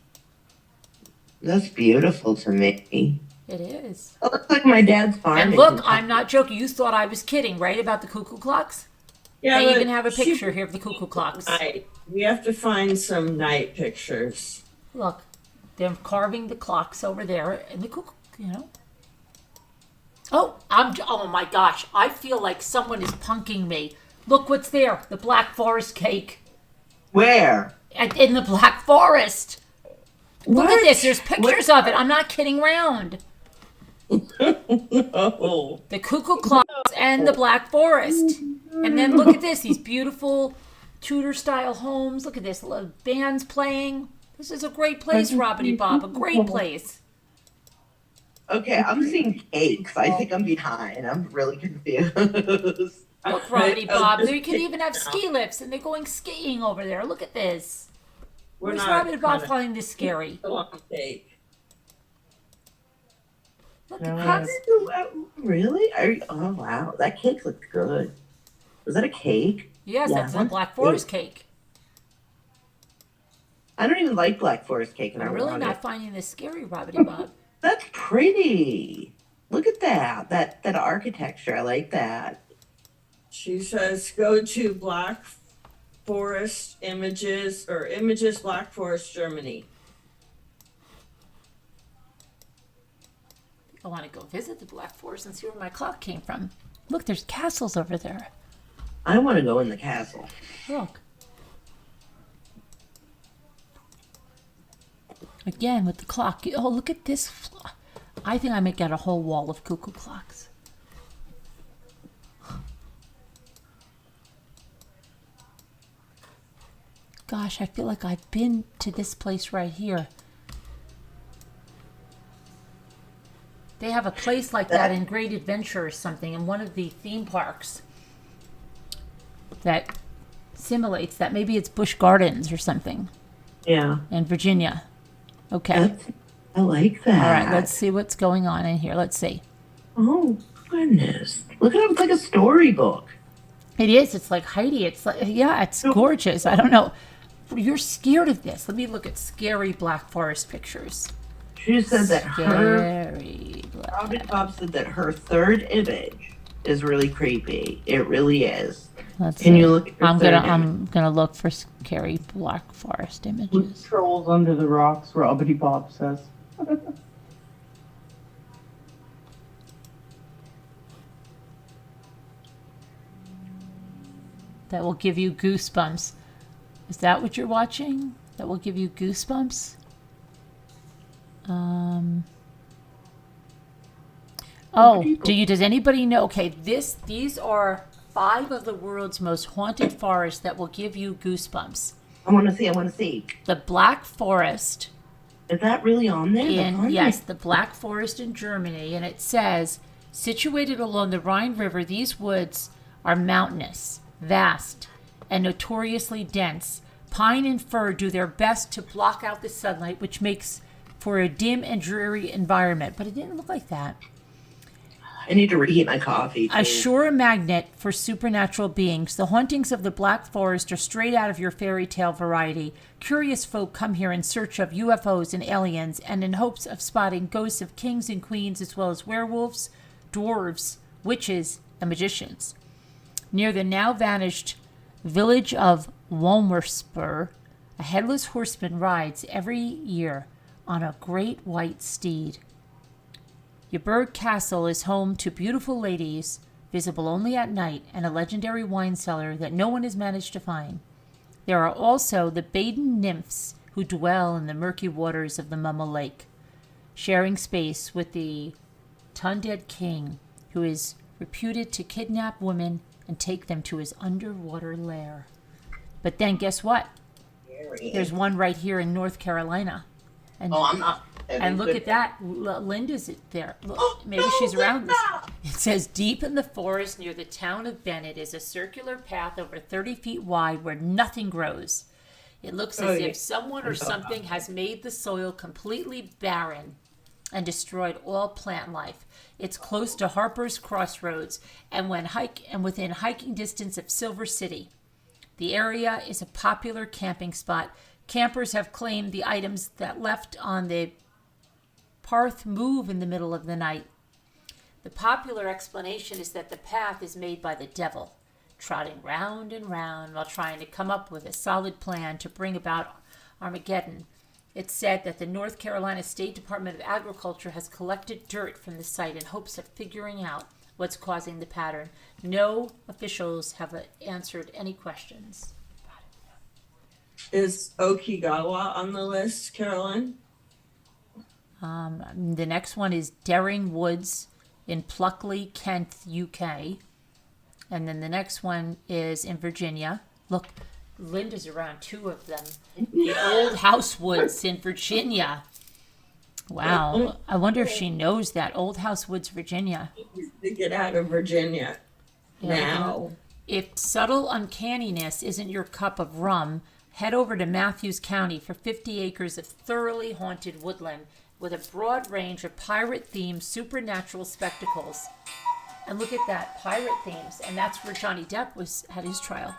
Speaker 8: That's beautiful to me.
Speaker 1: It is.
Speaker 8: It looks like my dad's farm.
Speaker 1: And look, I'm not joking. You thought I was kidding, right, about the cuckoo clocks?
Speaker 11: Yeah,
Speaker 1: I
Speaker 11: but
Speaker 1: even have a picture here of the cuckoo clocks.
Speaker 11: We have to find some night pictures.
Speaker 1: Look, they're carving the clocks over there, and the cuckoo, Oh my gosh! I feel like someone is punking me. Look what's there: the Black Forest cake.
Speaker 8: Where?
Speaker 1: In the Black Forest. Look at this. There's pictures of it. I'm not kidding around.
Speaker 11: No.
Speaker 1: The cuckoo clocks and the Black Forest. And then look at this. These beautiful Tudor-style homes. Look at this. Bands playing. This is a great place, Robert Bob. A great place.
Speaker 8: Okay, I'm seeing cakes. I think I'm behind. I'm really confused.
Speaker 1: Look, Robert Bob. You can even have ski lifts, and they're going skiing over there. Look at this. Where's Robert Bob finding this scary?
Speaker 11: Cake.
Speaker 1: Look at this.
Speaker 8: Really? Oh, wow. That cake looks good. Was that a cake?
Speaker 1: Yes,
Speaker 8: Yeah,
Speaker 1: that's the Black Forest cake.
Speaker 8: I don't even like Black Forest cake, and I
Speaker 1: I'm really
Speaker 8: want
Speaker 1: not
Speaker 8: it.
Speaker 1: finding this scary, Robert Bob.
Speaker 8: That's pretty. Look at that. That architecture. I like that.
Speaker 11: She says go to Black Forest Images or Images Black Forest Germany.
Speaker 1: I want to go visit the Black Forest and see where my clock came from. Look, there's castles over there.
Speaker 8: I want to go in the castle.
Speaker 1: Look. Again, with the clock. Oh, look at this. I think I may get a whole wall of cuckoo clocks. Gosh, I feel like I've been to this place right here. They have a place like that in Great Adventure or something in one of the theme parks that simulates that. Maybe it's Busch Gardens or something.
Speaker 8: Yeah.
Speaker 1: In Virginia. Okay.
Speaker 8: I like that.
Speaker 1: All right, let's see what's going on in here. Let's see.
Speaker 8: Oh, goodness. Look at it. It's like a storybook.
Speaker 1: It is. It's like Heidi. It's like, yeah, it's gorgeous. I don't know. You're scared of this. Let me look at scary Black Forest pictures.
Speaker 8: She said that
Speaker 1: Scary
Speaker 8: Robert Bob said that her third image is really creepy. It really is.
Speaker 1: Let's
Speaker 8: Can
Speaker 1: see.
Speaker 8: you look at your third image?
Speaker 1: I'm gonna look for scary Black Forest images.
Speaker 10: Trolls under the rocks, Robert Bob says.
Speaker 1: That will give you goosebumps. Is that what you're watching? That will give you goosebumps? Oh, does anybody know? Okay, these are 5 of the world's most haunted forests that will give you goosebumps.
Speaker 8: I want to see.
Speaker 1: The Black Forest.
Speaker 8: Is that really on there?
Speaker 1: Yes, the Black Forest in Germany. And it says, situated along the Rhine River, these woods are mountainous, vast, and notoriously dense. Pine and fir do their best to block out the sunlight, which makes for a dim and dreary environment. But it didn't look like that.
Speaker 8: I need to reheat my coffee, too.
Speaker 1: A sure magnet for supernatural beings. The hauntings of the Black Forest are straight out of your fairy tale variety. Curious folk come here in search of UFOs and aliens, and in hopes of spotting ghosts of kings and queens, as well as werewolves, dwarves, witches, and magicians. Near the now vanished village of Wolmersper, a headless horseman rides every year on a great white steed. Yeberg Castle is home to beautiful ladies, visible only at night, and a legendary wine cellar that no one has managed to find. There are also the Baden nymphs who dwell in the murky waters of the Mumma Lake, sharing space with the Tundead King, who is reputed to kidnap women and take them to his underwater lair. But then guess what? There's one right here in North Carolina. And
Speaker 8: I'm not.
Speaker 1: And look at that. Linda's there. Look, maybe she's around this. It says, deep in the forest near the town of Bennett is a circular path over 30 feet wide where nothing grows. It looks as if someone or something has made the soil completely barren and destroyed all plant life. It's close to Harper's Crossroads and within hiking distance of Silver City. The area is a popular camping spot. Campers have claimed the items that left on the path move in the middle of the night. The popular explanation is that the path is made by the devil, trotting round and round while trying to come up with a solid plan to bring about Armageddon. It's said that the North Carolina State Department of Agriculture has collected dirt from the site in hopes of figuring out what's causing the pattern. No officials have answered any questions.
Speaker 11: Is Okigawa on the list, Caroline?
Speaker 1: The next one is Daring Woods in Pluckley, Kent, UK. And then the next one is in Virginia. Look, Linda's around 2 of them. The Old House Woods in Virginia. Wow. I wonder if she knows that. Old House Woods, Virginia.
Speaker 11: To get out of Virginia now.
Speaker 1: If subtle uncanniness isn't your cup of rum, head over to Matthews County for 50 acres of thoroughly haunted woodland with a broad range of pirate-themed supernatural spectacles. And look at that, pirate themes. And that's where Johnny Depp had his trial.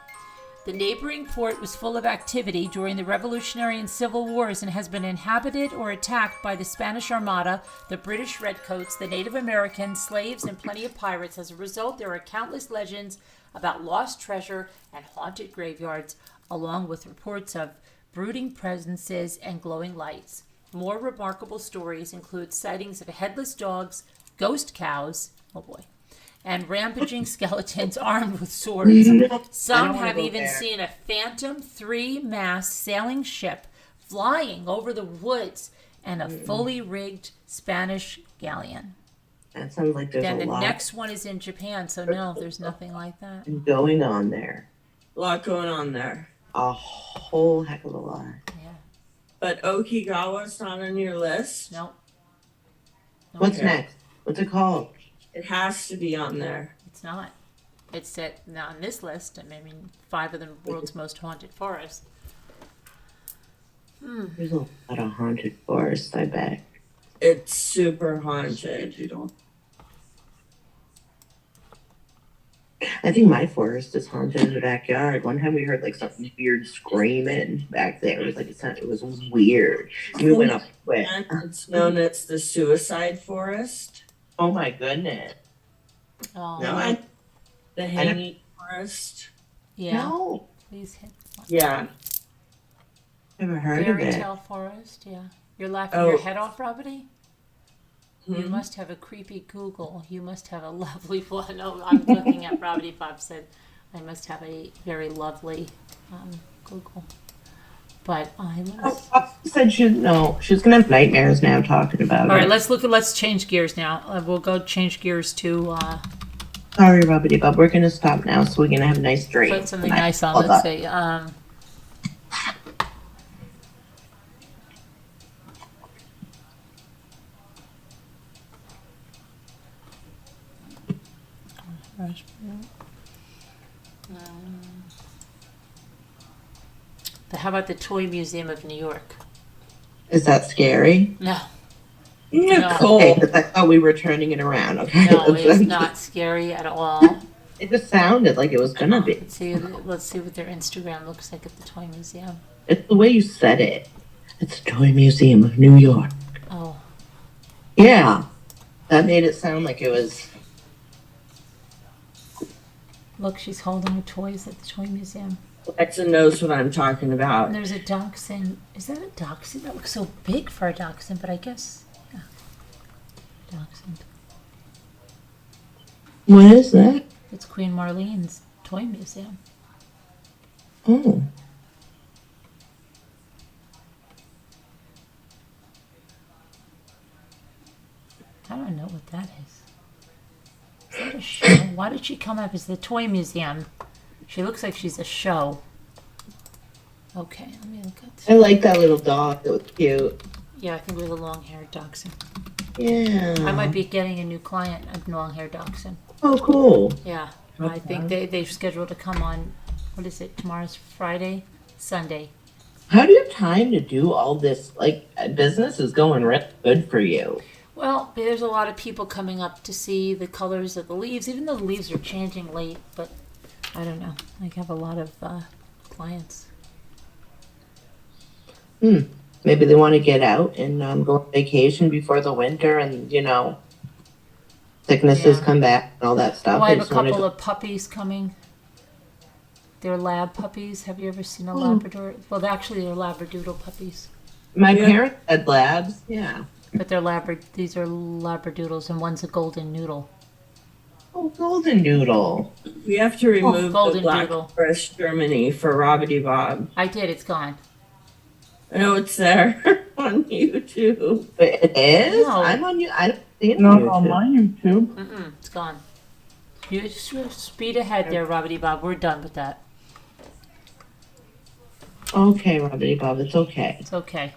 Speaker 1: The neighboring port was full of activity during the Revolutionary and Civil Wars and has been inhabited or attacked by the Spanish Armada, the British Redcoats, the Native Americans, slaves, and plenty of pirates. As a result, there are countless legends about lost treasure and haunted graveyards, along with reports of brooding presences and glowing lights. More remarkable stories include sightings of headless dogs, ghost cows, oh boy, and rampaging skeletons armed with swords. Some have even seen a phantom 3-mast sailing ship flying over the woods and a fully rigged Spanish galleon.
Speaker 8: That sounds like there's a lot.
Speaker 1: Then the next one is in Japan, so no, there's nothing like that.
Speaker 8: Going on there.
Speaker 11: A lot going on there.
Speaker 8: A whole heck of a lot.
Speaker 1: Yeah.
Speaker 11: But Okigawa's not on your list?
Speaker 1: Nope.
Speaker 8: What's next? What's it called?
Speaker 11: It has to be on there.
Speaker 1: It's not. It's not on this list. I mean, 5 of the world's most haunted forests.
Speaker 8: There's a lot of haunted forests, I bet.
Speaker 11: It's super haunted.
Speaker 8: I think my forest is haunted in the backyard. One time we heard like something weird screaming back there. It was like it was weird. We went up to it.
Speaker 11: It's known as the suicide forest.
Speaker 8: Oh my goodness.
Speaker 1: Oh.
Speaker 11: No, the hanging forest.
Speaker 1: Yeah.
Speaker 8: No.
Speaker 1: Please hit one.
Speaker 11: Yeah.
Speaker 8: Never heard of it.
Speaker 1: Fairy tale forest, yeah. You're laughing your head off, Robert? You must have a creepy Google. You must have a lovely one. Oh, I'm looking at Robert. Bob said, I must have a very lovely Google. But I
Speaker 8: said she's gonna have nightmares now talking about it.
Speaker 1: All right, let's change gears now. We'll go change gears to
Speaker 8: Sorry, Rubbity Bub. We're gonna stop now, so we're gonna have a nice drink.
Speaker 1: Put something
Speaker 8: tonight.
Speaker 1: nice on.
Speaker 8: Hold
Speaker 1: Let's
Speaker 8: on.
Speaker 1: see. How about the Toy Museum of New York?
Speaker 8: Is that scary?
Speaker 1: No.
Speaker 11: Nicole.
Speaker 8: Okay, because I thought we were turning it around. Okay.
Speaker 1: No, it's not scary at all.
Speaker 8: It just sounded like it was gonna be.
Speaker 1: Let's see what their Instagram looks like at the Toy Museum.
Speaker 8: It's the way you said it. It's the Toy Museum of New York.
Speaker 1: Oh.
Speaker 8: Yeah. That made it sound like it was.
Speaker 1: Look, she's holding her toys at the Toy Museum.
Speaker 11: Alexa knows what I'm talking about.
Speaker 1: And there's a dachshund. Is that a dachshund? That looks so big for a dachshund, but I guess, yeah. Dachshund.
Speaker 8: What is that?
Speaker 1: It's Queen Marlene's Toy Museum.
Speaker 8: Oh.
Speaker 1: I don't know what that is. Is that a show? Why did she come up as the Toy Museum? She looks like she's a show. Okay, let me look at this.
Speaker 8: I like that little dog. It was cute.
Speaker 1: Yeah, I think it was a long-haired dachshund.
Speaker 8: Yeah.
Speaker 1: I might be getting a new client, a long-haired dachshund.
Speaker 8: Oh, cool.
Speaker 1: Yeah, I think they've scheduled to come on, what is it, tomorrow's Friday? Sunday.
Speaker 8: How do you have time to do all this? Like, business is going really good for you.
Speaker 1: Well, there's a lot of people coming up to see the colors of the leaves, even though the leaves are changing late, but I don't know. I have a lot of clients.
Speaker 8: Maybe they want to get out and go on vacation before the winter and, sicknesses come back and all that stuff.
Speaker 1: Oh, I have a
Speaker 8: just wanna
Speaker 1: couple of puppies coming. They're lab puppies. Have you ever seen a Labrador? Well, actually, they're Labradoodle puppies.
Speaker 8: My parents had labs, yeah.
Speaker 1: But they're these are Labradoodles, and one's a golden noodle.
Speaker 8: Oh, golden noodle.
Speaker 11: We have to remove the
Speaker 1: golden
Speaker 11: Black
Speaker 1: doodle.
Speaker 11: Forest Germany for Robbity Bob.
Speaker 1: I did. It's gone.
Speaker 11: I know it's there on YouTube.
Speaker 8: But it is?
Speaker 1: No.
Speaker 8: I'm on you. I don't see it
Speaker 10: Not
Speaker 8: on
Speaker 10: on
Speaker 8: YouTube.
Speaker 10: my YouTube.
Speaker 1: Mm-mm, it's gone. You just speed ahead there, Robbity Bob. We're done with that.
Speaker 8: Okay, Rubbity Bob, it's okay.
Speaker 1: It's okay.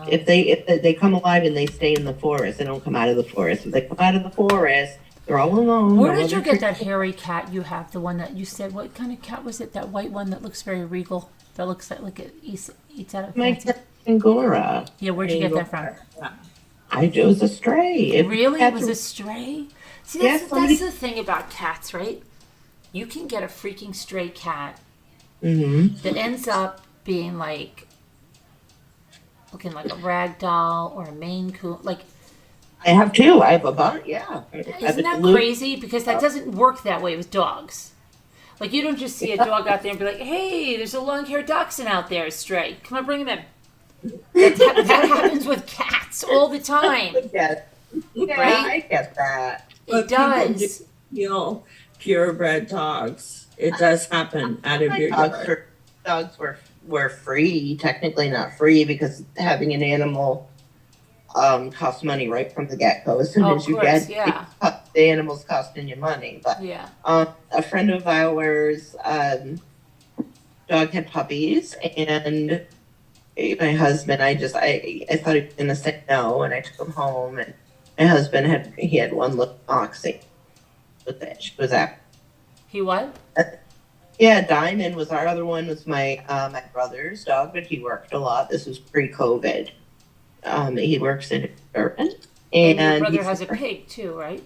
Speaker 8: If they come alive and they stay in the forest, they don't come out of the forest. If they come out of the forest, they're all alone.
Speaker 1: Where
Speaker 8: no
Speaker 1: did you
Speaker 8: other
Speaker 1: get that hairy cat you have? The one that you said, what kind of cat was it? That white one that looks very regal? That looks like it eats out of
Speaker 8: My
Speaker 1: fancy.
Speaker 8: cat Angora.
Speaker 1: Yeah, where'd you get that from?
Speaker 8: It was a stray.
Speaker 1: Really? It was a stray? See, that's,
Speaker 8: Yeah, somebody-
Speaker 1: that's the thing about cats, right? You can get a freaking stray cat that ends up being like, looking like a rag doll or a Maine Coon. Like,
Speaker 8: I have two. I have a bunch. Yeah.
Speaker 1: isn't that crazy? Because that doesn't work that way with dogs. Like, you don't just see a dog out there and be like, hey, there's a long-haired dachshund out there, stray. Come on, bring him in. That happens with cats all the time.
Speaker 8: Yeah,
Speaker 1: Right?
Speaker 8: I get that.
Speaker 1: It does.
Speaker 11: Feel purebred dogs. It does happen out of your yard.
Speaker 8: Dogs were free, technically not free, because having an animal costs money right from the get-go. As soon as you get the animal's costing you money. But
Speaker 1: yeah.
Speaker 8: A friend of ours dog had puppies, and my husband, I thought he was gonna say no, and I took him home, and my husband had one little oxy with it. She was at
Speaker 1: He what?
Speaker 8: Yeah, Diamond was our other one. Was my my brother's dog, but he worked a lot. This was pre-COVID. He works in urban,
Speaker 1: And your brother has a pig too, right?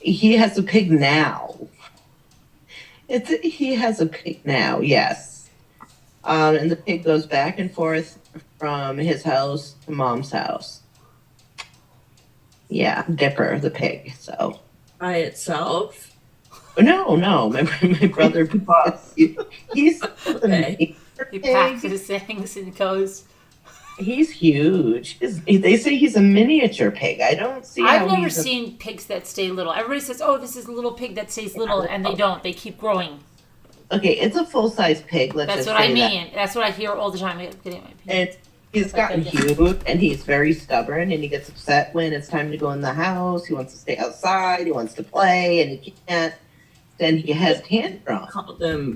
Speaker 8: He has a pig now. He has a pig now, yes. And the pig goes back and forth from his house to Mom's house. Yeah, Dipper, the pig. So
Speaker 11: by itself.
Speaker 8: No. My brother, he's
Speaker 11: okay.
Speaker 1: He packs his things and goes.
Speaker 8: He's huge. They say he's a miniature pig. I don't see.
Speaker 1: I've never seen pigs that stay little. Everybody says, "Oh, this is a little pig that stays little," and they don't. They keep growing.
Speaker 8: Okay, it's a full-size pig.
Speaker 1: That's what I mean. That's what I hear all the time. I'm getting my pig.
Speaker 8: He's gotten huge, and he's very stubborn, and he gets upset when it's time to go in the house. He wants to stay outside. He wants to play, and he can't. Then he has tantrums.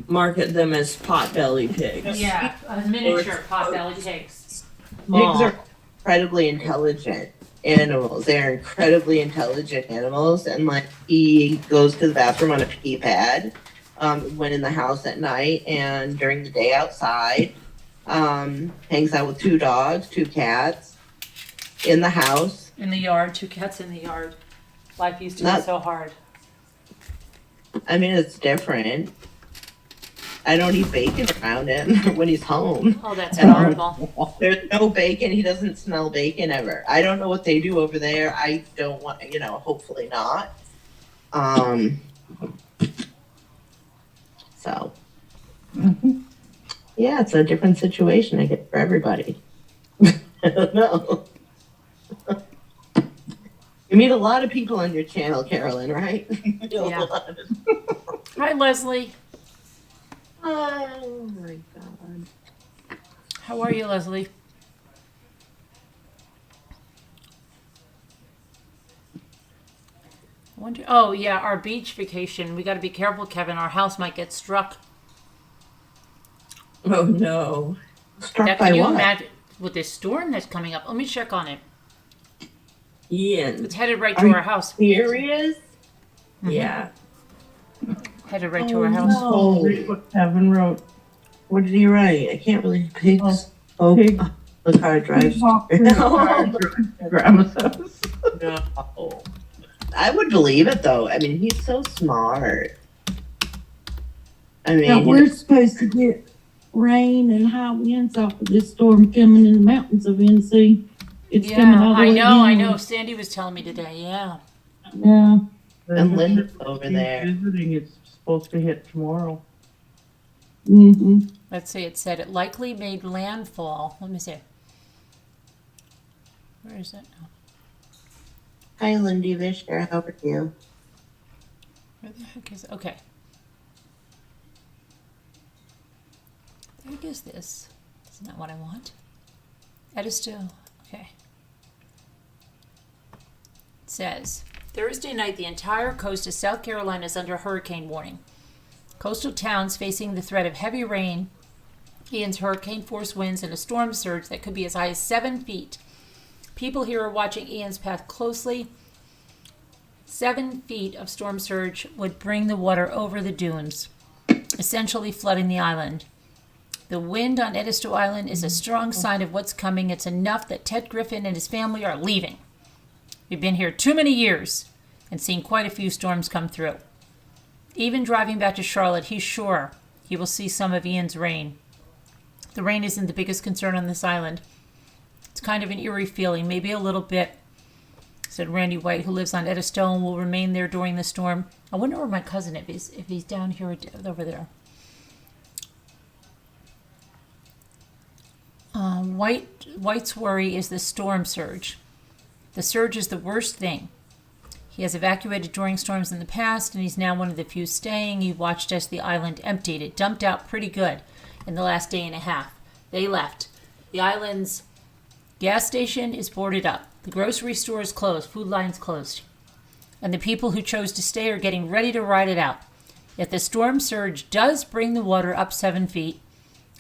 Speaker 11: Market them as potbelly pigs.
Speaker 1: Yeah, miniature potbelly pigs.
Speaker 8: Pigs are incredibly intelligent animals. They're incredibly intelligent animals, and like he goes to the bathroom on a pee pad when in the house at night, and during the day outside. Hangs out with 2 dogs, 2 cats in the house.
Speaker 1: In the yard, 2 cats in the yard. Life used to be so hard.
Speaker 8: I mean, it's different. I don't eat bacon around him when he's home.
Speaker 1: Oh, that's horrible.
Speaker 8: There's no bacon. He doesn't smell bacon ever. I don't know what they do over there. I don't want, hopefully not. So. Yeah, it's a different situation, I guess, for everybody. I don't know. You meet a lot of people on your channel, Carolyn, right?
Speaker 1: Yeah. Hi, Leslie.
Speaker 8: Oh, my God.
Speaker 1: How are you, Leslie? Oh, yeah, our beach vacation. We got to be careful, Kevin. Our house might get struck.
Speaker 11: Oh no!
Speaker 8: Struck by what?
Speaker 1: Imagine with this storm that's coming up? Let me check on it.
Speaker 11: Ian,
Speaker 1: it's headed right to our house.
Speaker 11: Serious?
Speaker 1: Mm-hmm.
Speaker 11: Yeah.
Speaker 1: Headed right to our house.
Speaker 10: Oh, read what Kevin wrote.
Speaker 8: What did he write? I can't really. Pigs.
Speaker 10: Pig.
Speaker 8: The car drives.
Speaker 10: Grandma's house.
Speaker 8: No. I would believe it though. I mean, he's so smart. I mean,
Speaker 12: now we're supposed to get rain and high winds off of this storm coming in the mountains of NC. It's coming all the way down.
Speaker 1: I know. Sandy was telling me today. Yeah.
Speaker 12: Yeah.
Speaker 8: And Linda's over
Speaker 10: She's
Speaker 8: there.
Speaker 10: visiting. It's supposed to hit tomorrow.
Speaker 12: Mm-hmm.
Speaker 1: Let's see. It said it likely made landfall. Let me see. Where is it now?
Speaker 8: Hi, Lindy Vischer. How are you?
Speaker 1: Where the heck is it? Okay. The heck is this? Isn't that what I want? Edisto. Okay. It says, Thursday night, the entire coast of South Carolina is under hurricane warning. Coastal towns facing the threat of heavy rain, Ian's hurricane-force winds, and a storm surge that could be as high as 7 feet. People here are watching Ian's path closely. 7 feet of storm surge would bring the water over the dunes, essentially flooding the island. The wind on Edisto Island is a strong sign of what's coming. It's enough that Ted Griffin and his family are leaving. We've been here too many years and seen quite a few storms come through. Even driving back to Charlotte, he's sure he will see some of Ian's rain. The rain isn't the biggest concern on this island. It's kind of an eerie feeling, maybe a little bit, said Randy White, who lives on Edisto and will remain there during the storm. I wonder where my cousin is, if he's down here or over there. White's worry is the storm surge. The surge is the worst thing. He has evacuated during storms in the past, and he's now one of the few staying. He watched as the island emptied. It dumped out pretty good in the last day and a half. They left. The island's gas station is boarded up. The grocery store is closed. Food line's closed. And the people who chose to stay are getting ready to ride it out. If the storm surge does bring the water up 7 feet,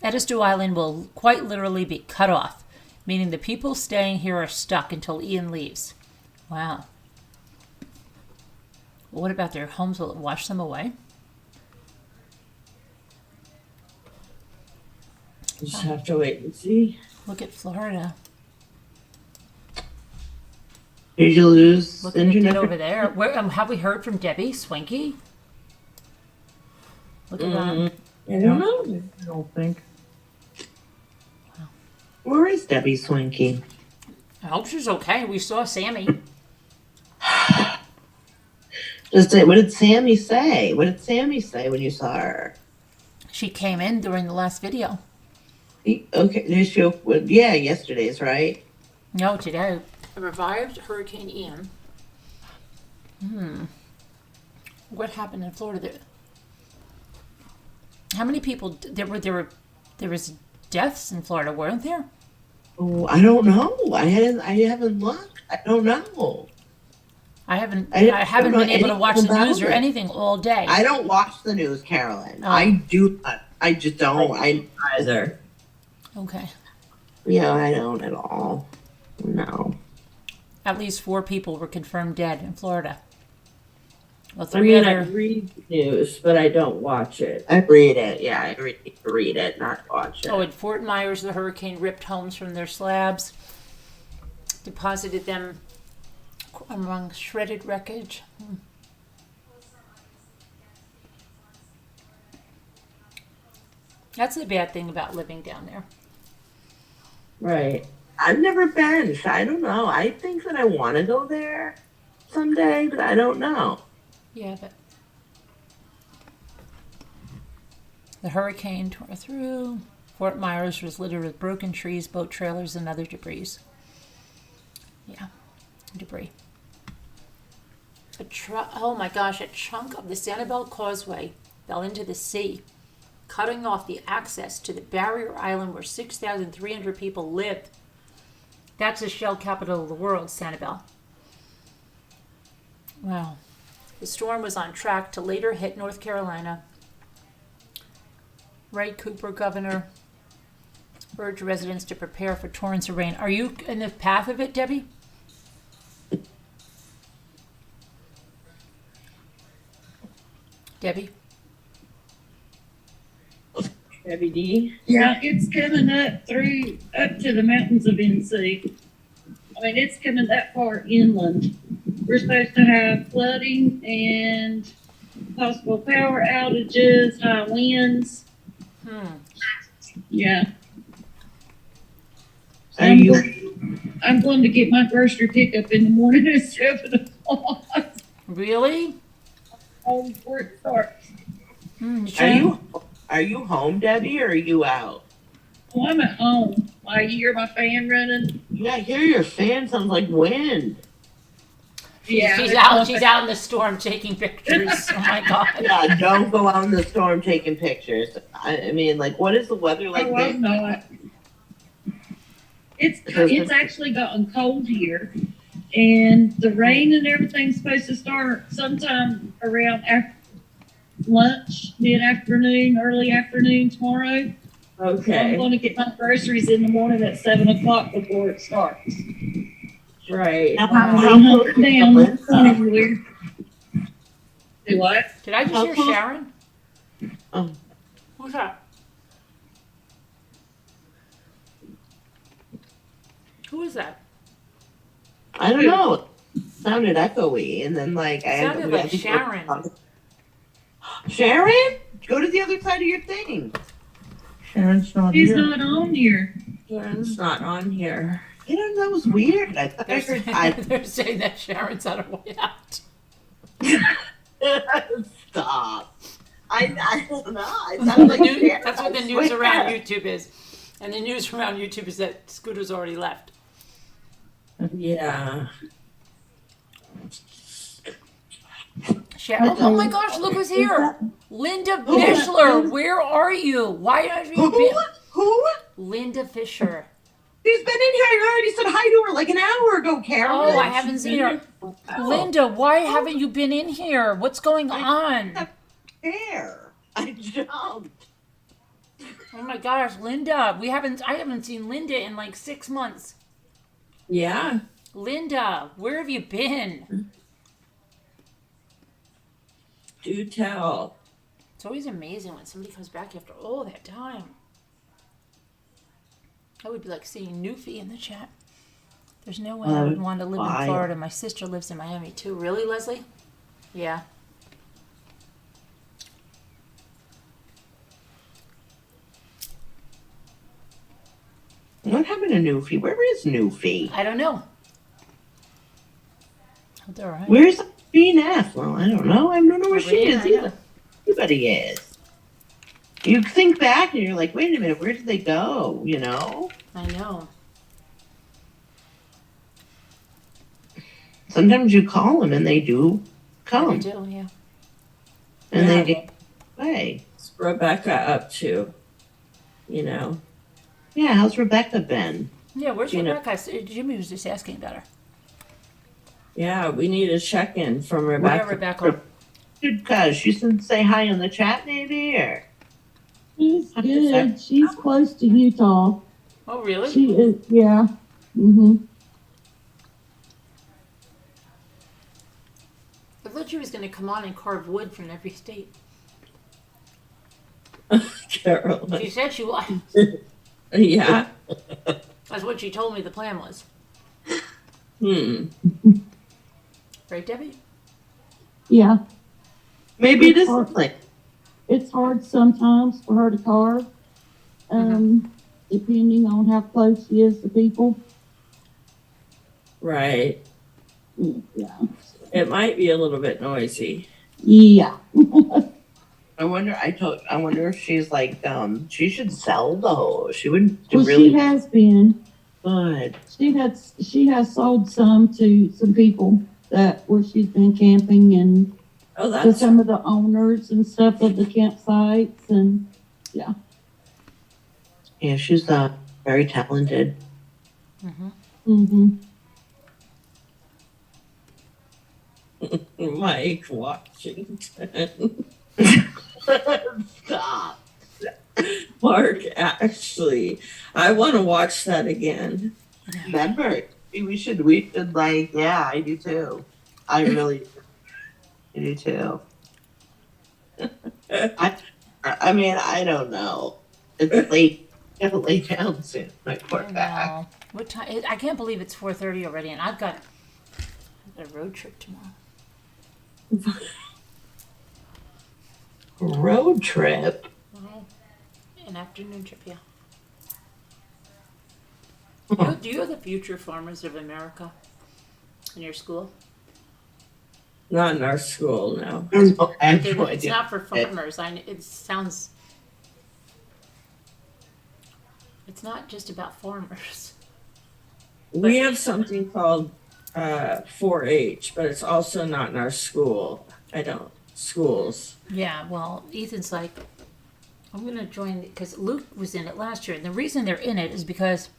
Speaker 1: Edisto Island will quite literally be cut off, meaning the people staying here are stuck until Ian leaves. Wow. What about their homes? Will it wash them away?
Speaker 11: Just have to wait and see.
Speaker 1: Look at Florida.
Speaker 8: Did you lose
Speaker 1: Look at it over there. Where, have we heard from Debbie Swanky? Look at that.
Speaker 11: I don't know.
Speaker 10: I don't think.
Speaker 8: Where is Debbie Swinky?
Speaker 1: I hope she's okay. We saw Sammy.
Speaker 8: What did Sammy say? What did Sammy say when you saw her?
Speaker 1: She came in during the last video.
Speaker 8: Okay, yeah, yesterday's, right?
Speaker 1: No, today. Revived Hurricane Ian. What happened in Florida? How many people there was deaths in Florida, weren't there?
Speaker 8: Oh, I don't know. I haven't looked. I don't know.
Speaker 1: I haven't
Speaker 8: don't
Speaker 1: been
Speaker 8: know
Speaker 1: able to watch the
Speaker 8: anything
Speaker 1: news or
Speaker 8: about it.
Speaker 1: anything all day.
Speaker 8: I don't watch the news, Carolyn.
Speaker 1: Oh.
Speaker 8: I do not. I just don't. I
Speaker 11: Either.
Speaker 1: Okay.
Speaker 8: Yeah, I don't at all. No.
Speaker 1: At least 4 people were confirmed dead in Florida. Well,
Speaker 11: I mean, I read news, but I don't watch it.
Speaker 8: I read it. Yeah, I read it, not watch it.
Speaker 1: Oh, in Fort Myers, the hurricane ripped homes from their slabs, deposited them among shredded wreckage. That's the bad thing about living down there.
Speaker 11: Right.
Speaker 8: I've never been. So I don't know. I think that I want to go there someday, but I don't know.
Speaker 1: Yeah, but the hurricane tore through. Fort Myers was littered with broken trees, boat trailers, and other debris. Yeah, debris. Oh my gosh, a chunk of the Sanibel Causeway fell into the sea, cutting off the access to the barrier island where 6,300 people lived. That's the shell capital of the world, Sanibel. Wow. The storm was on track to later hit North Carolina. Ray Cooper, governor, urged residents to prepare for torrents of rain. Are you in the path of it, Debbie? Debbie?
Speaker 11: Debbie D?
Speaker 12: Yeah, it's coming up to the mountains of NC. I mean, it's coming that far inland. We're supposed to have flooding and possible power outages, high winds. Yeah. I'm going to get my grocery pickup in the morning at 7 o'clock.
Speaker 1: Really?
Speaker 12: Before it starts.
Speaker 8: Are you home, Debbie, or are you out?
Speaker 12: Oh, I'm at home. I hear my fan running.
Speaker 8: Yeah, I hear your fan sounds like wind.
Speaker 12: Yeah,
Speaker 1: she's out in the storm taking pictures. Oh my God.
Speaker 8: Yeah, don't go out in the storm taking pictures. I mean, like, what is the weather like?
Speaker 12: Oh, I'm not. It's actually gotten cold here, and the rain and everything's supposed to start sometime around after lunch, mid-afternoon, early afternoon tomorrow.
Speaker 11: Okay.
Speaker 12: So I'm going to get my groceries in the morning at 7 o'clock before it starts.
Speaker 11: Right.
Speaker 8: How close is
Speaker 12: Do what?
Speaker 1: Did I just hear Sharon?
Speaker 8: Oh.
Speaker 1: Who's that? Who is that?
Speaker 8: I don't know. It sounded echoey, and then like
Speaker 1: Sounded like Sharon.
Speaker 8: Sharon, go to the other side of your thing.
Speaker 10: Sharon's not
Speaker 12: She's
Speaker 10: here.
Speaker 12: not on here.
Speaker 11: Sharon's not on here.
Speaker 8: You know, that was weird. I thought
Speaker 1: They're saying that Sharon's on her way out.
Speaker 8: Stop. I don't know. It sounded like Sharon.
Speaker 1: That's what the news around YouTube is. And the news around YouTube is that Scooter's already left.
Speaker 11: Yeah.
Speaker 1: Sharon, oh my gosh, look who's here. Linda Fischler, where are you? Why haven't you been?
Speaker 8: Who?
Speaker 1: Linda Fisher.
Speaker 8: She's been in here. I already said hi to her like an hour ago, Carol.
Speaker 1: Oh, I haven't seen her. Linda, why haven't you been in here? What's going on?
Speaker 8: There. I jumped.
Speaker 1: Oh my gosh, Linda. I haven't seen Linda in like 6 months.
Speaker 11: Yeah.
Speaker 1: Linda, where have you been?
Speaker 11: Do tell.
Speaker 1: It's always amazing when somebody comes back after all that time. I would be like seeing Newfie in the chat. There's no way I would want to live in Florida. My sister lives in Miami too. Really, Leslie? Yeah.
Speaker 8: What happened to Newfie? Where is Newfie?
Speaker 1: I don't know. Hope they're all right.
Speaker 8: Where's BNF? Well, I don't know. I don't know where she is
Speaker 1: I
Speaker 8: either.
Speaker 1: know.
Speaker 8: Everybody is. You think back and you're like, wait a minute, where did they go? You know?
Speaker 1: I know.
Speaker 8: Sometimes you call them and they do come.
Speaker 1: I do, yeah.
Speaker 8: And they do play.
Speaker 11: What's Rebecca up to? You know?
Speaker 8: Yeah, how's Rebecca been?
Speaker 1: Yeah, where's
Speaker 11: Gina.
Speaker 1: Rebecca? Jimmy was just asking about her.
Speaker 11: Yeah, we need a check-in from
Speaker 1: Where
Speaker 11: Rebecca.
Speaker 1: Rebecca?
Speaker 8: Good, she should say hi in the chat, maybe, or
Speaker 10: She's good. She's close to Utah.
Speaker 1: Oh, really?
Speaker 10: She is, yeah. Mm-hmm.
Speaker 1: I thought she was going to come on and carve wood from every state.
Speaker 11: Carolyn.
Speaker 1: She said she was.
Speaker 11: Yeah.
Speaker 1: That's what she told me the plan was. Right, Debbie?
Speaker 10: Yeah.
Speaker 8: maybe it is
Speaker 10: hard.
Speaker 8: something.
Speaker 10: It's hard sometimes for her to carve, depending on how close she is to people.
Speaker 11: Right.
Speaker 10: Yeah.
Speaker 11: It might be a little bit noisy.
Speaker 10: Yeah.
Speaker 8: I wonder if she's like, she should sell though. She wouldn't
Speaker 10: Well,
Speaker 8: really.
Speaker 10: she has been.
Speaker 8: Good.
Speaker 10: She has sold some to some people where she's been camping and to some of the owners and stuff of the campsites and yeah.
Speaker 8: Yeah, she's very talented.
Speaker 11: Mike Washington.
Speaker 8: Stop.
Speaker 11: Mark, actually, I want to watch that again.
Speaker 8: Remember, we should like, yeah, I do too. I really do too. I mean, I don't know. It's late. I gotta lay down soon. My poor back.
Speaker 1: What time? I can't believe it's 4:30 already, and I've got a road trip tomorrow.
Speaker 8: Road trip?
Speaker 1: An afternoon trip, yeah. Do you have the future farmers of America in your school?
Speaker 11: Not in our school, no.
Speaker 1: It's not for farmers. It sounds. It's not just about farmers.
Speaker 11: We have something called 4-H, but it's also not in our school. Schools.
Speaker 1: Yeah, well, Ethan's like, I'm going to join, because Luke was in it last year. And the reason they're in it is because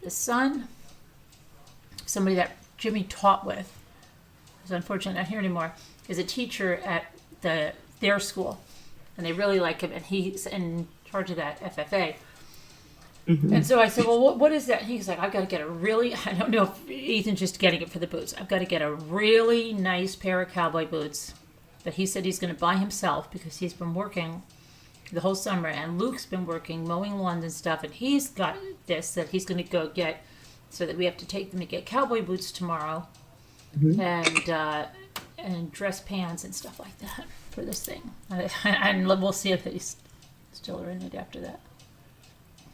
Speaker 1: the son, somebody that Jimmy taught with, who's unfortunately not here anymore, is a teacher at their school. And they really like him, and he's in charge of that FFA. And so I said, well, what is that? And he's like, I've got to get I don't know if Ethan's just getting it for the boots. I've got to get a really nice pair of cowboy boots that he said he's going to buy himself because he's been working the whole summer. And Luke's been working, mowing lawns and stuff. And he's got this that he's going to go get so that we have to take them to get cowboy boots tomorrow and dress pants and stuff like that for this thing. And we'll see if they still are in it after that.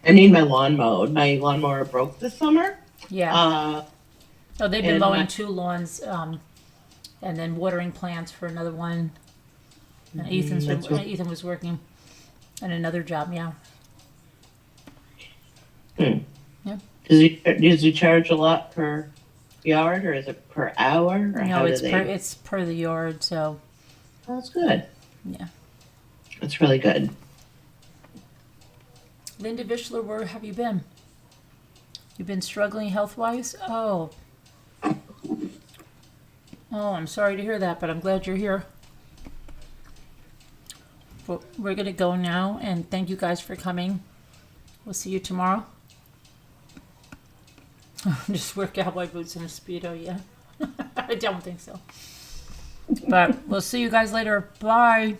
Speaker 8: I need my lawn mowed. My lawnmower broke this summer.
Speaker 1: Yeah. They've been mowing 2 lawns, and then watering plants for another one. And Ethan was working on another job. Yeah. Yeah.
Speaker 8: Does he charge a lot per yard, or is it per hour? Or
Speaker 1: no, it's per the yard. So.
Speaker 8: Oh, that's good.
Speaker 1: Yeah.
Speaker 8: That's really good.
Speaker 1: Linda Vischler, where have you been? You've been struggling health-wise? Oh, I'm sorry to hear that, but I'm glad you're here. Well, we're going to go now, and thank you guys for coming. We'll see you tomorrow. Just wear cowboy boots and a Speedo, yeah. I don't think so. But we'll see you guys later. Bye.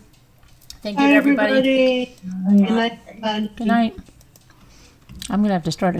Speaker 1: Thank you, everybody.
Speaker 8: Good night.
Speaker 1: Good night. I'm going to have to start